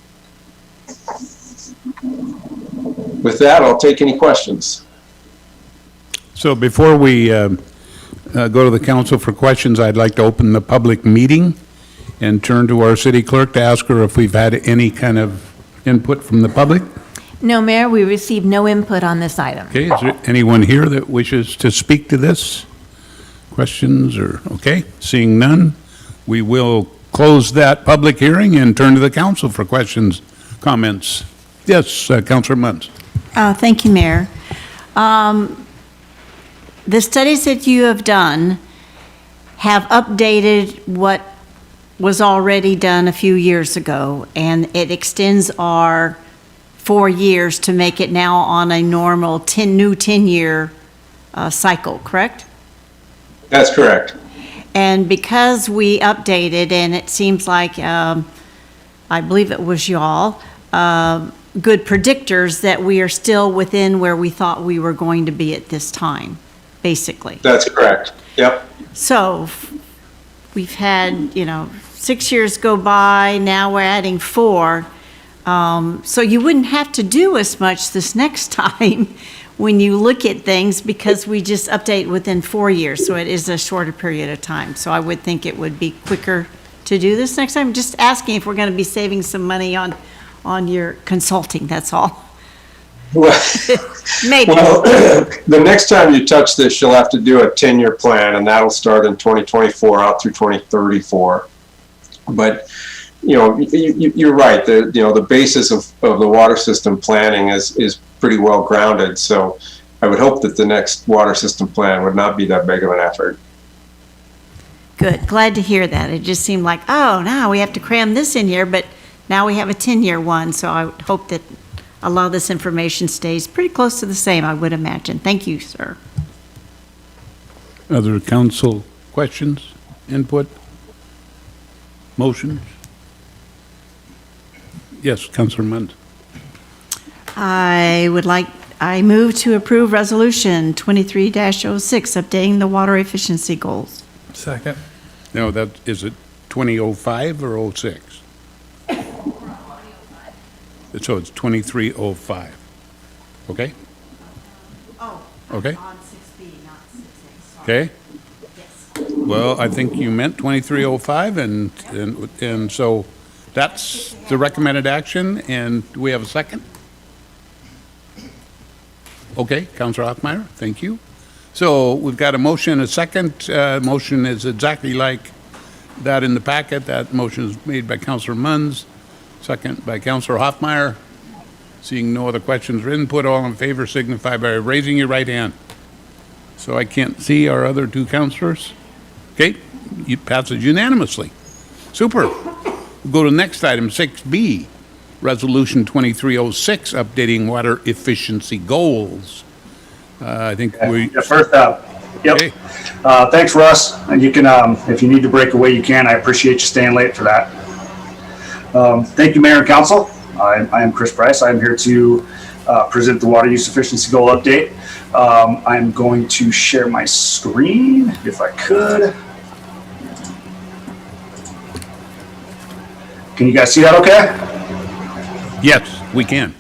With that, I'll take any questions. So before we go to the council for questions, I'd like to open the public meeting and turn to our city clerk to ask her if we've had any kind of input from the public. No, Mayor, we received no input on this item. Okay, is there anyone here that wishes to speak to this? Questions or, okay, seeing none, we will close that public hearing and turn to the council for questions, comments. Yes, Councilor Munns. Thank you, Mayor. The studies that you have done have updated what was already done a few years ago, and it extends our 4 years to make it now on a normal 10-year cycle, correct? That's correct. And because we updated, and it seems like, I believe it was y'all, good predictors that we are still within where we thought we were going to be at this time, basically. That's correct. Yep. So we've had, 6 years go by, now we're adding 4. So you wouldn't have to do as much this next time when you look at things because we just update within 4 years. So it is a shorter period of time. So I would think it would be quicker to do this next time. Just asking if we're going to be saving some money on your consulting, that's all. Well, Maybe. Well, the next time you touch this, you'll have to do a 10-year plan, and that'll start in 2024 out through 2034. But, you're right. The basis of the water system planning is pretty well grounded. So I would hope that the next water system plan would not be that big of an effort. Good. Glad to hear that. It just seemed like, oh, now we have to cram this in here, but now we have a 10-year one. So I would hope that a lot of this information stays pretty close to the same, I would imagine. Thank you, sir. Other council questions, input, motions? Yes, Councilor Munns. I move to approve Resolution 23-06, updating the water efficiency goals. Second. No, is it 2005 or 06? So it's 2305. Okay? Oh. Okay. On 6B, not 6A, sorry. Okay? Yes. Well, I think you meant 2305, and so that's the recommended action, and do we have a second? Okay, Councilor Hoffmeyer, thank you. So we've got a motion and a second. Motion is exactly like that in the packet. That motion is made by Councilor Munns, second by Councilor Hoffmeyer. Seeing no other questions or input, all in favor signify by raising your right hand. So I can't see our other two councilors. Okay, it passes unanimously. Super. We'll go to the next item, 6B, Resolution 2306, updating water efficiency goals. I think we... Yeah, first up. Yep. Okay. Thanks, Russ. And you can, if you need to break away, you can. I appreciate you staying late for that. Thank you, Mayor and Council. I am Chris Price. I'm here to present the water use efficiency goal update. I'm going to share my screen, if I could. Can you guys see that okay? Yes, we can.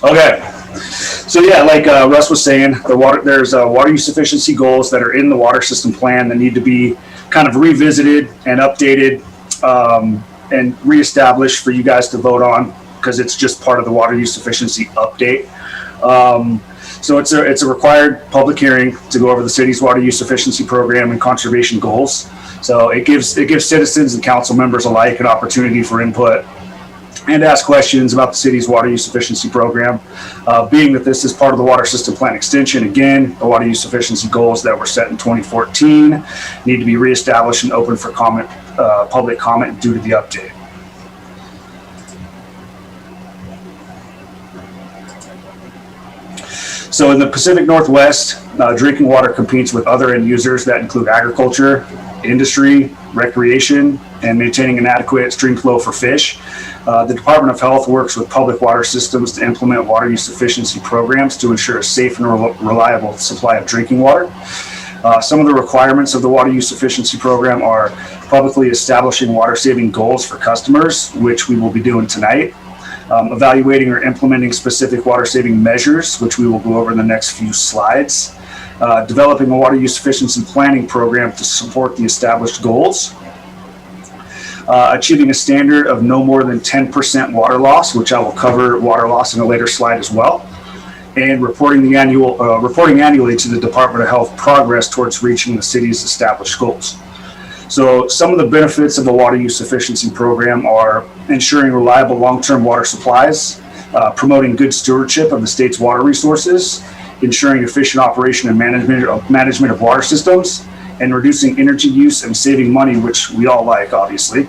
Okay. So yeah, like Russ was saying, there's water use efficiency goals that are in the water system plan that need to be kind of revisited and updated and reestablished for you guys to vote on because it's just part of the water use efficiency update. So it's a required public hearing to go over the city's water use efficiency program and conservation goals. So it gives citizens and council members alike an opportunity for input and ask questions about the city's water use efficiency program. Being that this is part of the water system plan extension, again, the water use efficiency goals that were set in 2014 need to be reestablished and open for comment, public comment due to the update. So in the Pacific Northwest, drinking water competes with other end users that include agriculture, industry, recreation, and maintaining an adequate stream flow for fish. The Department of Health works with public water systems to implement water use efficiency programs to ensure a safe and reliable supply of drinking water. Some of the requirements of the water use efficiency program are publicly establishing water saving goals for customers, which we will be doing tonight. Evaluating or implementing specific water saving measures, which we will go over in the next few slides. Developing a water use efficiency planning program to support the established goals. Achieving a standard of no more than 10% water loss, which I will cover water loss in a later slide as well. And reporting annually to the Department of Health progress towards reaching the city's established goals. So some of the benefits of a water use efficiency program are ensuring reliable long-term water supplies, promoting good stewardship of the state's water resources, ensuring efficient operation and management of water systems, and reducing energy use and saving money, which we all like, obviously.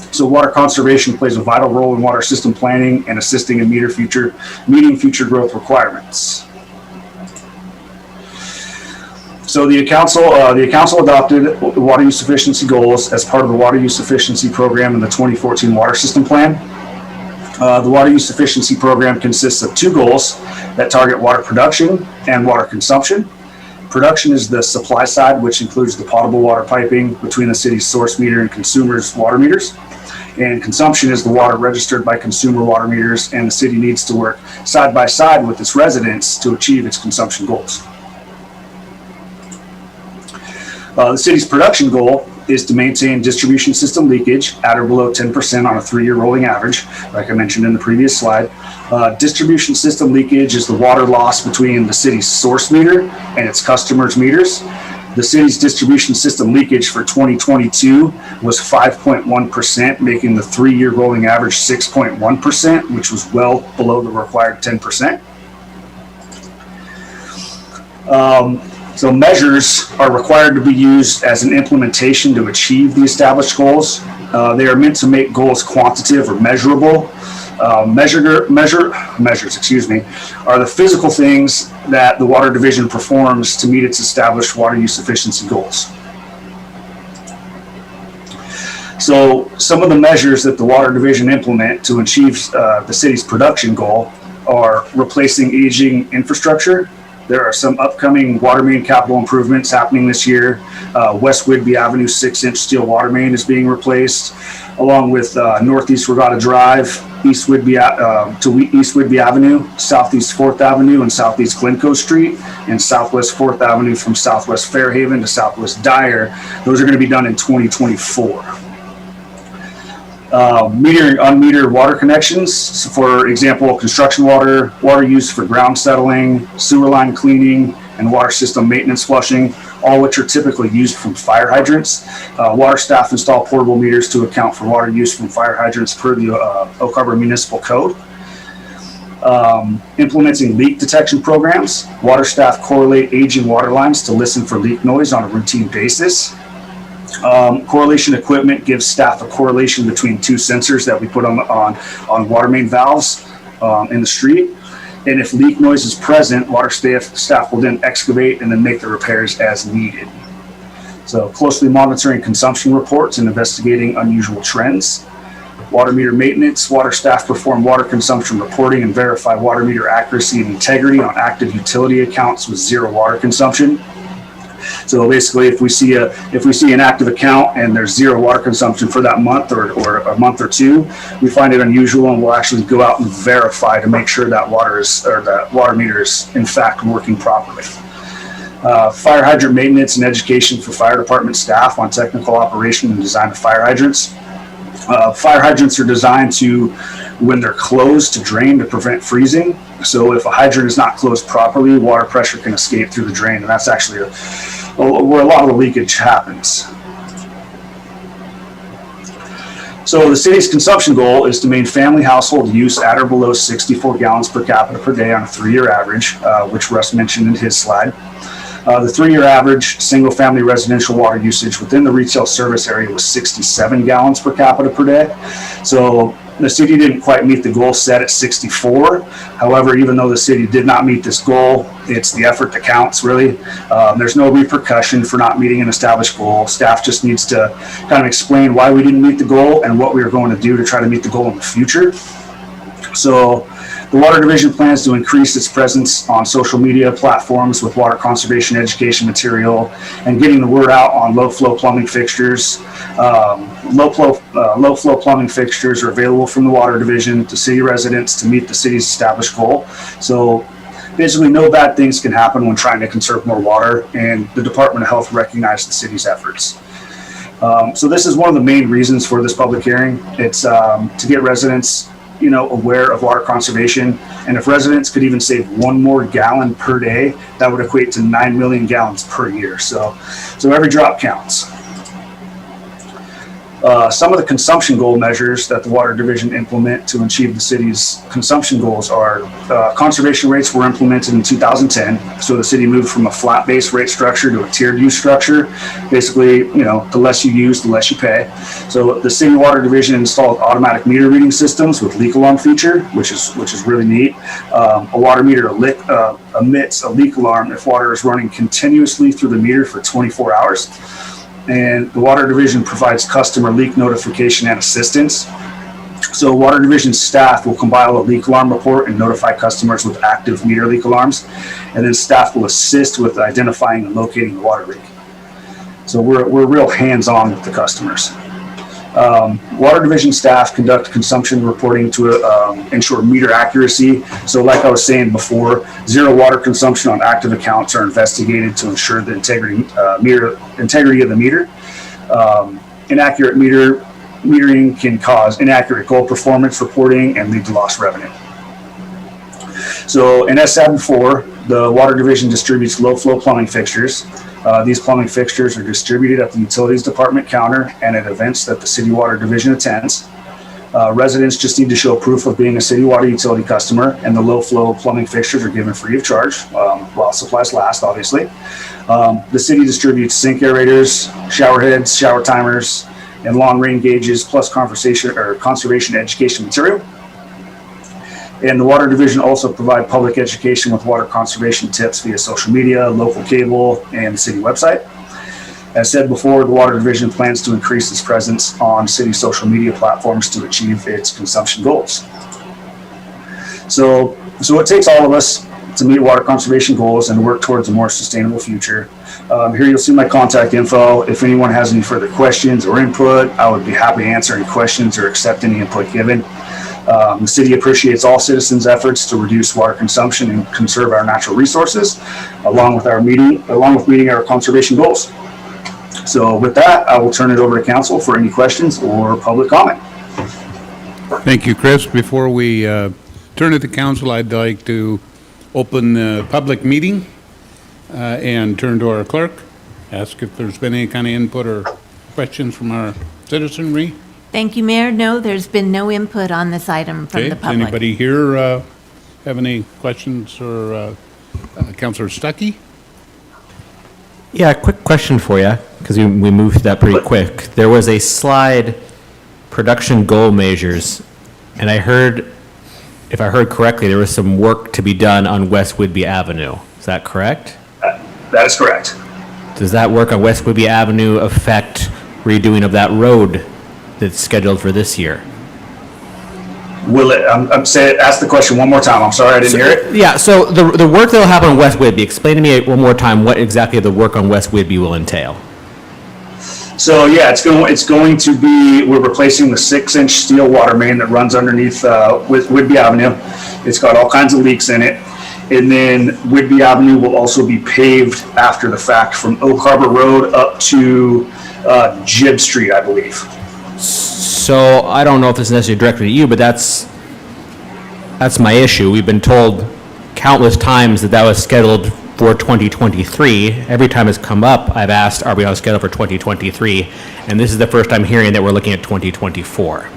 So water conservation plays a vital role in water system planning and assisting in meeting future growth requirements. So the council adopted water use efficiency goals as part of the water use efficiency program in the 2014 water system plan. The water use efficiency program consists of two goals that target water production and water consumption. Production is the supply side, which includes the potable water piping between the city's source meter and consumers' water meters. And consumption is the water registered by consumer water meters, and the city needs to work side by side with its residents to achieve its consumption goals. The city's production goal is to maintain distribution system leakage at or below 10% on a 3-year rolling average, like I mentioned in the previous slide. Distribution system leakage is the water loss between the city's source meter and its customers' meters. The city's distribution system leakage for 2022 was 5.1%, making the 3-year rolling average 6.1%, which was well below the required 10%. So measures are required to be used as an implementation to achieve the established goals. They are meant to make goals quantitative or measurable. Measures, are the physical things that the Water Division performs to meet its established water use efficiency goals. So some of the measures that the Water Division implement to achieve the city's production goal are replacing aging infrastructure. There are some upcoming water main capital improvements happening this year. West Whidbey Avenue 6-inch steel water main is being replaced, along with Northeast Regatta Drive, East Whidbey Avenue, Southeast 4th Avenue and Southeast Glencoe Street, and Southwest 4th Avenue from Southwest Fairhaven to Southwest Dyer. Those are going to be done in 2024. Metering unmetered water connections, so for example, construction water, water use for ground settling, sewer line cleaning, and water system maintenance flushing, all which are typically used from fire hydrants. Water staff install portable meters to account for water use from fire hydrants per the Oak Harbor Municipal Code. Implementing leak detection programs. Water staff correlate aging water lines to listen for leak noise on a routine basis. Correlation equipment gives staff a correlation between two sensors that we put on water main valves in the street. And if leak noise is present, water staff will then excavate and then make the repairs as needed. So closely monitoring consumption reports and investigating unusual trends. Water meter maintenance. Water staff perform water consumption reporting and verify water meter accuracy and integrity on active utility accounts with zero water consumption. So basically, if we see an active account and there's zero water consumption for that month or a month or two, we find it unusual, and we'll actually go out and verify to make sure that water meter is in fact working properly. Fire hydrant maintenance and education for fire department staff on technical operation and design of fire hydrants. Fire hydrants are designed to when they're closed to drain to prevent freezing. So if a hydrant is not closed properly, water pressure can escape through the drain, and that's actually where a lot of the leakage happens. So the city's consumption goal is to maintain family household use at or below 64 gallons per capita per day on a 3-year average, which Russ mentioned in his slide. The 3-year average single-family residential water usage within the retail service area was 67 gallons per capita per day. So the city didn't quite meet the goal set at 64. However, even though the city did not meet this goal, it's the effort that counts, really. There's no repercussion for not meeting an established goal. Staff just needs to kind of explain why we didn't meet the goal and what we are going to do to try to meet the goal in the future. So the Water Division plans to increase its presence on social media platforms with water conservation education material and getting the word out on low-flow plumbing fixtures. Low-flow plumbing fixtures are available from the Water Division to city residents to meet the city's established goal. So basically, no bad things can happen when trying to conserve more water, and the Department of Health recognized the city's efforts. So this is one of the main reasons for this public hearing. It's to get residents aware of water conservation. And if residents could even save 1 more gallon per day, that would equate to 9 million gallons per year. So every drop counts. Some of the consumption goal measures that the Water Division implement to achieve the city's consumption goals are conservation rates were implemented in 2010. So the city moved from a flat-based rate structure to a tiered use structure. Basically, the less you use, the less you pay. So the city Water Division installed automatic meter reading systems with leak alarm feature, which is really neat. A water meter emits a leak alarm if water is running continuously through the meter for 24 hours. And the Water Division provides customer leak notification and assistance. So Water Division staff will compile a leak alarm report and notify customers with active meter leak alarms. And then staff will assist with identifying and locating the water leak. So we're real hands-on with the customers. Water Division staff conduct consumption reporting to ensure meter accuracy. So like I was saying before, zero water consumption on active accounts are investigated to ensure the integrity of the meter. Inaccurate metering can cause inaccurate goal performance reporting and lead to lost revenue. So in S 4, the Water Division distributes low-flow plumbing fixtures. These plumbing fixtures are distributed at the Utilities Department counter and at events that the City Water Division attends. Residents just need to show proof of being a city water utility customer, and the low-flow plumbing fixtures are given free of charge while supplies last, obviously. The city distributes sink aerators, shower heads, shower timers, and lawn rain gauges, plus conservation education material. And the Water Division also provide public education with water conservation tips via social media, local cable, and the city website. As said before, the Water Division plans to increase its presence on city social media platforms to achieve its consumption goals. So it takes all of us to meet water conservation goals and work towards a more sustainable future. Here you'll see my contact info. If anyone has any further questions or input, I would be happy to answer any questions or accept any input given. The city appreciates all citizens' efforts to reduce water consumption and conserve our natural resources, along with meeting our conservation goals. So with that, I will turn it over to council for any questions or public comment. Thank you, Chris. Before we turn it to council, I'd like to open the public meeting and turn to our clerk, ask if there's been any kind of input or questions from our citizenry. Thank you, Mayor. No, there's been no input on this item from the public. Anybody here have any questions or Councilor Stuckey? Yeah, quick question for you, because we moved through that pretty quick. There was a slide, production goal measures, and I heard, if I heard correctly, there was some work to be done on West Whidbey Avenue. Is that correct? That is correct. Does that work on West Whidbey Avenue affect redoing of that road that's scheduled for this year? Will it? Ask the question one more time. I'm sorry, I didn't hear it. Yeah, so the work that will happen on West Whidbey, explain to me one more time what exactly the work on West Whidbey will entail. So yeah, it's going to be, we're replacing the 6-inch steel water main that runs underneath Whidbey Avenue. It's got all kinds of leaks in it. And then Whidbey Avenue will also be paved after the fact from Oak Harbor Road up to Jib Street, I believe. So I don't know if this is necessarily directly to you, but that's That's my issue. We've been told countless times that that was scheduled for 2023. Every time it's come up, I've asked, are we on schedule for 2023? And this is the first I'm hearing that we're looking at 2024.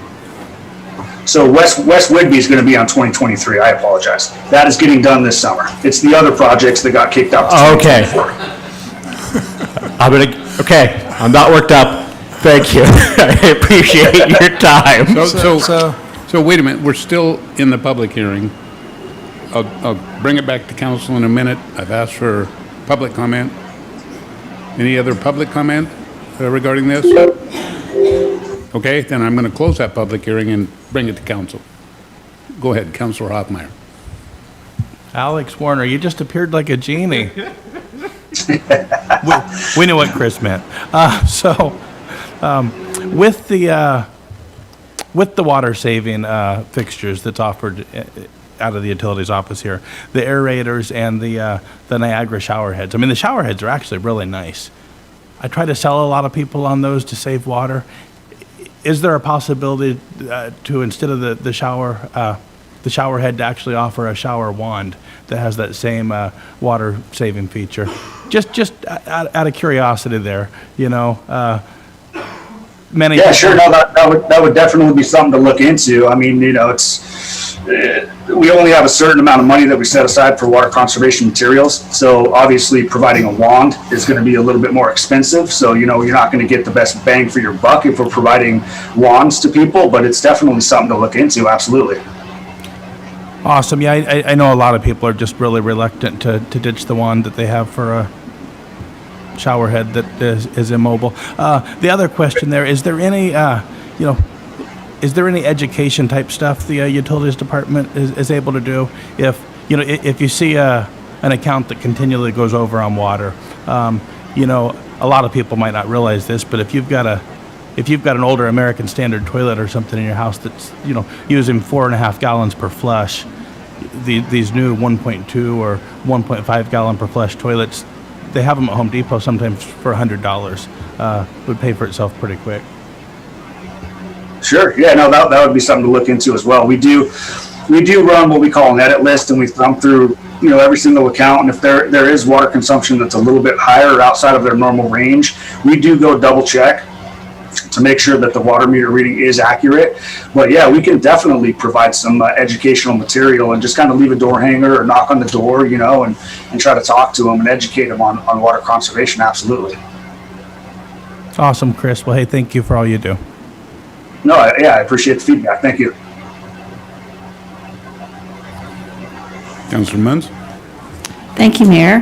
So West Whidbey is going to be on 2023. I apologize. That is getting done this summer. It's the other projects that got kicked out to Okay. 2024. Okay, I'm not worked up. Thank you. I appreciate your time. So wait a minute, we're still in the public hearing. I'll bring it back to council in a minute. I've asked for public comment. Any other public comment regarding this? Okay, then I'm going to close that public hearing and bring it to council. Go ahead, Councilor Hoffmeyer. Alex Warner, you just appeared like a genie. we knew what Chris meant. With the water saving fixtures that's offered out of the utilities office here, the aerators and the Niagara shower heads. I mean, the shower heads are actually really nice. I try to sell a lot of people on those to save water. Is there a possibility to, instead of the shower head, to actually offer a shower wand that has that same water saving feature? Just out of curiosity there, you know. Yeah, sure. No, that would definitely be something to look into. I mean, you know, we only have a certain amount of money that we set aside for water conservation materials. So obviously providing a wand is going to be a little bit more expensive. So, you know, you're not going to get the best bang for your buck if we're providing wands to people, but it's definitely something to look into. Absolutely. Awesome. Yeah, I know a lot of people are just really reluctant to ditch the wand that they have for a shower head that is immobile. The other question there, is there any, is there any education type stuff the utilities department is able to do? If you see an account that continually goes over on water, a lot of people might not realize this, but if you've got an older American Standard toilet or something in your house that's, using 4.5 gallons per flush, these new 1.2 or 1.5 gallon per flush toilets, they have them at Home Depot sometimes for $100. Would pay for itself pretty quick. Sure. Yeah, no, that would be something to look into as well. We do run what we call an edit list, and we thumb through, every single account. And if there is water consumption that's a little bit higher or outside of their normal range, we do go double check to make sure that the water meter reading is accurate. But yeah, we can definitely provide some educational material and just kind of leave a door hanger or knock on the door, and try to talk to them and educate them on water conservation. Absolutely. Awesome, Chris. Well, hey, thank you for all you do. No, I appreciate the feedback. Thank you. Councilor Munns? Thank you, Mayor.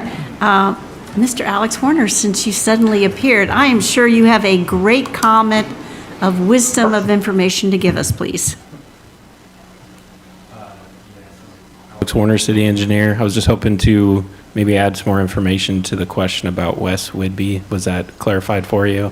Mr. Alex Warner, since you suddenly appeared, I am sure you have a great comment of wisdom of information to give us, please. Alex Warner, City Engineer. I was just hoping to maybe add some more information to the question about West Whidbey. Was that clarified for you,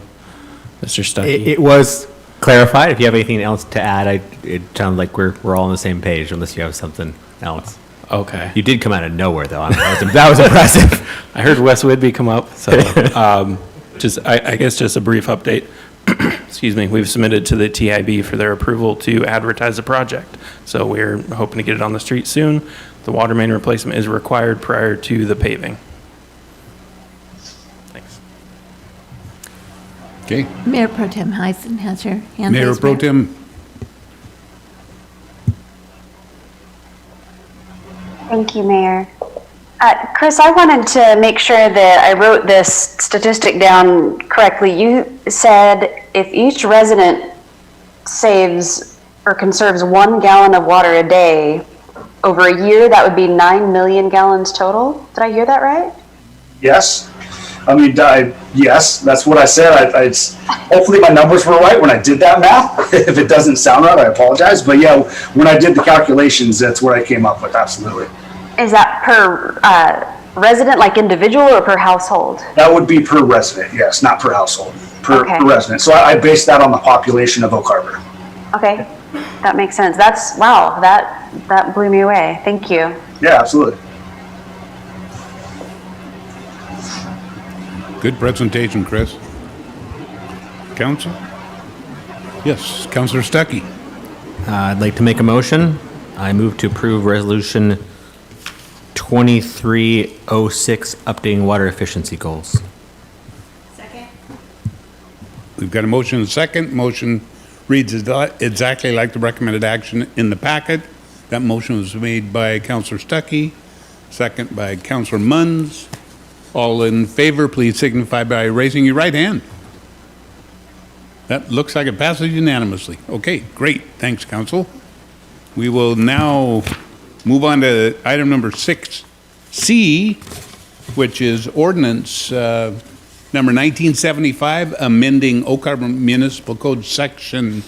Mr. Stuckey? It was clarified. If you have anything else to add, it sounds like we're all on the same page, unless you have something else. Okay. You did come out of nowhere, though. That was impressive. I heard West Whidbey come up, so I guess just a brief update. Excuse me. We've submitted to the TIB for their approval to advertise the project, so we're hoping to get it on the street soon. The water main replacement is required prior to the paving. Thanks. Okay. Mayor Pro Tem Heisen has her hand Mayor raised. Pro Tem. Thank you, Mayor. Chris, I wanted to make sure that I wrote this statistic down correctly. You said if each resident saves or conserves 1 gallon of water a day over a year, that would be 9 million gallons total. Did I hear that right? Yes. Yes, that's what I said. Hopefully my numbers were right when I did that math. If it doesn't sound right, I apologize. But yeah, when I did the calculations, that's what I came up with. Absolutely. Is that per resident, like individual, or per household? That would be per resident, yes, not per household, per resident. So I based that on the population of Oak Harbor. Okay, that makes sense. Wow, that blew me away. Thank you. Yeah, absolutely. Good presentation, Chris. Council? Yes, Councilor Stuckey. I'd like to make a motion I move to approve Resolution 2306, updating water efficiency goals. We've got a motion and a second. Motion reads exactly like the recommended action in the packet. That motion was made by Councillor Stuckey, second by Councillor Munns. All in favor, please signify by raising your right hand. That looks like it passes unanimously. Okay, great. Thanks, Council. We will now move on to item number 6C, which is Ordinance number 1975, amending Oak Harbor Municipal Code Section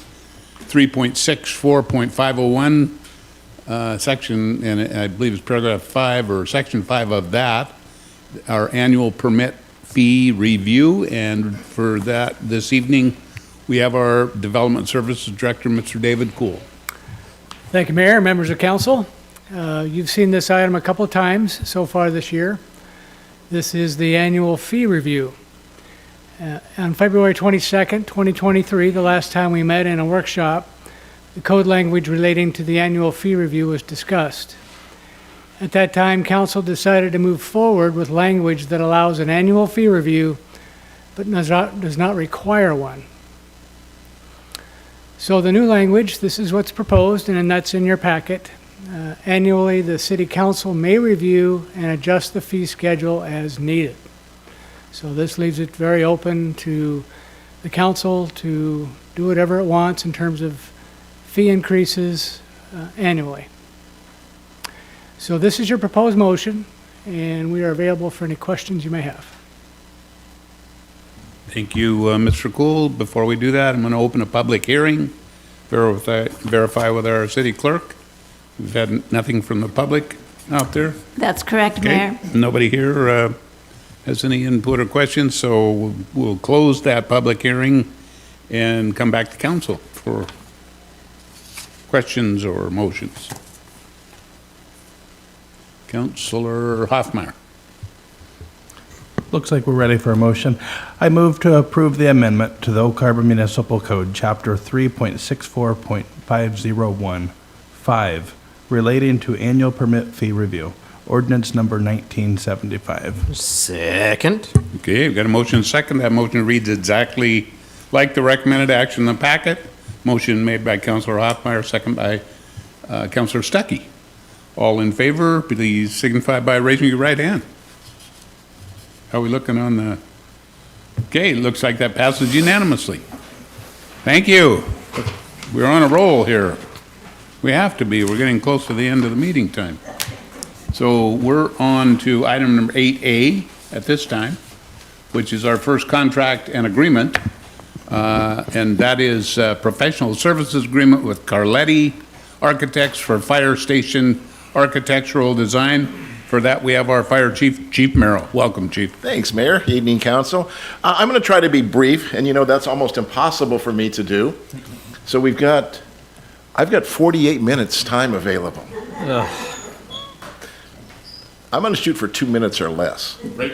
3.64.501, section, and I believe it's paragraph 5 or section 5 of that, our annual permit fee review. And for that, this evening, we have our Development Services Director, Mr. David Kuhl. Thank you, Mayor, members of council. You've seen this item a couple of times so far this year. This is the annual fee review. On February 22nd, 2023, the last time we met in a workshop, the code language relating to the annual fee review was discussed. At that time, council decided to move forward with language that allows an annual fee review, but does not require one. So the new language, this is what's proposed, and that's in your packet. Annually, the City Council may review and adjust the fee schedule as needed. So this leaves it very open to the council to do whatever it wants in terms of fee increases annually. So this is your proposed motion, and we are available for any questions you may have. Thank you, Mr. Kuhl. Before we do that, I'm going to open a public hearing, verify with our city clerk. We've had nothing from the public out there. That's correct, Mayor. Okay, nobody here has any input or questions, so we'll close that public hearing and come back to council for questions or motions. Councillor Hoffman. Looks like we're ready for a motion. I move to approve the amendment to the Oak Harbor Municipal Code, Chapter 3.64.501.5, relating to annual permit fee review, Ordinance number 1975. Second. Okay, we've got a motion second. That motion reads exactly like the recommended action in the packet. Motion made by Councillor Hoffmeyer, second by Councillor Stuckey. All in favor, please signify by raising your right hand. How are we looking on the... Okay, looks like that passes unanimously. Thank you. We're on a roll here. We have to be. We're getting close to the end of the meeting time. So we're on to item number 8A at this time, which is our first contract and agreement, and that is a professional services agreement with Carletti Architects for fire station architectural design. For that, we have our fire chief, Chief Merrill. Welcome, Chief. Thanks, Mayor. Evening, Council. I'm going to try to be brief, and you know that's almost impossible for me to do. So I've got 48 minutes time available. I'm going to shoot for 2 minutes or less. Great.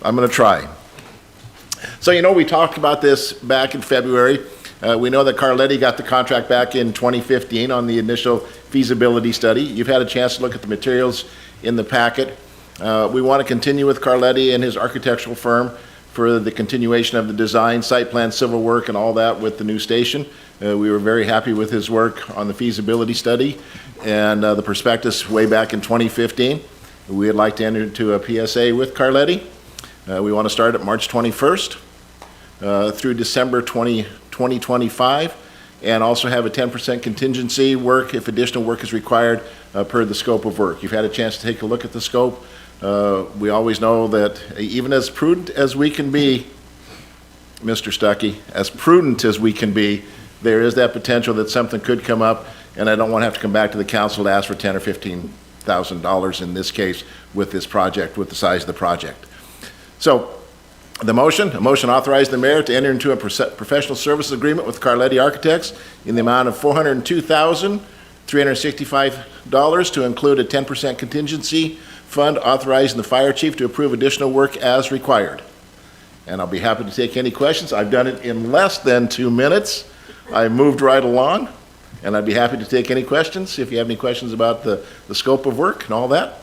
I'm going to try. So you know we talked about this back in February. We know that Carletti got the contract back in 2015 on the initial feasibility study. You've had a chance to look at the materials in the packet. We want to continue with Carletti and his architectural firm for the continuation of the design, site plan, civil work, and all that with the new station. We were very happy with his work on the feasibility study and the prospectus way back in 2015. We would like to enter into a PSA with Carletti. We want to start at March 21st through December 2025, and also have a 10% contingency work if additional work is required per the scope of work. You've had a chance to take a look at the scope. We always know that even as prudent as we can be, Mr. Stuckey, as prudent as we can be, there is that potential that something could come up, and I don't want to have to come back to the council to ask for $10,000 or $15,000 in this case with this project, with the size of the project. So a motion authorized the mayor to enter into a professional services agreement with Carletti Architects in the amount of $402,365 to include a 10% contingency fund, authorizing the fire chief to approve additional work as required. And I'll be happy to take any questions. I've done it in less than 2 minutes. I moved right along. And I'd be happy to take any questions, if you have any questions about the scope of work and all that.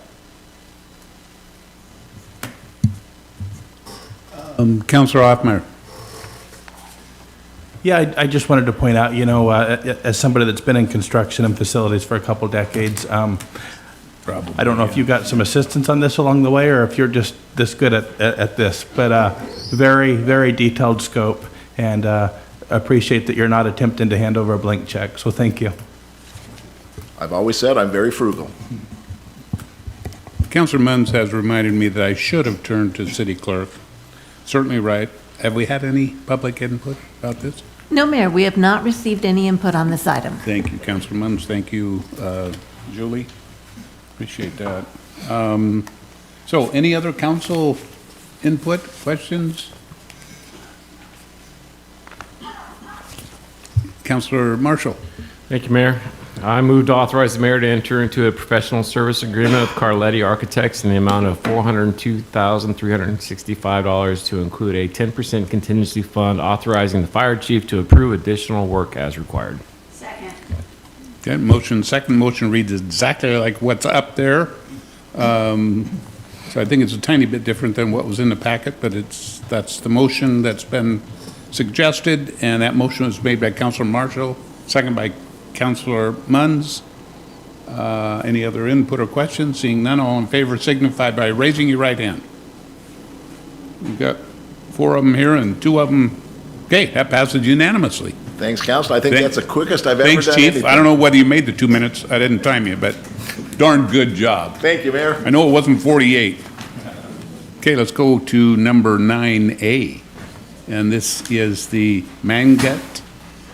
Councilor Hoffman. Yeah, I just wanted to point out, as somebody that's been in construction and facilities for a couple decades, I don't know if you got some assistance on this along the way, or if you're just this good at this, but very, very detailed scope, and appreciate that you're not attempting to hand over a blank check, so thank you. I've always said I'm very frugal. Councilor Munns has reminded me that I should have turned to city clerk. Certainly right. Have we had any public input about this? No, Mayor, we have not received any input on this item. Thank you, Councilor Munns. Thank you, Julie. Appreciate that. So any other council input, questions? Councilor Marshall. Thank you, Mayor. I move to authorize the mayor to enter into a professional service agreement with Carletti Architects in the amount of $402,365 to include a 10% contingency fund, authorizing the fire chief to approve additional work as required. Second. Okay, motion, second motion reads exactly like what's up there. So I think it's a tiny bit different than what was in the packet, but that's the motion that's been suggested, and that motion was made by Councilor Marshall, second by Councilor Munns. Any other input or questions? Seeing none, all in favor signify by raising your right hand. We've got 4 of them here and 2 of them. Okay, that passes unanimously. Thanks, Council. I think that's the quickest I've ever done Thanks, Chief. anything. I don't know whether you made the 2 minutes. I didn't time you, but darn good job. Thank you, Mayor. I know it wasn't 48. Okay, let's go to number 9A. And this is the Mangat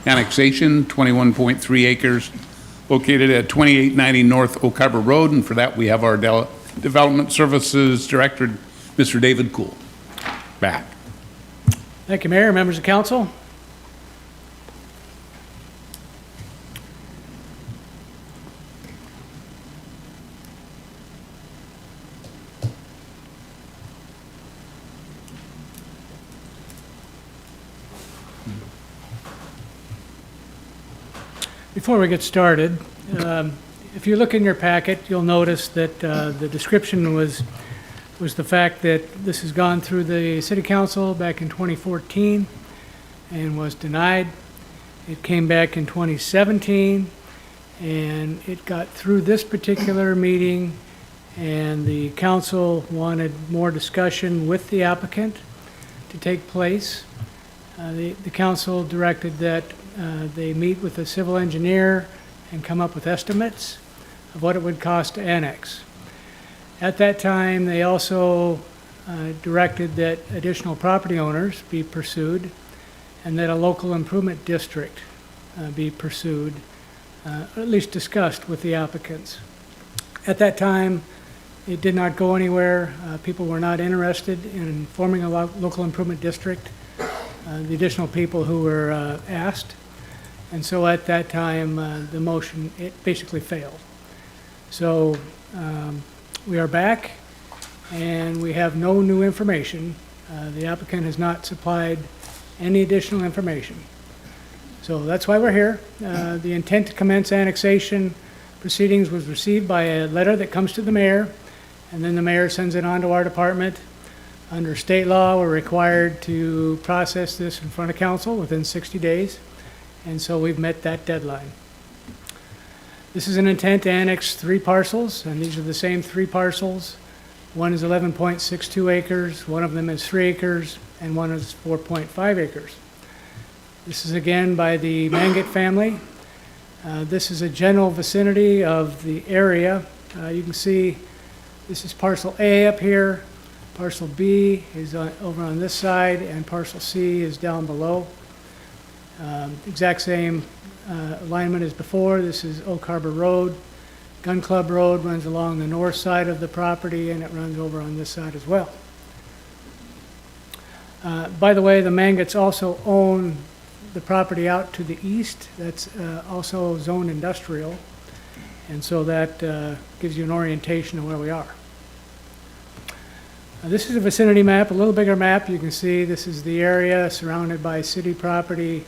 Annexation, 21.3 acres, located at 2890 North Oak Harbor Road. And for that, we have our Development Services Director, Mr. David Kuhl, back. Thank you, Mayor, members of council. Before we get started, if you look in your packet, you'll notice that the description was the fact that this has gone through the City Council back in 2014 and was denied. It came back in 2017, and it got through this particular meeting, and the council wanted more discussion with the applicant to take place. The council directed that they meet with a civil engineer and come up with estimates of what it would cost to annex. At that time, they also directed that additional property owners be pursued and that a local improvement district be pursued, or at least discussed with the applicants. At that time, it did not go anywhere. People were not interested in forming a local improvement district, the additional people who were asked. And so at that time, the motion, it basically failed. So we are back, and we have no new information. The applicant has not supplied any additional information. So that's why we're here. The intent to commence annexation proceedings was received by a letter that comes to the mayor, and then the mayor sends it on to our department. Under state law, we're required to process this in front of council within 60 days, and so we've met that deadline. This is an intent to annex 3 parcels, and these are the same 3 parcels. One is 11.62 acres, one of them is 3 acres, and one is 4.5 acres. This is again by the Mangat family. This is a general vicinity of the area. You can see this is parcel A up here, parcel B is over on this side, and parcel C is down below. Exact same alignment as before. This is Oak Harbor Road. Gun Club Road runs along the north side of the property, and it runs over on this side as well. By the way, the Mangats also own the property out to the east. That's also zoned industrial, and so that gives you an orientation of where we are. This is a vicinity map, a little bigger map. You can see this is the area surrounded by city property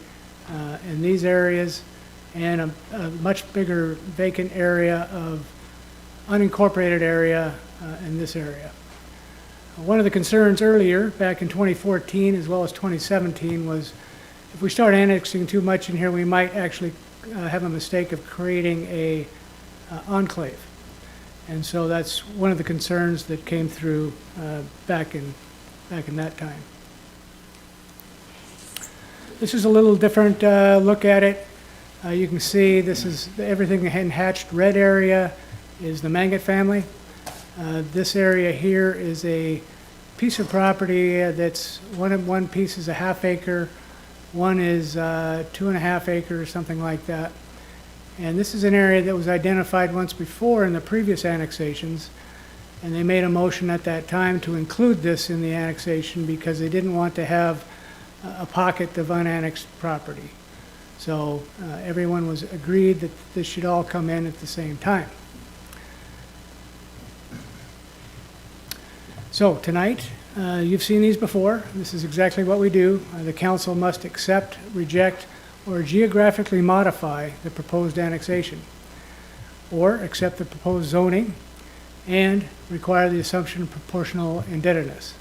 in these areas, and a much bigger vacant area of unincorporated area in this area. One of the concerns earlier, back in 2014 as well as 2017, was if we start annexing too much in here, we might actually have a mistake of creating a enclave. And so that's one of the concerns that came through back in that time. This is a little different look at it. You can see this is everything in hatched red area is the Mangat family. This area here is a piece of property that's one piece is a ½ acre, one is 2.5 acres, something like that. And this is an area that was identified once before in the previous annexations, and they made a motion at that time to include this in the annexation because they didn't want to have a pocket of unannexed property. So everyone was agreed that this should all come in at the same time. So tonight, you've seen these before. This is exactly what we do. The council must accept, reject, or geographically modify the proposed annexation, or accept the proposed zoning and require the assumption of proportional indebtedness.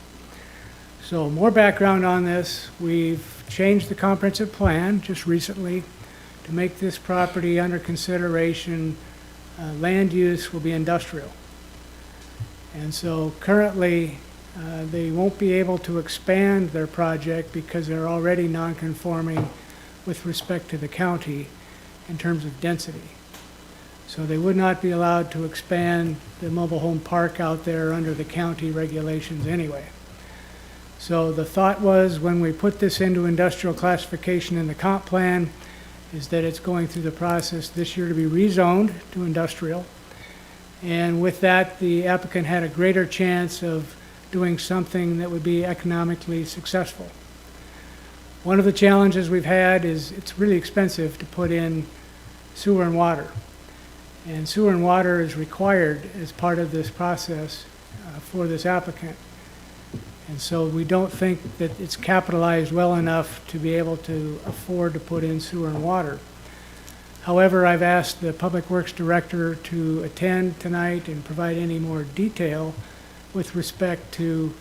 So more background on this. We've changed the comprehensive plan just recently to make this property under consideration. Land use will be industrial. And so currently, they won't be able to expand their project because they're already non-conforming with respect to the county in terms of density. So they would not be allowed to expand the mobile home park out there under the county regulations anyway. So the thought was when we put this into industrial classification in the comp plan is that it's going through the process this year to be rezoned to industrial. And with that, the applicant had a greater chance of doing something that would be economically successful. One of the challenges we've had is it's really expensive to put in sewer and water. And sewer and water is required as part of this process for this applicant. And so we don't think that it's capitalized well enough to be able to afford to put in sewer and water. However, I've asked the Public Works Director to attend tonight and provide any more detail with respect to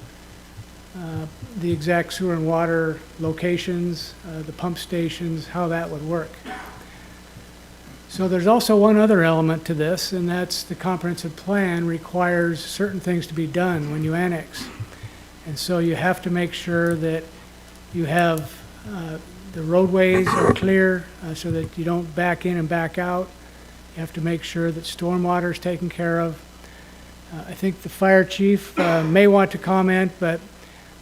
the exact sewer and water locations, the pump stations, how that would work. So there's also one other element to this, and that's the comprehensive plan requires certain things to be done when you annex. And so you have to make sure that you have the roadways are clear so that you don't back in and back out. You have to make sure that stormwater is taken care of. I think the fire chief may want to comment, but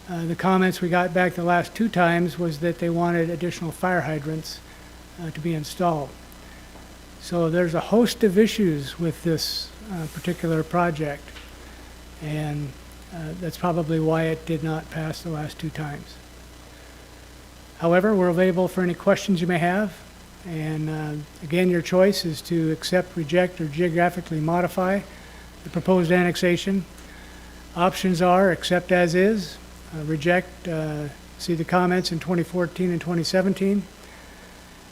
the comments we got back the last 2 times was that they wanted additional fire hydrants to be installed. So there's a host of issues with this particular project, and that's probably why it did not pass the last 2 times. However, we're available for any questions you may have, and again, your choice is to accept, reject, or geographically modify the proposed annexation. Options are accept as is, reject, see the comments in 2014 and 2017,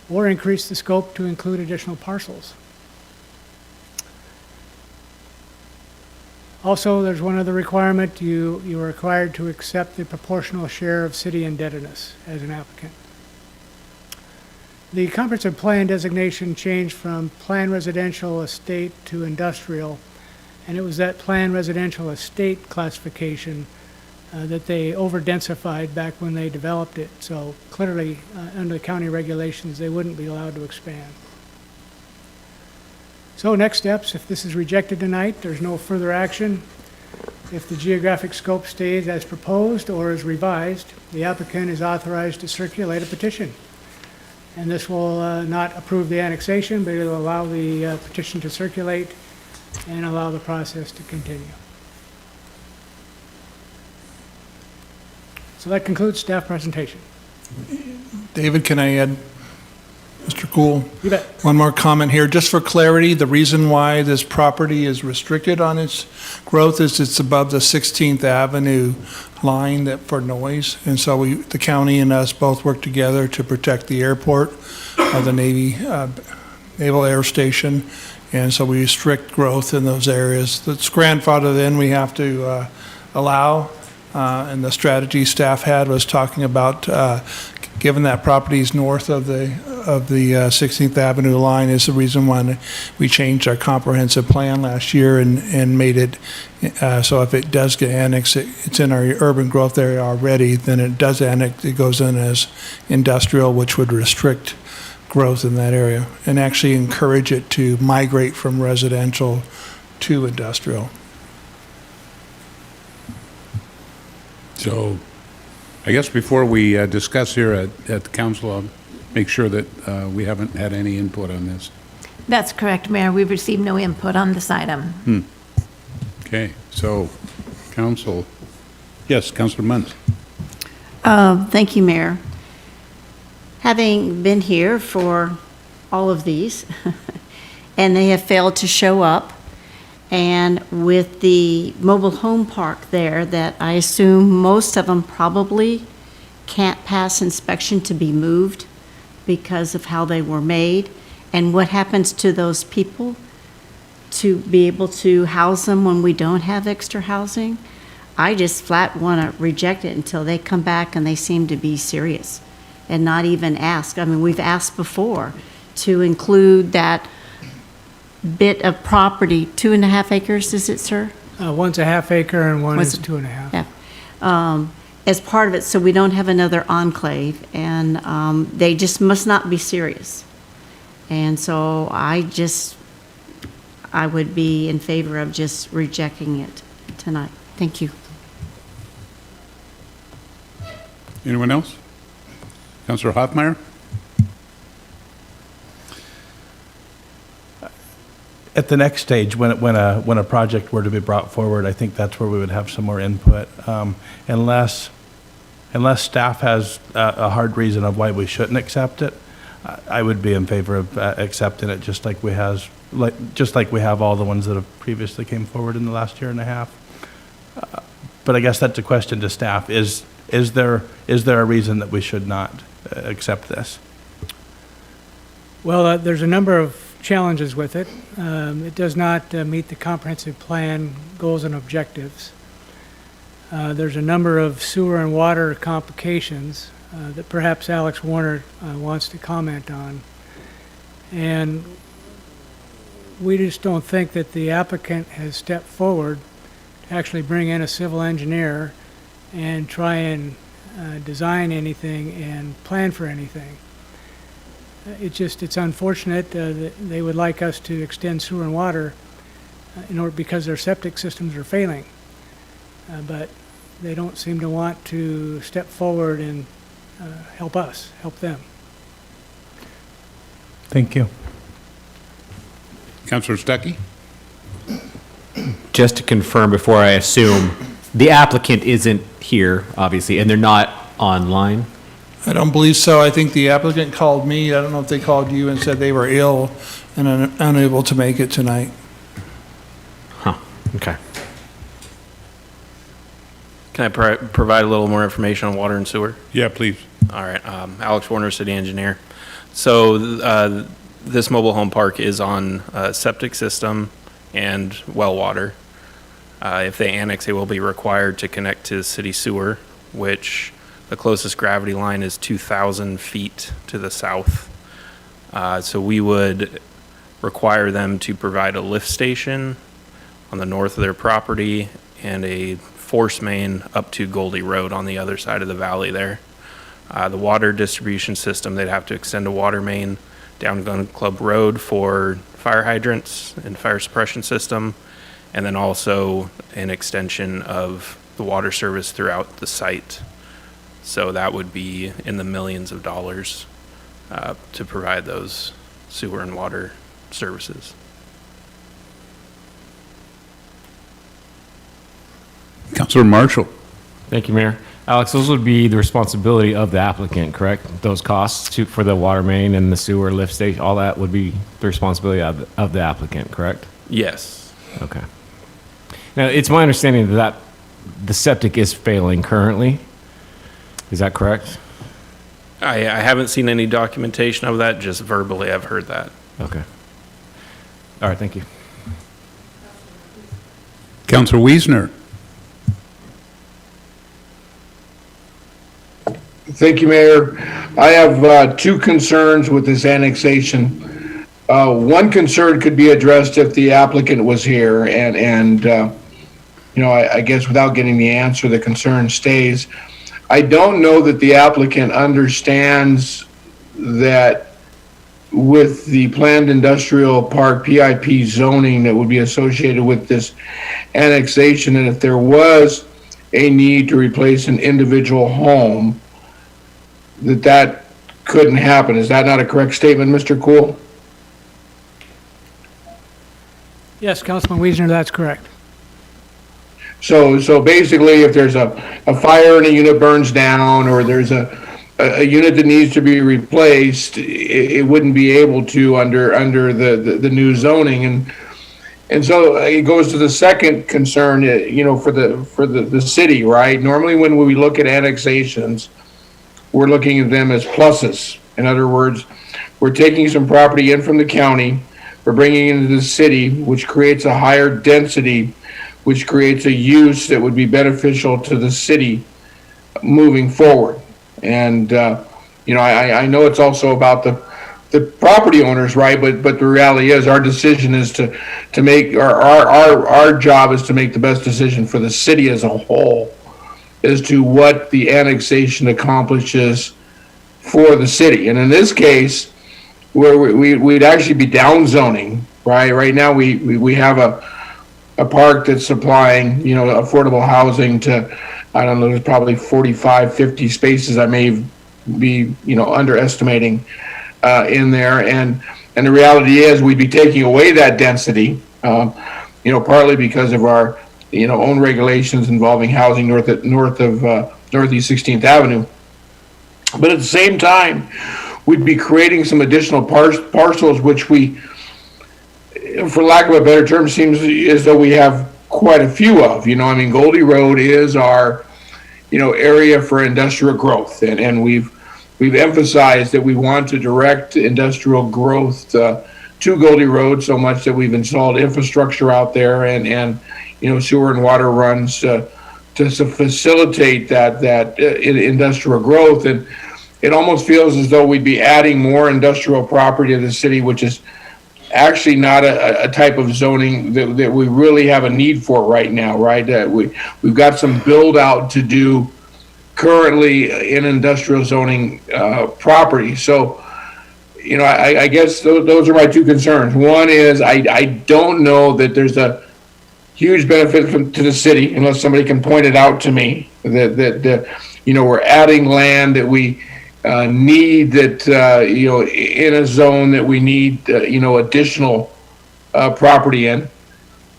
or increase the scope to include additional parcels. Also, there's one other requirement. You are required to accept the proportional share of city indebtedness as an applicant. The comprehensive plan designation changed from planned residential estate to industrial, and it was that planned residential estate classification that they over-densified back when they developed it. So clearly, under the county regulations, they wouldn't be allowed to expand. So next steps, if this is rejected tonight, there's no further action. If the geographic scope stays as proposed or is revised, the applicant is authorized to circulate a petition. And this will not approve the annexation, but it will allow the petition to circulate and allow the process to continue. So that concludes staff presentation. David, can I add, Mr. Cool? You bet. One more comment here, just for clarity, the reason why this property is restricted on its growth is it's above the 16th Avenue line that for noise, and so the county and us both work together to protect the airport, the Navy Naval Air Station, and so we restrict growth in those areas. That's grandfathered in, we have to allow, and the strategy staff had was talking about, given that properties north of the 16th Avenue line is the reason why we changed our comprehensive plan last year and made it, so if it does get annexed, it's in our urban growth area already, then it does annex, it goes in as industrial, which would restrict growth in that area and actually encourage it to migrate from residential to industrial. So I guess before we discuss here at the council, I'll make sure that we haven't had any input on this. That's correct, Mayor. We've received no input on this item. Okay, so council, yes, Councilor Munns. Thank you, Mayor. Having been here for all of these, and they have failed to show up, and with the mobile home park there that I assume most of them probably can't pass inspection to be moved because of how they were made, and what happens to those people to be able to house them when we don't have extra housing, I just flat want to reject it until they come back and they seem to be serious and not even ask. I mean, we've asked before to include that bit of property, 2.5 acres, is it, sir? One's a half acre and one Was is it- 2.5. Yeah. As part of it, so we don't have another enclave, and they just must not be serious. And so I would be in favor of just rejecting it tonight. Thank you. Anyone else? Councilor Hoffmeyer? At the next stage, when a project were to be brought forward, I think that's where we would have some more input. Unless staff has a hard reason of why we shouldn't accept it, I would be in favor of accepting it, just like we have all the ones that have previously came forward in the last year and a half. But I guess that's a question to staff. Is there a reason that we should not accept this? Well, there's a number of challenges with it. It does not meet the comprehensive plan goals and objectives. There's a number of sewer and water complications that perhaps Alex Warner wants to comment on. And we just don't think that the applicant has stepped forward to actually bring in a civil engineer and try and design anything and plan for anything. It's unfortunate that they would like us to extend sewer and water because their septic systems are failing. But they don't seem to want to step forward and help us, help them. Thank you. Councilor Stuckey? Just to confirm before I assume, the applicant isn't here, obviously, and they're not online? I don't believe so. I think the applicant called me. I don't know if they called you and said they were ill and unable to make it tonight. Huh, okay. Can I provide a little more information on water and sewer? Yeah, please. All right. Alex Warner, city engineer. So this mobile home park is on a septic system and well water. If they annex, it will be required to connect to city sewer, which the closest gravity line is 2,000 feet to the south. So we would require them to provide a lift station on the north of their property and a force main up to Goldie Road on the other side of the valley there. The water distribution system, they'd have to extend a water main down Gun Club Road for fire hydrants and fire suppression system, and then also an extension of the water service throughout the site. So that would be in the millions of dollars to provide those sewer and water services. Councilor Marshall? Thank you, Mayor. Alex, those would be the responsibility of the applicant, correct? Those costs for the water main and the sewer lift station, all that would be the responsibility of the applicant, correct? Yes. Okay. Now, it's my understanding that the septic is failing currently. Is that correct? I haven't seen any documentation of that, just verbally I've heard that. Okay. All right, thank you. Councilor Wiesner. Thank you, Mayor. I have two concerns with this annexation. One concern could be addressed if the applicant was here, and you know, I guess without getting the answer, the concern stays. I don't know that the applicant understands that with the planned industrial park PIP zoning that would be associated with this annexation, and if there was a need to replace an individual home, that couldn't happen. Is that not a correct statement, Mr. Cool? Yes, Councilman Wiesner, that's correct. So basically, if there's a fire and a unit burns down, or there's a unit that needs to be replaced, it wouldn't be able to under the new zoning, and so it goes to the second concern, you know, for the city, right? Normally, when we look at annexations, we're looking at them as pluses. In other words, we're taking some property in from the county, we're bringing it into the city, which creates a higher density, which creates a use that would be beneficial to the city moving forward. And, you know, I know it's also about the property owners, right? But the reality is our decision is to make, our job is to make the best decision for the city as a whole as to what the annexation accomplishes for the city. And in this case, where we'd actually be down zoning, right? Right now, we have a park that's supplying, you know, affordable housing to, I don't know, there's probably 45, 50 spaces I may be, you know, underestimating in there. And the reality is we'd be taking away that density, you know, partly because of our, you know, own regulations involving housing north of Northeast 16th Avenue. But at the same time, we'd be creating some additional parcels, which we, for lack of a better term, seems as though we have quite a few of. You know, I mean, Goldie Road is our, you know, area for industrial growth, and we've emphasized that we want to direct industrial growth to Goldie Road so much that we've installed infrastructure out there and you know, sewer and water runs to facilitate that industrial growth. And it almost feels as though we'd be adding more industrial property to the city, which is actually not a type of zoning that we really have a need for right now, right? We've got some build out to do currently in industrial zoning property. So, you know, I guess those are my two concerns. One is I don't know that there's a huge benefit to the city, unless somebody can point it out to me, that you know, we're adding land that we need, that you know, in a zone that we need you know, additional property in.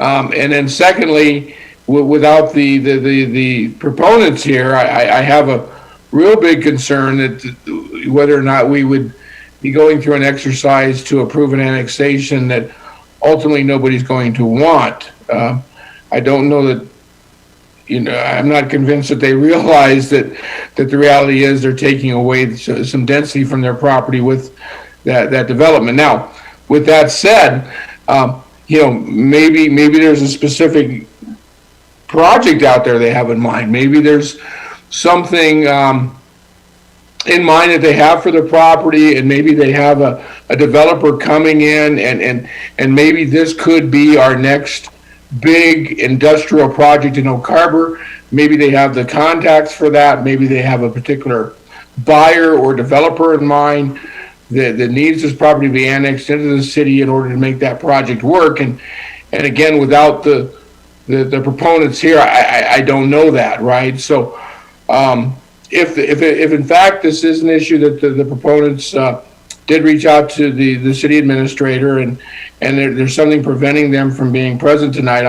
And then secondly, without the proponents here, I have a real big concern that whether or not we would be going through an exercise to approve an annexation that ultimately nobody's going to want. I don't know that, you know, I'm not convinced that they realize that the reality is they're taking away some density from their property with that development. Now, with that said, you know, maybe there's a specific project out there they have in mind. Maybe there's something in mind that they have for the property, and maybe they have a developer coming in, and maybe this could be our next big industrial project in Oak Harbor. Maybe they have the contacts for that. Maybe they have a particular buyer or developer in mind that needs this property to be annexed into the city in order to make that project work. And again, without the proponents here, I don't know that, right? So if in fact this is an issue that the proponents did reach out to the city administrator, and there's something preventing them from being present tonight,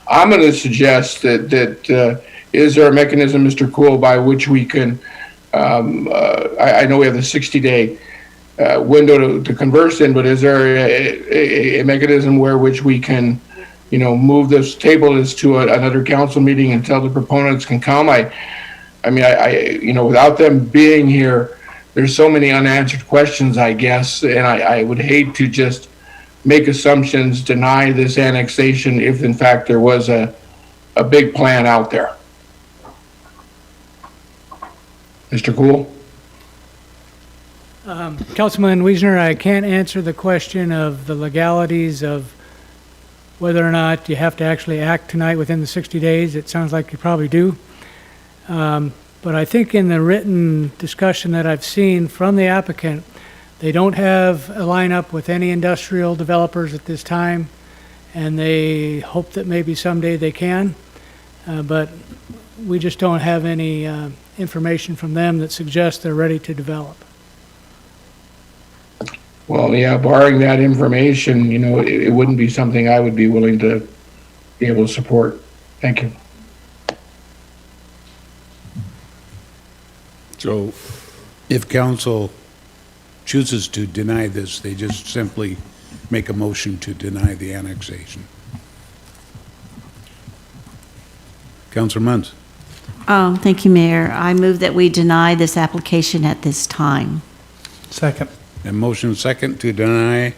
I'm going to suggest that is there a mechanism, Mr. Cool, by which we can, I know we have the 60-day window to converse in, but is there a mechanism where which we can, you know, move this, table this to another council meeting until the proponents can come? I mean, you know, without them being here, there's so many unanswered questions, I guess, and I would hate to just make assumptions, deny this annexation if in fact there was a big plan out there. Mr. Cool? Councilman Wiesner, I can't answer the question of the legalities of whether or not you have to actually act tonight within the 60 days. It sounds like you probably do. But I think in the written discussion that I've seen from the applicant, they don't have a lineup with any industrial developers at this time, and they hope that maybe someday they can. But we just don't have any information from them that suggests they're ready to develop. Well, yeah, barring that information, you know, it wouldn't be something I would be willing to be able to support. Thank you. So if council chooses to deny this, they just simply make a motion to deny the annexation. Councilor Munns. Thank you, Mayor. I move that we deny this application at this time. Second. And motion second to deny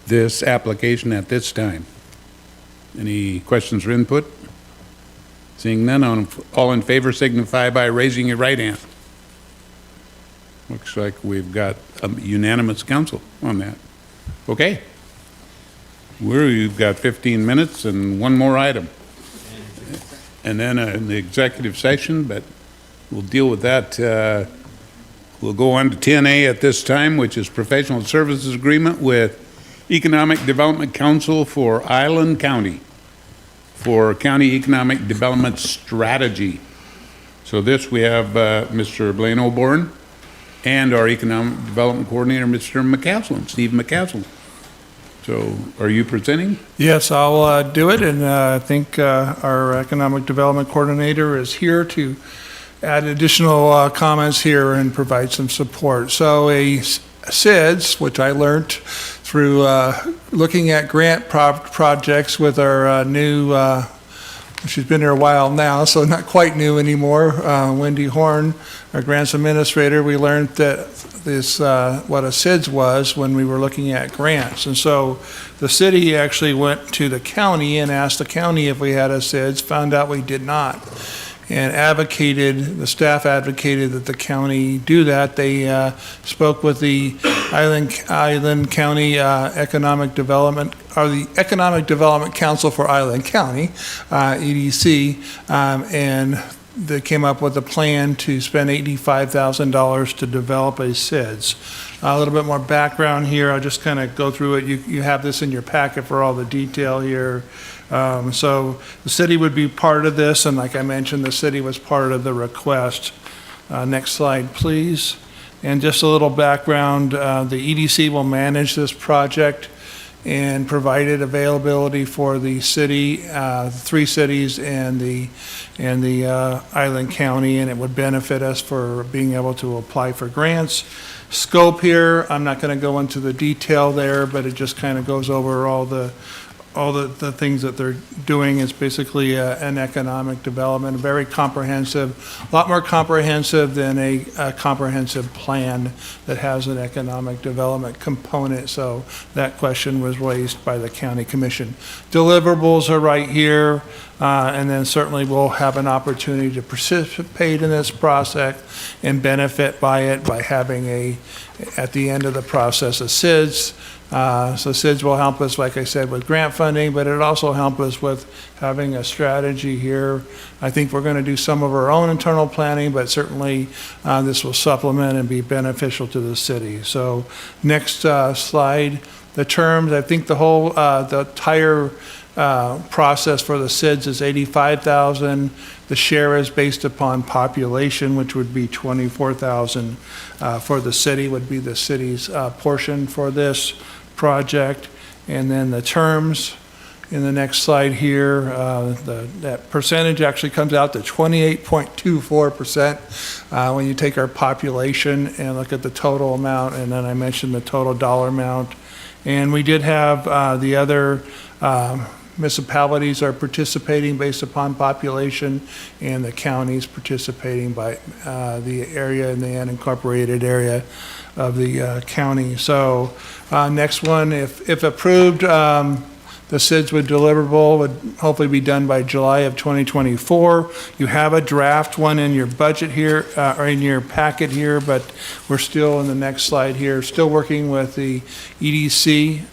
this application at this time. Any questions or input? Seeing none, all in favor signify by raising your right hand. Looks like we've got a unanimous council on that. Okay. We've got 15 minutes and one more item. And then an executive session, but we'll deal with that. We'll go on to 10A at this time, which is professional services agreement with Economic Development Council for Island County for County Economic Development Strategy. So this we have Mr. Blaine Oborn and our Economic Development Coordinator, Mr. McCaslin, Steve McCaslin. So are you presenting? Yes, I'll do it, and I think our Economic Development Coordinator is here to add additional comments here and provide some support. So a SIDS, which I learned through looking at grant projects with our new, she's been here a while now, so not quite new anymore, Wendy Horn, our grants administrator. We learned that this, what a SIDS was when we were looking at grants. And so the city actually went to the county and asked the county if we had a SIDS, found out we did not, and the staff advocated that the county do that. They spoke with the Island County Economic Development, or the Economic Development Council for Island County, EDC, and they came up with a plan to spend $85,000 to develop a SIDS. A little bit more background here. I'll just kind of go through it. You have this in your packet for all the detail here. So the city would be part of this, and like I mentioned, the city was part of the request. Next slide, please. And just a little background, the EDC will manage this project and provided availability for the city, 3 cities and the Island County, and it would benefit us for being able to apply for grants. Scope here, I'm not going to go into the detail there, but it just kind of goes over all the things that they're doing. Is basically an economic development, very comprehensive, a lot more comprehensive than a comprehensive plan that has an economic development component. So that question was raised by the county commission. Deliverables are right here, and then certainly we'll have an opportunity to participate in this process and benefit by it by having at the end of the process, a SIDS. So SIDS will help us, like I said, with grant funding, but it also help us with having a strategy here. I think we're going to do some of our own internal planning, but certainly this will supplement and be beneficial to the city. So next slide, the terms. I think the whole, the entire process for the SIDS is $85,000. The share is based upon population, which would be $24,000 for the city, would be the city's portion for this project. And then the terms in the next slide here, that percentage actually comes out to 28.24% when you take our population and look at the total amount, and then I mentioned the total dollar amount. And we did have the other municipalities are participating based upon population, and the counties participating by the area and the unincorporated area of the county. So next one, if approved, the SIDS deliverable would hopefully be done by July of 2024. You have a draft one in your budget here, or in your packet here, but we're still in the next slide here, still working with the EDC,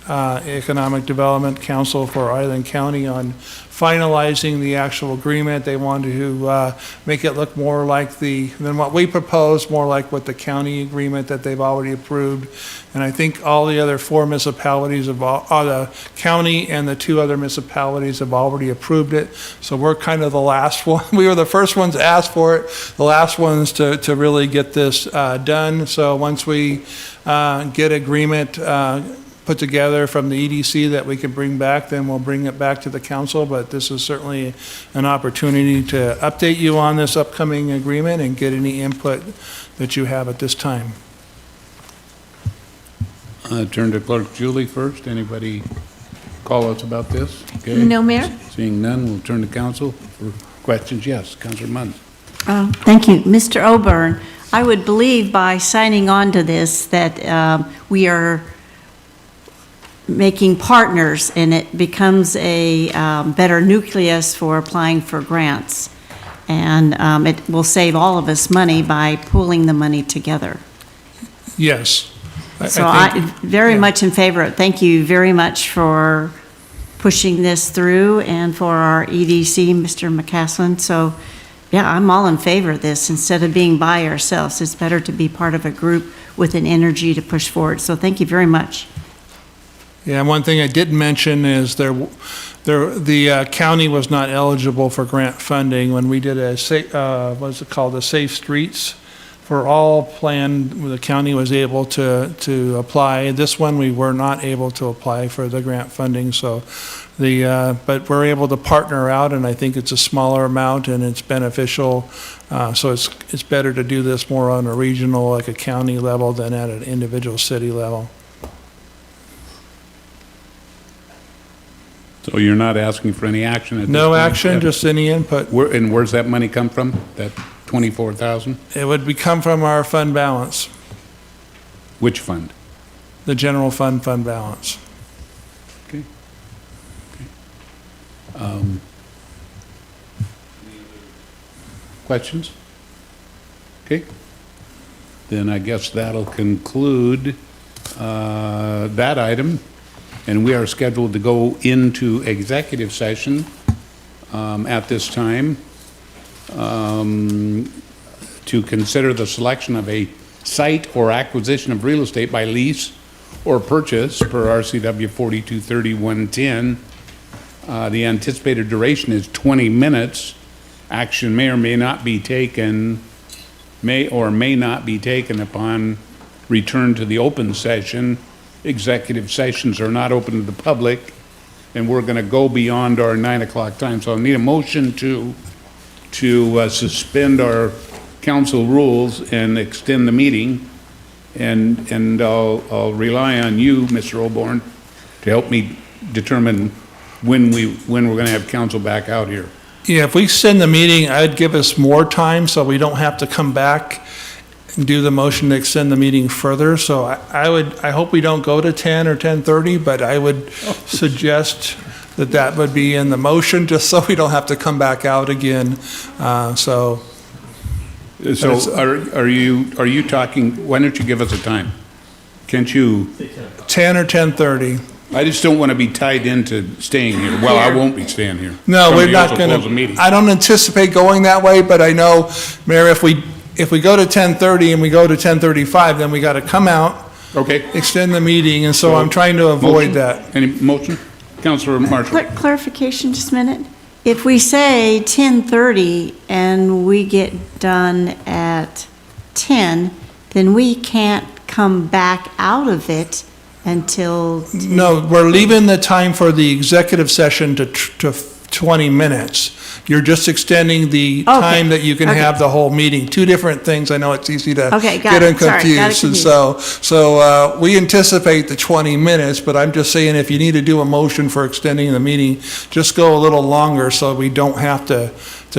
Economic Development Council for Island County, on finalizing the actual agreement. They wanted to make it look more like than what we proposed, more like what the county agreement that they've already approved. And I think all the other 4 municipalities of the county and the 2 other municipalities have already approved it. So we're kind of the last one. We were the first ones to ask for it, the last ones to really get this done. So once we get agreement put together from the EDC that we can bring back, then we'll bring it back to the council. But this is certainly an opportunity to update you on this upcoming agreement and get any input that you have at this time. Turn to Clerk Julie first. Anybody call us about this? Okay. No, Mayor? Seeing none, we'll turn to council for questions. Yes, Councilor Munn. Thank you. Mr. Oborn, I would believe by signing on to this that we are making partners, and it becomes a better nucleus for applying for grants. And it will save all of us money by pooling the money together. Yes. So I'm very much in favor of it. Thank you very much for pushing this through, and for our EDC, Mr. McCaslin. So, yeah, I'm all in favor of this. Instead of being by ourselves, it's better to be part of a group with an energy to push forward. So thank you very much. Yeah, one thing I did mention is the county was not eligible for grant funding when we did what's it called, the Safe Streets for All plan. The county was able to apply. This one, we were not able to apply for the grant funding. So but we're able to partner out, and I think it's a smaller amount and it's beneficial. So it's better to do this more on a regional, like a county level, than at an individual city level. So you're not asking for any action at this point? No action, just any input. And where's that money come from, that 24,000? It would come from our fund balance, Which fund? the general fund balance. Okay. Questions? Okay. Then I guess that'll conclude that item. And we are scheduled to go into executive session at this time to consider the selection of a site or acquisition of real estate by lease or purchase per RCW 423110. The anticipated duration is 20 minutes. Action may or may not be taken, may or may not be taken upon return to the open session. Executive sessions are not open to the public, and we're going to go beyond our 9 o'clock time. So I'll need a motion to suspend our council rules and extend the meeting. And I'll rely on you, Mr. Oborn, to help me determine when we're going to have council back out here. Yeah, if we extend the meeting, I'd give us more time so we don't have to come back and do the motion to extend the meeting further. So I hope we don't go to 10 or 10:30, but I would suggest that would be in the motion, just so we don't have to come back out again. So are you talking, why don't you give us a time? Can't you? 10 or 10:30. I just don't want to be tied into staying here. Well, I won't be staying here. No, we're Somebody not else will going close the meeting. to, I don't anticipate going that way, but I know, Mayor, if we go to 10:30 and we go to 10:35, then we got to come out. Okay. Extend the meeting, and so I'm trying to avoid that. Any motion? Councilor Marshall. Clarification, just a minute. If we say 10:30 and we get done at 10, then we can't come back out of it until... No, we're leaving the time for the executive session to 20 minutes. You're just extending the time that you can Okay. have the whole meeting. Two different things. I know it's easy to Okay, got get it. Sorry, got it confused. And so we anticipate the 20 minutes, but I'm just saying if you need to do a motion for extending the meeting, just go a little longer so we don't have to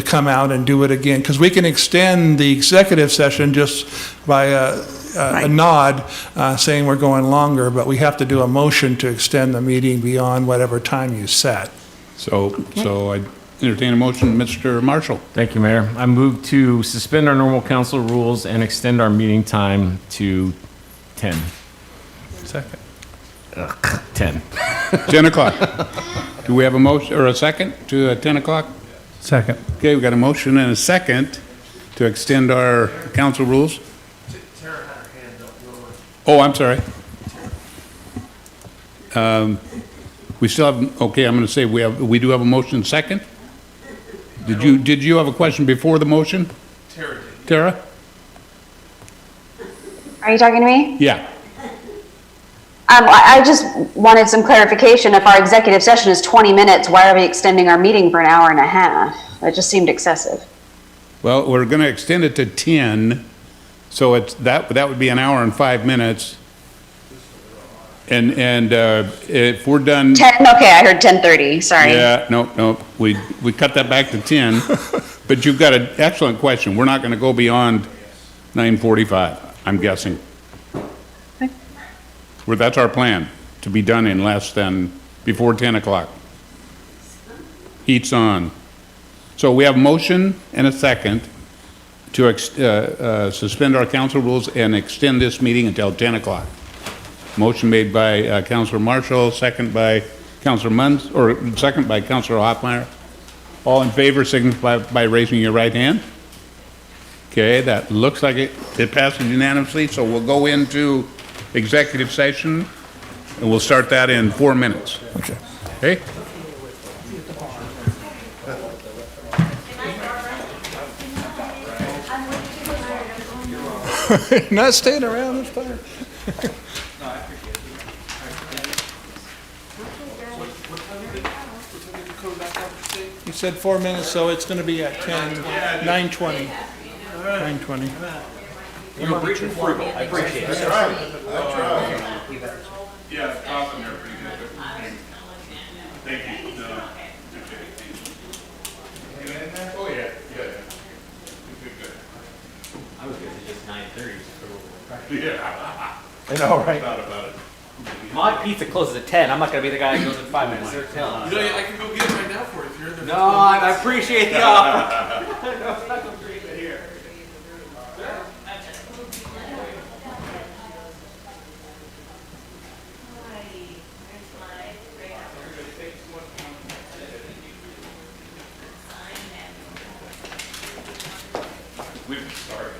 come out and do it again. Because we can extend the executive session just by a nod saying we're going longer, but we have to do a motion to extend the meeting beyond whatever time you set. So I entertain a motion, Mr. Marshall. Thank you, Mayor. I move to suspend our normal council rules and extend our meeting time to 10. Second. 10. 10 o'clock. Do we have a motion, or a second to 10 o'clock? Second. Okay, we've got a motion and a second to extend our council rules. Oh, I'm sorry. We still have, okay, I'm going to say we do have a motion second. Did you have a question before the motion? Tara? Are you talking to me? Yeah. I just wanted some clarification. If our executive session is 20 minutes, why are we extending our meeting for an hour and a half? That just seemed excessive. Well, we're going to extend it to 10, so that would be an hour and 5 minutes. And if we're done. 10, okay, I heard 10:30, sorry. Yeah, no, we cut that back to 10. But you've got an excellent question. We're not going to go beyond 9:45, I'm guessing. Okay. That's our plan, to be done in less than, before 10 o'clock. Heat's on. So we have a motion and a second to suspend our council rules and extend this meeting until 10 o'clock. Motion made by Councilor Marshall, second by Councilor Munns, or second by Councilor Hoffmeyer. All in favor, signify by raising your right hand. Okay, that looks like it passes unanimously, so we'll go into executive session, and we'll start that in 4 minutes. Okay. Okay? Not staying around this time. You said 4 minutes, so it's going to be at 9:20. 9:20. You were rich and frugal. I appreciate it. Yeah, it's awesome there, pretty good. Thank you. Oh, yeah, good. I was going to just 9:30. Yeah. I know, right? Thought about it. My pizza closes at 10. I'm not going to be the guy who goes in 5 minutes. I can go get it right now for you if you're in there. No, I appreciate the offer. We've started.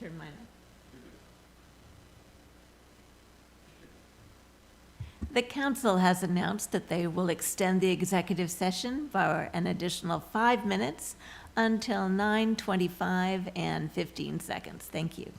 turn mine on. The council has announced that they will extend the executive session for an additional 5 minutes until 9:25 and 15 seconds. Thank you.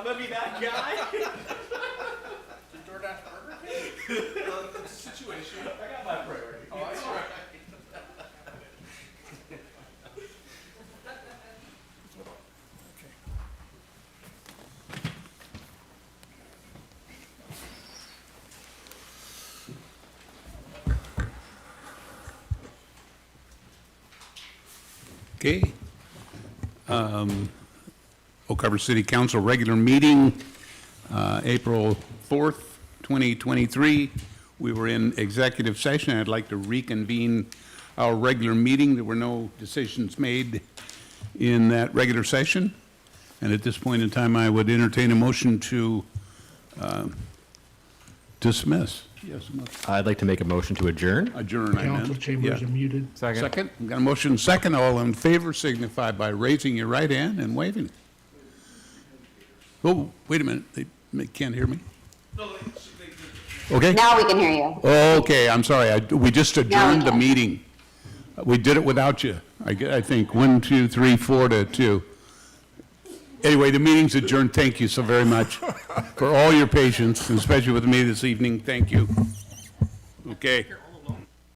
I'm gonna be that guy. DoorDash Burger King? It's a situation. I got my priority. Oh, that's right. Okay. Oak Harbor City Council regular meeting, April 4th, 2023. We were in executive session. I'd like to reconvene our regular meeting. There were no decisions made in that regular session. And at this point in time, I would entertain a motion to dismiss. Yes, I'd like to make a motion to adjourn. Adjourn, I meant. Council chambers Yeah. are muted. Second. We've got a motion second. All in favor signify by raising your right hand and waving. Oh, wait a minute. They can't hear me? Okay. Now we can hear you. Okay, I'm sorry. We just adjourned the meeting. We did it without you. I think 1, 2, 3, 4 to 2. Anyway, the meeting's adjourned. Thank you so very much for all your patience, and especially with me this evening. Thank you. Okay.